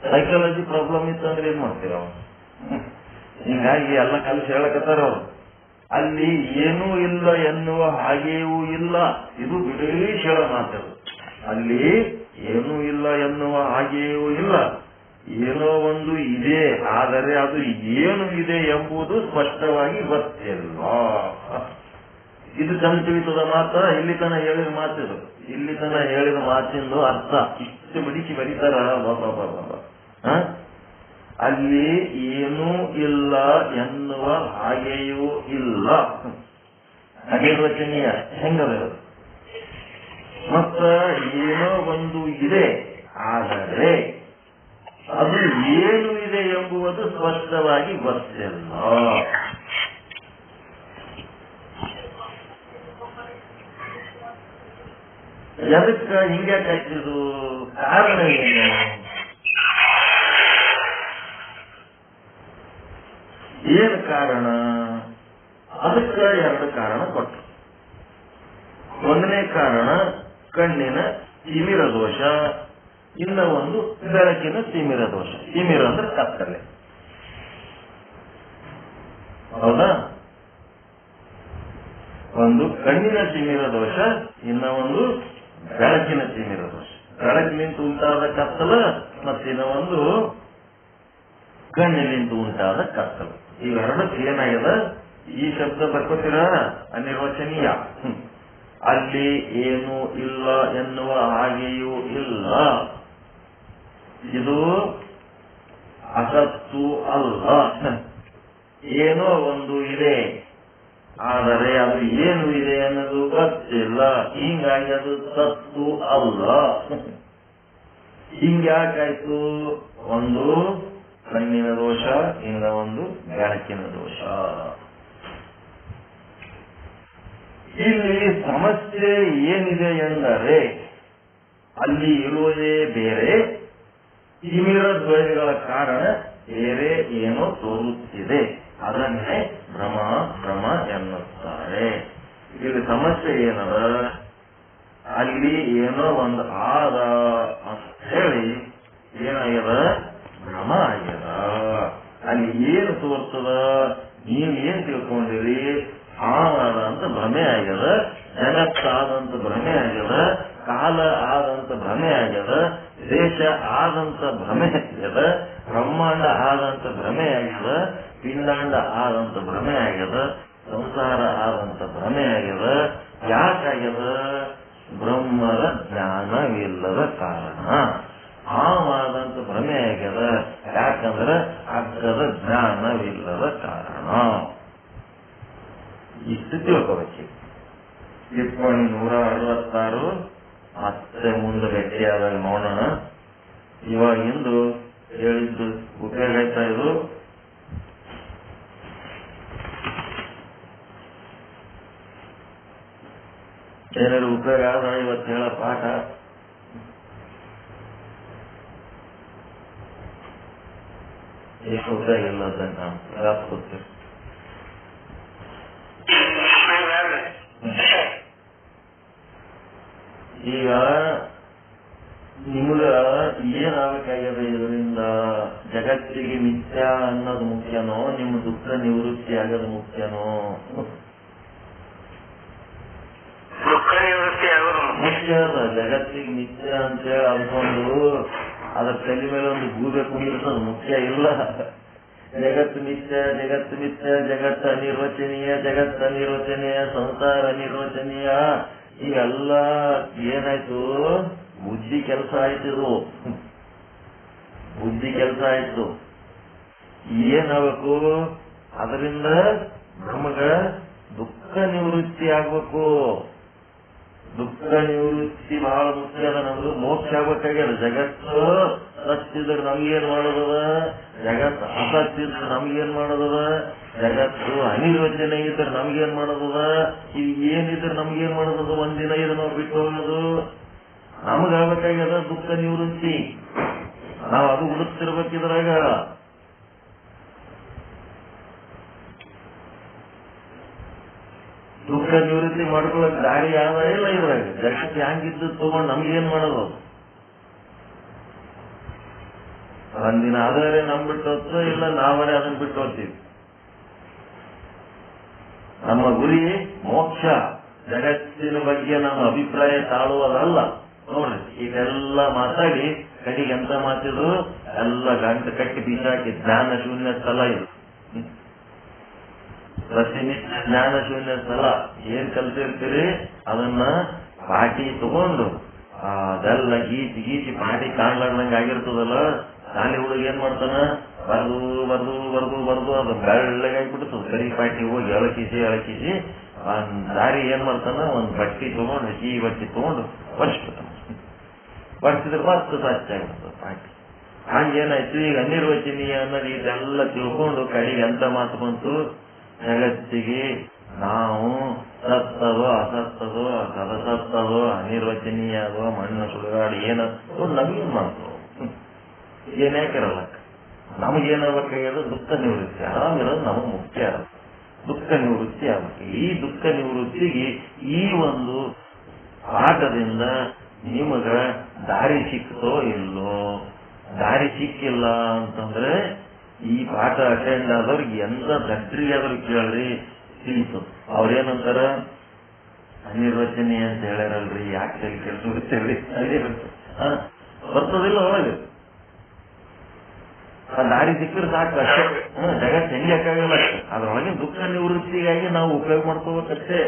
ಸೈಕಾಲಜಿ ಪ್ರಾಬ್ಲಮ್ ಇತ್ತಂದ್ರೆ ಏನ್ ಮಾಡ್ತೀರ? ಹಿಂಗಾಗಿ ಎಲ್ಲ ಕಲಿಸಿ ಹೇಳಕತ್ತಾರ ಅವ್ರು. ಅಲ್ಲಿ ಏನೂ ಇಲ್ಲ ಎನ್ನುವ ಹಾಗೆಯೂ ಇಲ್ಲ. ಇದು ವಿಶೇಷ ಹೇಳೋ ಮಾತದು. ಅಲ್ಲಿ ಏನೂ ಇಲ್ಲ ಎನ್ನುವ ಹಾಗೆಯೂ ಇಲ್ಲ. ಏನೋ ಒಂದು ಇದೆ, ಆದರೆ ಅದು ಏನು ಇದೆ ಎಂಬುದು ಸ್ಪಷ್ಟವಾಗಿ ಗೊತ್ತಿಲ್ಲ. ಇದು ಸಂಚವಿತದ ಮಾತ. ಇಲ್ಲಿ ತನ ಹೇಳಿದ ಮಾತಿದು. ಇಲ್ಲಿ ತನ ಹೇಳಿದ ಮಾತಿಂದು ಅರ್ಥ ಇಷ್ಟು ಬಿಡಿಸಿ ಬರೀತಾರ. ಅಲ್ಲಿ ಏನೂ ಇಲ್ಲ ಎನ್ನುವ ಹಾಗೆಯೂ ಇಲ್ಲ. ಅನಿರ್ವಚನೀಯ ಹೆಂಗದ? ಮತ್ತ ಏನೋ ಒಂದು ಇದೆ, ಆದರೆ ಅದು ಏನು ಇದೆ ಎಂಬುವುದು ಸ್ಪಷ್ಟವಾಗಿ ಗೊತ್ತಿಲ್ಲ. ಎದಕ್ಕ ಹಿಂಗ್ಯಾಕೆ ಹಾಕಿದ್ದು? ಕಾರಣ ಏನು? ಏನು ಕಾರಣ? ಅದಕ್ಕ ಎರಡು ಕಾರಣ ಕೊಟ್ಟರು. ಒಂದನೇ ಕಾರಣ ಕಣ್ಣಿನ ತಿಮಿರ ದೋಷ, ಇನ್ನ ಒಂದು ಬೆಳಕಿನ ತಿಮಿರ ದೋಷ. ತಿಮಿರ ಅಂದ್ರೆ ಕತ್ತಲೆ, ಹೌದಾ? ಒಂದು ಕಣ್ಣಿನ ತಿಮಿರ ದೋಷ, ಇನ್ನ ಒಂದು ಬೆಳಕಿನ ತಿಮಿರ ದೋಷ. ಬೆಳಕಿನಿಂದ ಉಂಟಾದ ಕತ್ತಲ ಮತ್ತಿನ ಒಂದು ಕಣ್ಣಿನಿಂದ ಉಂಟಾದ ಕತ್ತಲು. ಇವೆರಡಕ್ಕೆ ಏನಾಗ್ಯದ? ಈ ಶಬ್ದ ಬರ್ಕೋತೀರಾ? ಅನಿರ್ವಚನೀಯ. ಅಲ್ಲಿ ಏನು ಇಲ್ಲ ಎನ್ನುವ ಹಾಗೆಯೂ ಇಲ್ಲ. ಇದು ಅಸತ್ತು ಅಲ್ಲ. ಏನೋ ಒಂದು ಇದೆ, ಆದರೆ ಅದು ಏನು ಇದೆ ಅನ್ನೋದು ಗೊತ್ತಿಲ್ಲ. ಹಿಂಗಾಗಿ ಅದು ಸತ್ತು ಅಲ್ಲ. ಹಿಂಗ್ಯಾಕಾಯ್ತು? ಒಂದು ಕಣ್ಣಿನ ದೋಷ, ಇನ್ನ ಒಂದು ಬೆಳಕಿನ ದೋಷ. ಇಲ್ಲಿ ಸಮಸ್ಯೆ ಏನಿದೆ ಎಂದರೆ ಅಲ್ಲಿ ಇರುವುದೇ ಬೇರೆ, ತಿಮಿರ ದ್ವಯಗಳ ಕಾರಣ ಬೇರೆ ಏನೋ ತೋರುತ್ತಿದೆ. ಅದನ್ನೇ ಭ್ರಮ ಭ್ರಮ ಎನ್ನುತ್ತಾರೆ. ಇಲ್ಲಿ ಸಮಸ್ಯೆ ಏನದ? ಅಲ್ಲಿ ಏನೋ ಒಂದು ಆದ ಅಂತ ಹೇಳಿ ಏನಾಗ್ಯದ? ಭ್ರಮ ಆಗ್ಯದ. ಅಲ್ಲಿ ಏನು ತೋರ್ತದ? ನೀವು ಏನ್ ತಿಳ್ಕೊಂಡಿರಿ? ಆದ ಅಂತ ಭ್ರಮೆ ಆಗ್ಯದ, ಜಗತ್ತಾದಂತ ಭ್ರಮೆ ಆಗ್ಯದ, ಕಾಲ ಆದಂತ ಭ್ರಮೆ ಆಗ್ಯದ, ದೇಶ ಆದಂತ ಭ್ರಮೆ ಆಗ್ಯದ, ಬ್ರಹ್ಮಾಂಡ ಆದಂತ ಭ್ರಮೆ ಆಗ್ಯದ, ಪಿಂಡಾಂಡ ಆದಂತ ಭ್ರಮೆ ಆಗ್ಯದ, ಸಂಸಾರ ಆದಂತ ಭ್ರಮೆ ಆಗ್ಯದ. ಯಾಕಾಗ್ಯದ? ಬ್ರಹ್ಮದ ಜ್ಞಾನವಿಲ್ಲದ ಕಾರಣ ಆವಾದಂತ ಭ್ರಮೆ ಆಗ್ಯದ. ಯಾಕಂದ್ರೆ ಅಗ್ಗದ ಜ್ಞಾನವಿಲ್ಲದ ಕಾರಣ. ಇಷ್ಟು ತಿಳ್ಕೋಬೇಕು. ಟಿಪ್ಪಣಿ 166 ಮತ್ತೆ ಮುಂದೆ ಭೇಟಿಯಾದಾಗ ನೋಡೋಣ. ಇವಾಗಿಂದು ಹೇಳಿದ್ದು ಉಪಯೋಗ ಆಯ್ತಾ? ಇದು ಏನಾದ್ರು ಉಪಯೋಗ ಆದ? ಇವತ್ತು ಹೇಳೋ ಪಾಠ ಎಷ್ಟು ಉಪಯೋಗ ಇಲ್ಲ ಅಂತ ಗೊತ್ತಿಲ್ಲ. ಈಗ ನಿಮ್ಗ ಏನಾಗಬೇಕಾಗ್ಯದ? ಇದರಿಂದ ಜಗತ್ತಿಗೆ ಮಿಥ್ಯ ಅನ್ನೋದು ಮುಖ್ಯನೋ, ನಿಮ್ಮ ದುಃಖ ನಿವೃತ್ತಿ ಆಗೋದು ಮುಖ್ಯನೋ? ಮುಖ್ಯ ಅದ. ಜಗತ್ತಿಗೆ ಮಿಥ್ಯ ಅಂತೇಳಿ ಅನ್ಕೊಂಡು ಅದ್ರ ತಲೆ ಮೇಲೆ ಒಂದು ಗೂಬೆ ಕುಂದಿರ್ತದ ಮುಖ್ಯ ಇಲ್ಲ. ಜಗತ್ತು ಮಿಥ್ಯ, ಜಗತ್ತು ಮಿಥ್ಯ, ಜಗತ್ತು ಅನಿರ್ವಚನೀಯ, ಜಗತ್ತು ಅನಿರ್ವಚನೀಯ, ಸಂಸಾರ ಅನಿರ್ವಚನೀಯ. ಇವೆಲ್ಲ ಏನಾಯ್ತು? ಬುದ್ಧಿ ಕೆಲಸ ಆಯ್ತು. ಬುದ್ಧಿ ಕೆಲಸ ಆಯ್ತು. ಏನಾಗಬೇಕು? ಅದರಿಂದ ನಮಗ ದುಃಖ ನಿವೃತ್ತಿ ಆಗ್ಬೇಕು. ದುಃಖ ನಿವೃತ್ತಿ ಬಹಳ ಮುಖ್ಯ ಅದ. ನಮ್ದು ಮೋಕ್ಷ ಆಗ್ಬೇಕಾಗ್ಯದ. ಜಗತ್ತು ಸತ್ತಿದ್ರೆ ನಮ್ಗೇನ್ ಮಾಡೋದದ? ಜಗತ್ತು ಅಸತ್ತಿದ್ರೆ ನಮ್ಗೇನ್ ಮಾಡೋದದ? ಜಗತ್ತು ಅನಿರ್ವಚನೆ ಇದ್ರೆ ನಮ್ಗೇನ್ ಮಾಡೋದದ? ಇದು ಏನಿದ್ರೆ ನಮ್ಗೇನ್ ಮಾಡೋದದ? ಒಂದಿನ ಇದು ನಾವು ಬಿಟ್ಟು ಹೋಗೋದು. ನಮಗಾಗಬೇಕಾಗ್ಯದ ದುಃಖ ನಿವೃತ್ತಿ. ನಾವು ಅದು ಹುಡುಕ್ತಿರ್ಬೇಕಿದ್ರಾಗ. ದುಃಖ ನಿವೃತ್ತಿ ಮಾಡ್ಕೊಳಕ್ ದಾರಿ ಯಾವ ಇಲ್ಲ ಇದ್ರಾಗ. ಜಗತ್ತು ಹ್ಯಾಂಗಿದ್ದು ತಗೊಂಡು ನಮ್ಗೇನ್ ಮಾಡೋದು? ಒಂದಿನ ಆದರೆ ನಮ್ ಬಿಟ್ಟು ಹೋಗ್ತೋ, ಇಲ್ಲ ನಾವೇ ಅದನ್ನ ಬಿಟ್ಟು ಹೋಗ್ತೀವಿ. ನಮ್ಮ ಗುರಿ ಮೋಕ್ಷ. ಜಗತ್ತಿನ ಬಗ್ಗೆ ನಮ್ಮ ಅಭಿಪ್ರಾಯ ತಾಳುವುದಲ್ಲ. ನೋಡ್ರಿ, ಇದೆಲ್ಲ ಮಾತಾಡಿ ಕಡೆಗೆ ಎಂತ ಮಾತಿದ್ರು ಎಲ್ಲ ಗಂಟು ಕಟ್ಟಿ ಬೀಸಾಕಿ ಜ್ಞಾನ ಶೂನ್ಯ ಸ್ಥಳ ಇದು. ಪ್ರತಿನಿತ್ಯ ಜ್ಞಾನ ಶೂನ್ಯ ಸ್ಥಳ. ಏನ್ ಕಲ್ತಿರ್ತೀರಿ ಅದನ್ನ ಪಾಟಿ ತಗೊಂಡು ಅದೆಲ್ಲ ಗೀಚಿ ಪಾಟಿ ಕಾಣ್ಲಾರ್ದಂಗ ಆಗಿರ್ತದಲ್ಲ. ಶಾಲೆ ಹುಡುಗ ಏನ್ ಮಾಡ್ತಾನ? ಬರ್ದು ಬರ್ದು ಬರ್ದು ಬರ್ದು ಅದು ಬೆಳ್ಳಗಾಗ್ಬಿಡ್ತದ. ಕರಿ ಪಾಟಿ ಹೋಗಿ ಎಳಕಿಸಿ ಒಂದ್ ದಾರಿ ಏನ್ ಮಾಡ್ತಾನ? ಒಂದ್ ಬಟ್ಟಿ ತಗೊಂಡು ಹಸಿ ಬಟ್ಟಿ ತಗೊಂಡು ಒರೆಸ್ಬಿಡ್ತಾನ. ಒರೆಸಿದ್ರೆ ಮತ್ತೆ ಸ್ವಚ್ಛ ಆಗ್ಬಿಡ್ತದ ಪಾಟಿ. ಹಂಗೇನಾಯ್ತು? ಈಗ ಅನಿರ್ವಚನೀಯ ಅನ್ನೋದು ಇದೆಲ್ಲ ತಿಳ್ಕೊಂಡು ಕಡೆಗೆ ಎಂತ ಮಾತು ಬಂತು? ಜಗತ್ತಿಗೆ ನಾವು ಸತ್ತದೋ ಅಸತ್ತದೋ ಕದಸತ್ತದೋ ಅನಿರ್ವಚನೀಯ ಅದೋ ಮಣ್ಣು ಸುಡುಗಾಡು ಏನೋ ನಮಗೇನ್ ಮಾಡ್ತೋ? ಏನ್ಯಾಕಿರಲ್ಲ. ನಮಗೇನಾಗಬೇಕಾಗ್ಯದ? ದುಃಖ ನಿವೃತ್ತಿ. ಆರಾಮಿರೋದು ನಮಗ್ ಮುಖ್ಯ. ದುಃಖ ನಿವೃತ್ತಿ ಆಗ್ಬೇಕು. ಈ ದುಃಖ ನಿವೃತ್ತಿಗೆ ಈ ಒಂದು ಪಾಠದಿಂದ ನಿಮಗ ದಾರಿ ಸಿಕ್ತೋ ಇಲ್ಲೋ. ದಾರಿ ಸಿಕ್ಕಿಲ್ಲ ಅಂತಂದ್ರೆ ಈ ಪಾಠ ಅಟೆಂಡ್ ಆದವ್ರಿಗೆ ಎಂತ ದಡ್ರಿಗಾದ್ರೂ ಕೇಳ್ರಿ ಸಿಕ್ತು. ಅವ್ರೇನಂತಾರ ಅನಿರ್ವಚನೀಯ ಅಂತ ಹೇಳ್ಯಾರಲ್ರಿ, ಯಾಕೆ ತಲೆ ಕೆಲ್ಸಬಿಡ್ತೇವ್ರಿ, ಬರ್ತದಿಲ್ಲ ಒಳಗೆ. ದಾರಿ ಸಿಕ್ಕರೆ ಸಾಕು ಅಷ್ಟೇ. ಜಗತ್ತು ಹೆಂಗಾಗಲ್ಲ ಅಷ್ಟೆ. ಅದ್ರೊಳಗೆ ದುಃಖ ನಿವೃತ್ತಿಗಾಗಿ ನಾವು ಉಪಯೋಗ ಮಾಡ್ಕೋಬೇಕಷ್ಟೇ.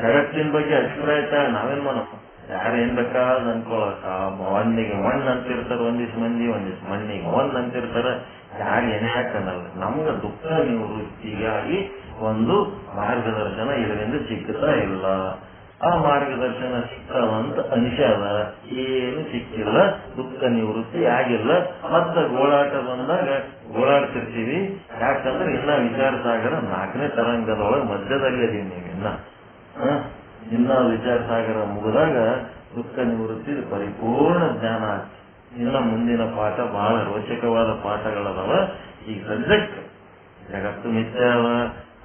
ಜಗತ್ತಿನ ಬಗ್ಗೆ ಅಭಿಪ್ರಾಯ ನಾವೇನ್ ಮಾಡೋಣ, ಯಾರೇನ್ ಬೇಕಾದ್ ಅನ್ಕೊಳಕ. ಒಂದಿಗೆ ಮಣ್ಣು ಅಂತಿರ್ತಾರ ಒಂದಿವ್ಸ ಮಂದಿ, ಒಂದಿವ್ಸ ಮಣ್ಣಿಗೆ ಒಂದ್ ಅಂತಿರ್ತಾರ. ಯಾರು ಏನೇ ಹಾಕನಲ್ಲ. ನಮ್ಗ ದುಃಖ ನಿವೃತ್ತಿಗಾಗಿ ಒಂದು ಮಾರ್ಗದರ್ಶನ ಇದರಿಂದ ಸಿಗ್ತಾ ಇಲ್ಲ. ಆ ಮಾರ್ಗದರ್ಶನ ಸಿಕ್ಕವಂತ ಅನಿಸ್ಯಾದ, ಏನು ಸಿಕ್ಕಿಲ್ಲ, ದುಃಖ ನಿವೃತ್ತಿ ಆಗಿಲ್ಲ. ಮತ್ತೆ ಗೋಳಾಟ ಬಂದಾಗ ಗೋಳಾಡ್ತಿರ್ತೀವಿ. ಯಾಕಂದ್ರೆ ಇನ್ನ ವಿಚಾರ ಸಾಗರ 4ನೇ ತರಂಗದೊಳಗೆ ಮಧ್ಯದಲ್ಲಿ ಅದೀವಿ ನೀವು. ಇನ್ನ ವಿಚಾರ ಸಾಗರ ಮುಗಿದಾಗ ದುಃಖ ನಿವೃತ್ತಿ ಪರಿಪೂರ್ಣ ಜ್ಞಾನ ಆಗ್ತದೆ. ಇನ್ನ ಮುಂದಿನ ಪಾಠ ಬಹಳ ರೋಚಕವಾದ ಪಾಠಗಳದಾವ. ಈಗ ಸದ್ಯಕ್ಕೆ ಜಗತ್ತು ಮಿಥ್ಯ ಅದ,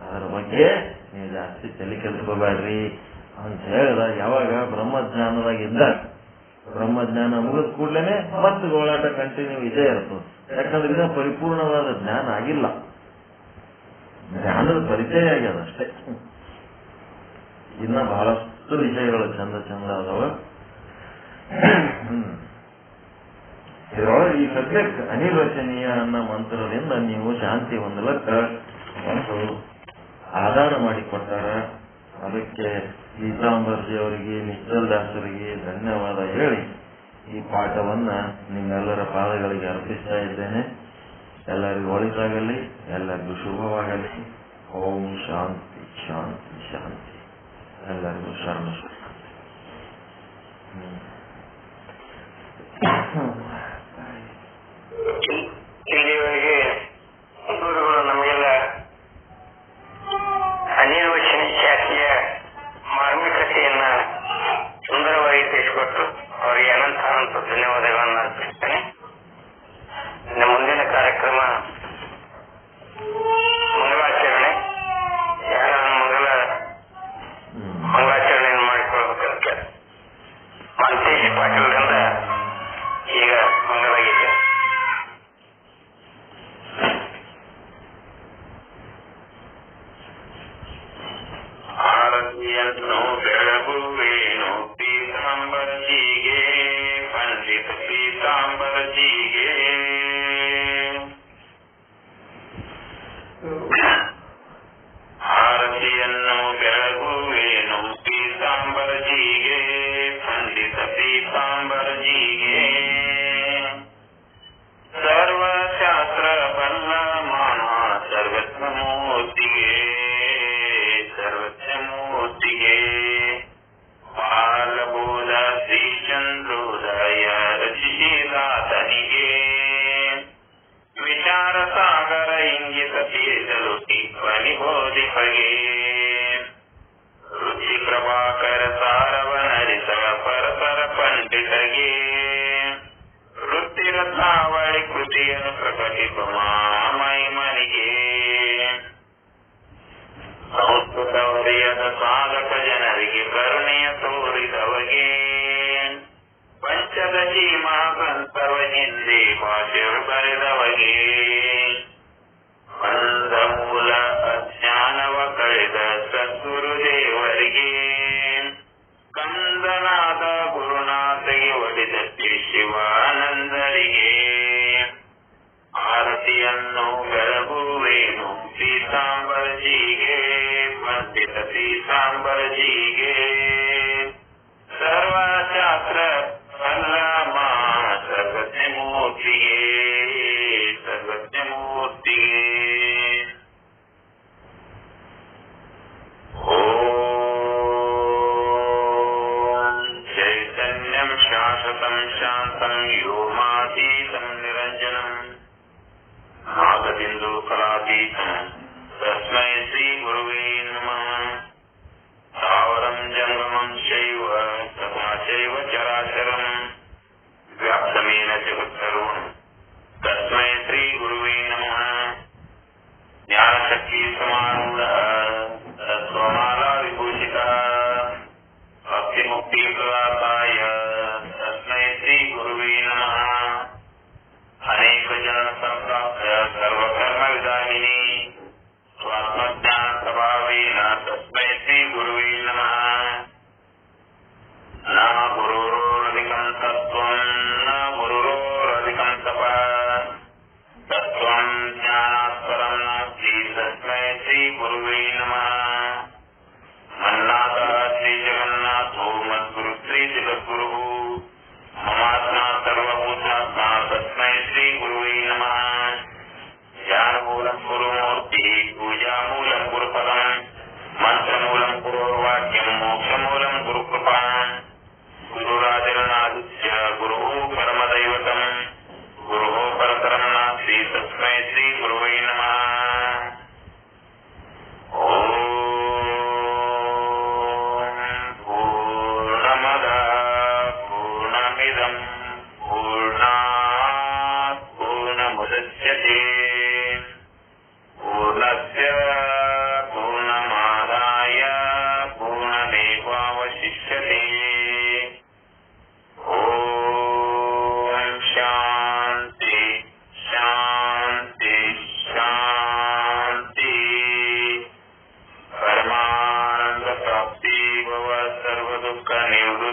ಅದರ ಬಗ್ಗೆ ನೀವು ಜಾಸ್ತಿ ತಲೆ ಕೆಲ್ಸ್ಕೋಬೇಡ್ರಿ ಅಂತ ಹೇಳಿದ. ಯಾವಾಗ ಬ್ರಹ್ಮಜ್ಞಾನದಾಗ ಇದ್ದಾಗ, ಬ್ರಹ್ಮಜ್ಞಾನ ಮುಗಿದ ಕೂಡ್ಲೇನೆ ಮತ್ತೆ ಗೋಳಾಟ ಕಂಟಿನ್ಯೂ ಇದೇ ಇರ್ತದೆ. ಯಾಕಂದ್ರೆ ಇನ್ನ ಪರಿಪೂರ್ಣವಾದ ಜ್ಞಾನ ಆಗಿಲ್ಲ, ಜ್ಞಾನದ ಪರಿಚಯ ಆಗ್ಯದ ಅಷ್ಟೇ. ಇನ್ನ ಬಹಳಷ್ಟು ವಿಷಯಗಳು ಚಂದ ಚಂದ ಅದಾವ. ಇದರೊಳಗೆ ಈ ಸಬ್ಜೆಕ್ಟ್ ಅನಿರ್ವಚನೀಯ ಅನ್ನೋ ಮಂತ್ರದಿಂದ ನೀವು ಶಾಂತಿ ಹೊಂದಲಕ್ಕ ಒಂದು ಆಧಾರ ಮಾಡಿಕೊಟ್ಟಾರ. ಅದಕ್ಕೆ ಪೀತಾಂಬರ್ಜಿ ಅವರಿಗೆ, ನಿಶ್ಚಲ್ ದಾಸರಿಗೆ ಧನ್ಯವಾದ ಹೇಳಿ ಈ ಪಾಠವನ್ನ ನಿಮ್ಮೆಲ್ಲರ ಪಾದಗಳಿಗೆ ಅರ್ಪಿಸ್ತಾ ಇದ್ದೇನೆ. ಎಲ್ಲರಿಗೂ ಒಳಿತಾಗಲಿ, ಎಲ್ಲರಿಗೂ ಶುಭವಾಗಲಿ. ಓಂ ಶಾಂತಿ ಶಾಂತಿ ಶಾಂತಿ. ಎಲ್ಲರಿಗೂ ಶರಣ ಶರಣಾರ್ಥಿ. ಇಲ್ಲಿವರೆಗೆ ಗುರುಗಳು ನಮಗೆಲ್ಲ ಅನಿರ್ವಚನ ಶಾಖೆಯ ಮಾರ್ಮಿಕತೆಯನ್ನ ಸುಂದರವಾಗಿ ತಿಳಿಸಿಕೊಟ್ಟು ಅವರಿಗೆ ಅನಂತ ಧನ್ಯವಾದಗಳನ್ನು ಅರ್ಪಿಸ್ತೇನೆ. ಇನ್ನು ಮುಂದಿನ ಕಾರ್ಯಕ್ರಮ ಮಂಗಳಾಚರಣೆ. ಯಾರು ಮಂಗಳಾಚರಣೆಯನ್ನು ಮಾಡಿಕೊಳ್ಬೇಕಂತ ಮಂತೇಶ್ ಪಾಟೀಲ್ರಿಂದ ಈಗ ಮಂಗಳಾಗಿದೆ. ಆರತಿಯನ್ನು ಬೆಳಗುವೇನು ಪೀತಾಂಬರಜಿಗೆ, ಪಂಡಿತ ಪೀತಾಂಬರಜಿಗೆ. ಆರತಿಯನ್ನು ಬೆಳಗುವೇನು ಪೀತಾಂಬರಜಿಗೆ, ಪಂಡಿತ ಪೀತಾಂಬರಜಿಗೆ. ಸರ್ವಶಾಸ್ತ್ರ ಬಲ್ಲ ಮಾನವ ಸರ್ವಜ್ಞಮೂರ್ತಿಗೆ, ಸರ್ವಜ್ಞಮೂರ್ತಿಗೆ. ಬಾಲಬೋಧ ಶ್ರೀಚಂದ್ರೋದಯ ರಚಿಸಿದಾತನಿಗೆ, ವಿಚಾರ ಸಾಗರ ಇಂಗಿತ ತೀರಿಸಲು ಟಿಪ್ಪಣಿ ಬೋಧಿಪಗೆ. ರುಚಿ ಪ್ರಭಾಕರ ಸಾರವನರಿಸ ಪರತರ ಪಂಡಿತಗೆ, ವೃತ್ತಿರತ್ನಾವಳಿ ಕೃತಿಯನ್ನು ಪ್ರಕಟಿಪ ಮೈಮನಿಗೆ. ಸಂಸ್ಕೃತ ವಲಯದ ಸಾಧಕ ಜನರಿಗೆ ಕರುಣೆಯ ತೋರಿದವಗೆ, ಪಂಚದಶಿ ಮಹಾಗ್ರಂಥವ ಹಿಂದೆ ಭಾಷೆಗಳು ಬರೆದವಗೆ. ಬಂದ ಮೂಲ ಅಜ್ಞಾನವ ಕಳೆದ ಸದ್ಗುರುದೇವರಿಗೆ, ಕಂದನಾದ ಗುರುನಾಥಗೆ ಒಲಿದಕ್ಕೆ ಶಿವಾನಂದರಿಗೆ. ಆರತಿಯನ್ನು ಬೆಳಗುವೇನು ಪೀತಾಂಬರಜಿಗೆ, ಪಂಡಿತ ಪೀತಾಂಬರಜಿಗೆ. ಸರ್ವಶಾಸ್ತ್ರ ಬಲ್ಲಮ ಸರ್ವಜ್ಞಮೂರ್ತಿಗೆ, ಸರ್ವಜ್ಞಮೂರ್ತಿಗೆ. ಓಂ ಚೈತನ್ಯಂ ಶಾಶ್ವತಂ ಶಾಂತಂ ವ್ಯೋಮಾತೀತಂ ನಿರಂಜನಂ ನಾಗಬಿಂದು ಕಲಾತೀತಂ ತಸ್ಮೈ ಶ್ರೀ ಗುರುವೇ ನಮಃ. ಸ್ಥಾವರಂ ಜಂಗಮಂ ಚೈವ ತಥಾ ಚೈವ ಚರಾಚರಂ ವ್ಯಾಪ್ತಮೇನ ಜಗತ್ಸರ್ವಂ ತಸ್ಮೈ ಶ್ರೀ ಗುರುವೇ ನಮಃ. ಜ್ಞಾನಶಕ್ತಿ ಸಮಾರೂಢ ತತ್ವಮಾಲಾ ವಿಭೂಷಿತಃ ಸರ್ವದುಃಖ ನಿವೃತ್ತ